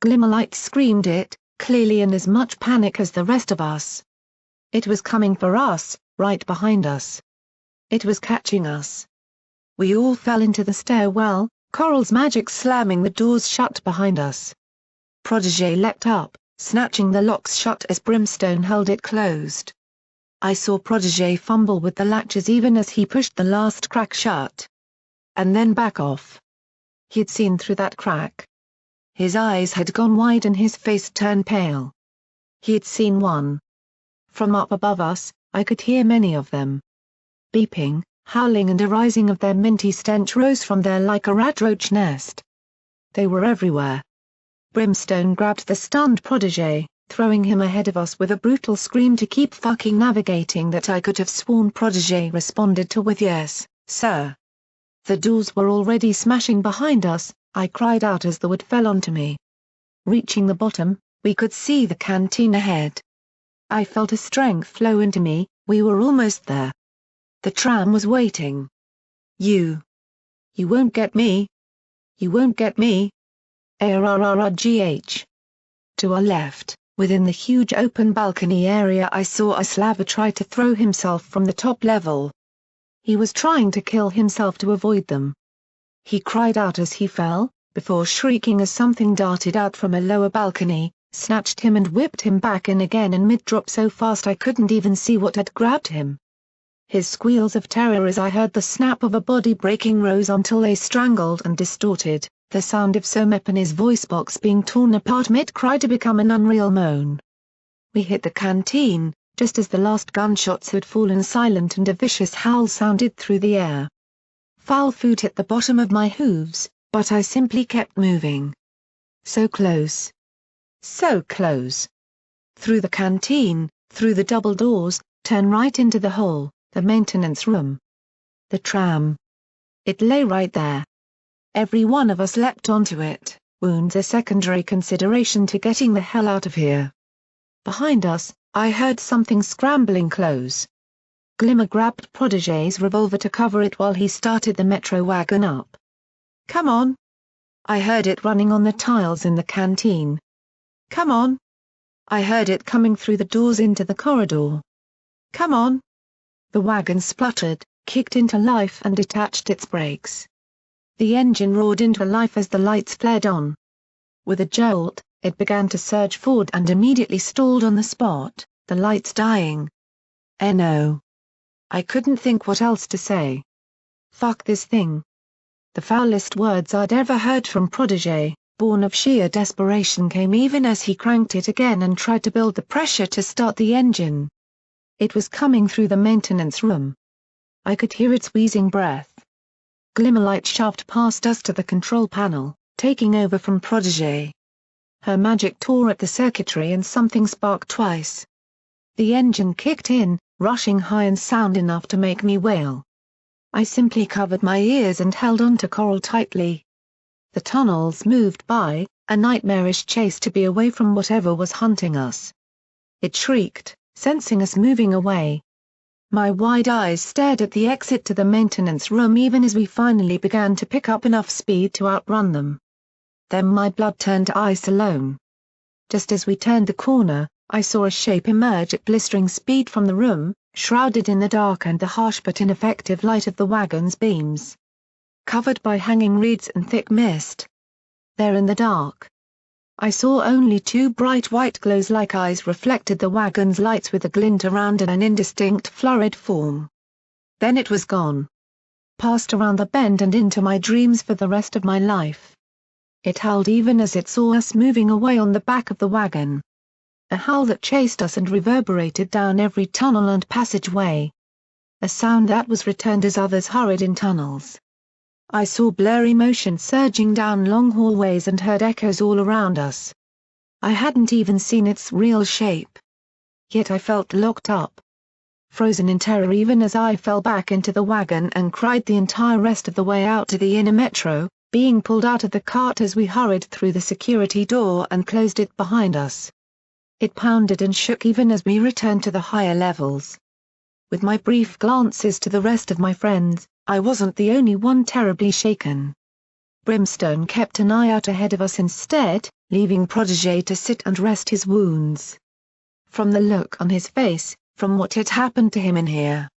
Glimmerlight screamed it, clearly in as much panic as the rest of us. It was coming for us, right behind us. It was catching us. We all fell into the stairwell, Coral's magic slamming the doors shut behind us. Protégé leapt up, snatching the locks shut as Brimstone held it closed. I saw Protégé fumble with the latches even as he pushed the last crack shut. And then back off. He'd seen through that crack. His eyes had gone wide and his face turned pale. He had seen one. From up above us, I could hear many of them. Beeping, howling and a rising of their minty stench rose from there like a rat-roach nest. They were everywhere. Brimstone grabbed the stunned protégé, throwing him ahead of us with a brutal scream to keep fucking navigating that I could have sworn protégé responded to with yes, sir. The doors were already smashing behind us, I cried out as the wood fell onto me. Reaching the bottom, we could see the canteen ahead. I felt a strength flow into me, we were almost there. The tram was waiting. You won't get me. You won't get me. ARRRGH. To our left, within the huge open balcony area I saw a slaver try to throw himself from the top level. He was trying to kill himself to avoid them. He cried out as he fell, before shrieking as something darted out from a lower balcony, snatched him and whipped him back in again in mid-drop so fast I couldn't even see what had grabbed him. His squeals of terror as I heard the snap of a body breaking rose until they strangled and distorted, the sound of Somep and his voice box being torn apart mid-cry to become an unreal moan. We hit the canteen, just as the last gunshots had fallen silent and a vicious howl sounded through the air. Foul food hit the bottom of my hooves, but I simply kept moving. So close. So close. Through the canteen, through the double doors, turn right into the hole, the maintenance room. The tram. It lay right there. Every one of us leapt onto it, wounds a secondary consideration to getting the hell out of here. Behind us, I heard something scrambling close. Glimmer grabbed Protégé's revolver to cover it while he started the metro wagon up. Come on. I heard it running on the tiles in the canteen. Come on. I heard it coming through the doors into the corridor. Come on. The wagon spluttered, kicked into life and detached its brakes. The engine roared into life as the lights flared on. With a jolt, it began to surge forward and immediately stalled on the spot, the lights dying. No. I couldn't think what else to say. Fuck this thing. The foulest words I'd ever heard from Protégé, born of sheer desperation, came even as he cranked it again and tried to build the pressure to start the engine. It was coming through the maintenance room. I could hear its wheezing breath. Glimmerlight shoved past us to the control panel, taking over from Protégé. Her magic tore at the circuitry and something sparked twice. The engine kicked in, rushing high and sound enough to make me wail. I simply covered my ears and held on to Coral tightly. The tunnels moved by, a nightmarish chase to be away from whatever was hunting us. It shrieked, sensing us moving away. My wide eyes stared at the exit to the maintenance room even as we finally began to pick up enough speed to outrun them. Then my blood turned to ice alone. Just as we turned the corner, I saw a shape emerge at blistering speed from the room, shrouded in the dark and the harsh but ineffective light of the wagon's beams. Covered by hanging reeds and thick mist. There in the dark, I saw only two bright white glows like eyes reflected the wagon's lights with a glint around and an indistinct florid form. Then it was gone. Passed around the bend and into my dreams for the rest of my life. It howled even as it saw us moving away on the back of the wagon. A howl that chased us and reverberated down every tunnel and passageway. A sound that was returned as others hurried in tunnels. I saw blurry motion surging down long hallways and heard echoes all around us. I hadn't even seen its real shape. Yet I felt locked up. Frozen in terror even as I fell back into the wagon and cried the entire rest of the way out to the inner metro, being pulled out of the cart as we hurried through the security door and closed it behind us. It pounded and shook even as we returned to the higher levels. With my brief glances to the rest of my friends, I wasn't the only one terribly shaken. Brimstone kept an eye out ahead of us instead, leaving Protégé to sit and rest his wounds. From the look on his face, from what had happened to him in here,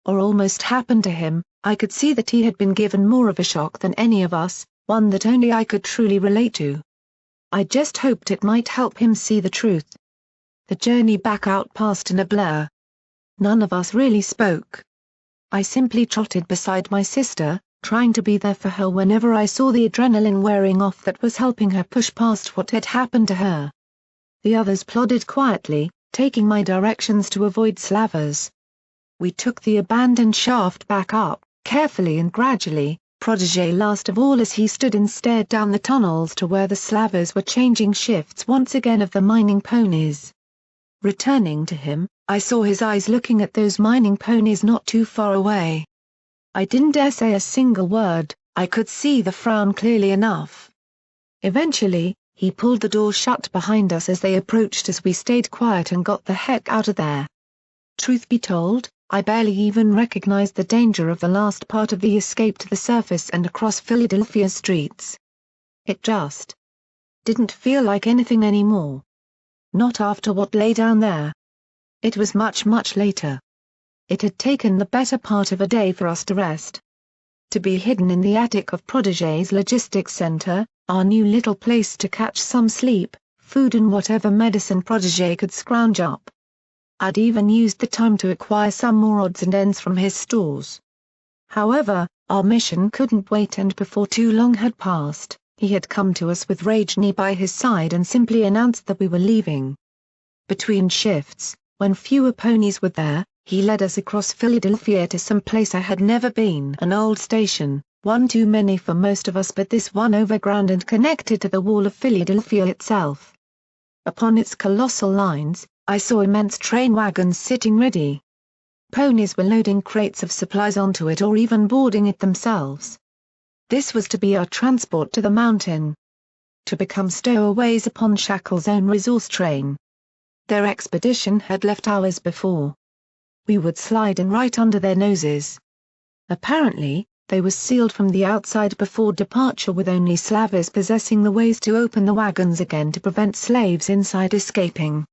or almost happened to him, I could see that he had been given more of a shock than any of us, one that only I could truly relate to. I just hoped it might help him see the truth. The journey back out passed in a blur. None of us really spoke. I simply trotted beside my sister, trying to be there for her whenever I saw the adrenaline wearing off that was helping her push past what had happened to her. The others plodded quietly, taking my directions to avoid slavers. We took the abandoned shaft back up, carefully and gradually, Protégé last of all as he stood and stared down the tunnels to where the slavers were changing shifts once again of the mining ponies. Returning to him, I saw his eyes looking at those mining ponies not too far away. I didn't dare say a single word, I could see the frown clearly enough. Eventually, he pulled the door shut behind us as they approached as we stayed quiet and got the heck out of there. Truth be told, I barely even recognized the danger of the last part of the escape to the surface and across Philadelphia's streets. It just didn't feel like anything anymore. Not after what lay down there. It was much later. It had taken the better part of a day for us to rest. To be hidden in the attic of Protégé's logistics center, our new little place to catch some sleep, food and whatever medicine Protégé could scrounge up. I'd even used the time to acquire some more odds and ends from his stores. However, our mission couldn't wait and before too long had passed, he had come to us with Rajni by his side and simply announced that we were leaving. Between shifts, when fewer ponies were there, he led us across Philadelphia to some place I had never been. An old station, one too many for most of us but this one overground and connected to the wall of Philadelphia itself. Upon its colossal lines, I saw immense train wagons sitting ready. Ponies were loading crates of supplies onto it or even boarding it themselves. This was to be our transport to the mountain. To become stowaways upon Shackle's own resource train. Their expedition had left hours before. We would slide in right under their noses. Apparently, they were sealed from the outside before departure with only slavers possessing the ways to open the wagons again to prevent slaves inside escaping.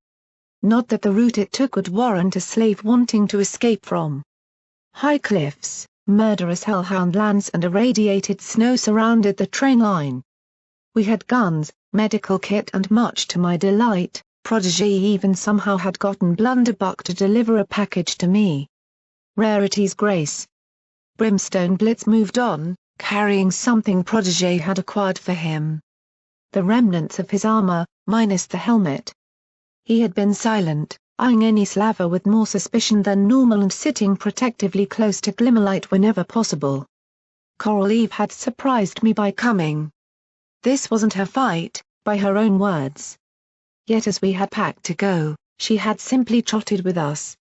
Not that the route it took would warrant a slave wanting to escape from. High cliffs, murderous hellhound lands and irradiated snow surrounded the train line. We had guns, medical kit and much to my delight, Protégé even somehow had gotten Blunderbuck to deliver a package to me. Rarities grace. Brimstone Blitz moved on, carrying something Protégé had acquired for him. The remnants of his armor, minus the helmet. He had been silent, eyeing any slaver with more suspicion than normal and sitting protectively close to Glimmerlight whenever possible. Coral Eve had surprised me by coming. This wasn't her fight, by her own words. Yet as we had packed to go, she had simply trotted with us.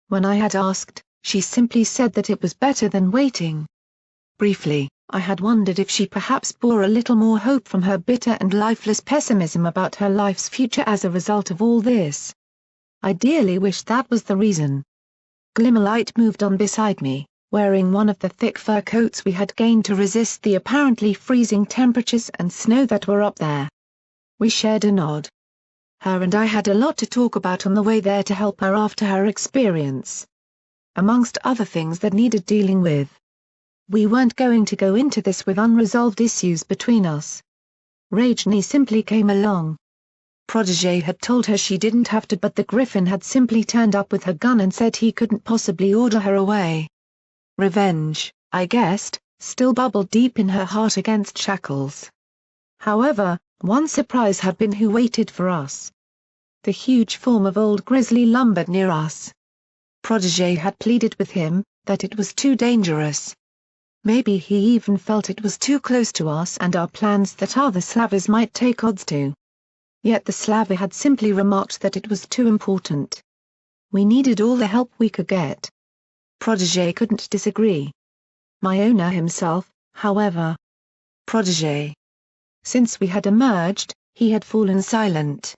When I had asked, she simply said that it was better than waiting. Briefly, I had wondered if she perhaps bore a little more hope from her bitter and lifeless pessimism about her life's future as a result of all this. I dearly wished that was the reason. Glimmerlight moved on beside me, wearing one of the thick fur coats we had gained to resist the apparently freezing temperatures and snow that were up there. We shared a nod. Her and I had a lot to talk about on the way there to help her after her experience. Amongst other things that needed dealing with. We weren't going to go into this with unresolved issues between us. Rajni simply came along. Protégé had told her she didn't have to but the Griffin had simply turned up with her gun and said he couldn't possibly order her away. Revenge, I guessed, still bubbled deep in her heart against Shackles. However, one surprise had been who waited for us. The huge form of Old Grizzly lumbered near us. Protégé had pleaded with him, that it was too dangerous. Maybe he even felt it was too close to us and our plans that other slavers might take odds to. Yet the slaver had simply remarked that it was too important. We needed all the help we could get. Protégé couldn't disagree. My owner himself, however. Protégé. Since we had emerged, he had fallen silent.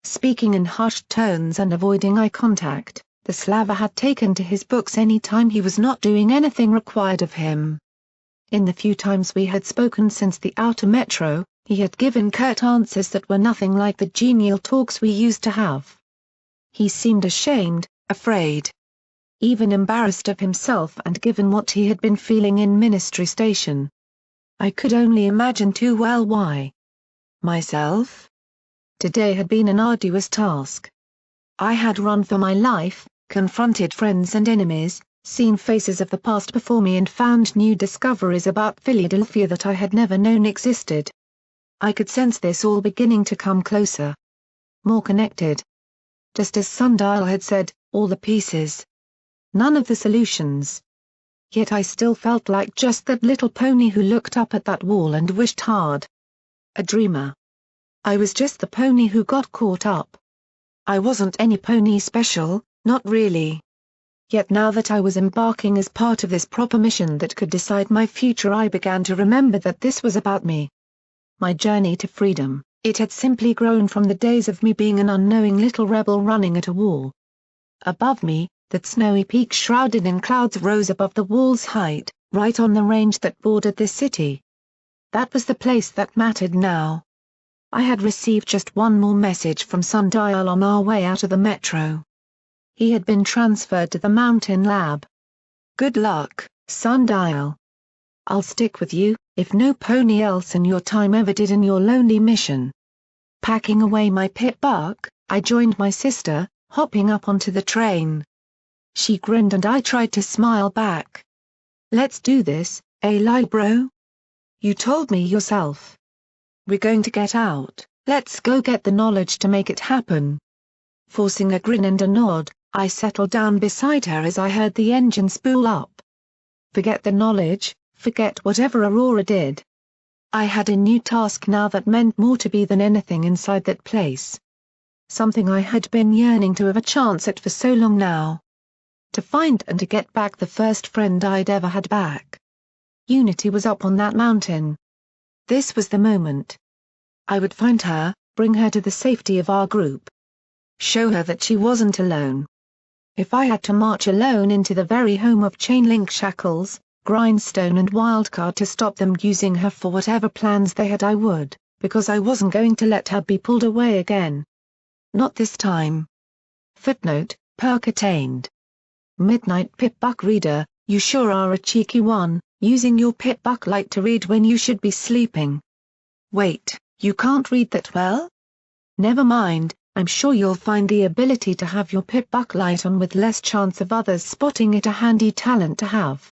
Speaking in hushed tones and avoiding eye contact, the slaver had taken to his books any time he was not doing anything required of him. In the few times we had spoken since the outer metro, he had given curt answers that were nothing like the genial talks we used to have. He seemed ashamed, afraid. Even embarrassed of himself and given what he had been feeling in Ministry Station. I could only imagine too well why. Myself? Today had been an arduous task. I had run for my life, confronted friends and enemies, Seen faces of the past before me and found new discoveries about Philadelphia that I had never known existed. I could sense this all beginning to come closer. More connected. Just as Sundial had said, all the pieces. None of the solutions. Yet I still felt like just that little pony who looked up at that wall and wished hard. A dreamer. I was just the pony who got caught up. I wasn't any pony special, not really. Yet now that I was embarking as part of this proper mission that could decide my future, I began to remember that this was about me. My journey to freedom, it had simply grown from the days of me being an unknowing little rebel running at a war. Above me, that snowy peak shrouded in clouds rose above the wall's height, right on the range that bordered the city. That was the place that mattered now. I had received just one more message from Sundial on our way out of the metro. He had been transferred to the mountain lab. Good luck, Sundial. I'll stick with you, if no pony else in your time ever did in your lonely mission. Packing away my pit buck, I joined my sister, hopping up onto the train. She grinned and I tried to smile back. Let's do this, lil' bro? You told me yourself. We're going to get out, let's go get the knowledge to make it happen. Forcing a grin and a nod, I settled down beside her as I heard the engine spool up. Forget the knowledge, forget whatever Aurora did. I had a new task now that meant more to me than anything inside that place. Something I had been yearning to have a chance at for so long now. To find and to get back the first friend I'd ever had back. Unity was up on that mountain. This was the moment. I would find her, bring her to the safety of our group. Show her that she wasn't alone. If I had to march alone into the very home of chain-link shackles, grindstone and wildcard to stop them using her for whatever plans they had, I would, because I wasn't going to let her be pulled away again. Not this time. Footnote, perk attained. Midnight Pip-Buck Reader, you sure are a cheeky one, using your Pip-Buck light to read when you should be sleeping. Wait, you can't read that well? Never mind, I'm sure you'll find the ability to have your Pip-Buck light on with less chance of others spotting it a handy talent to have.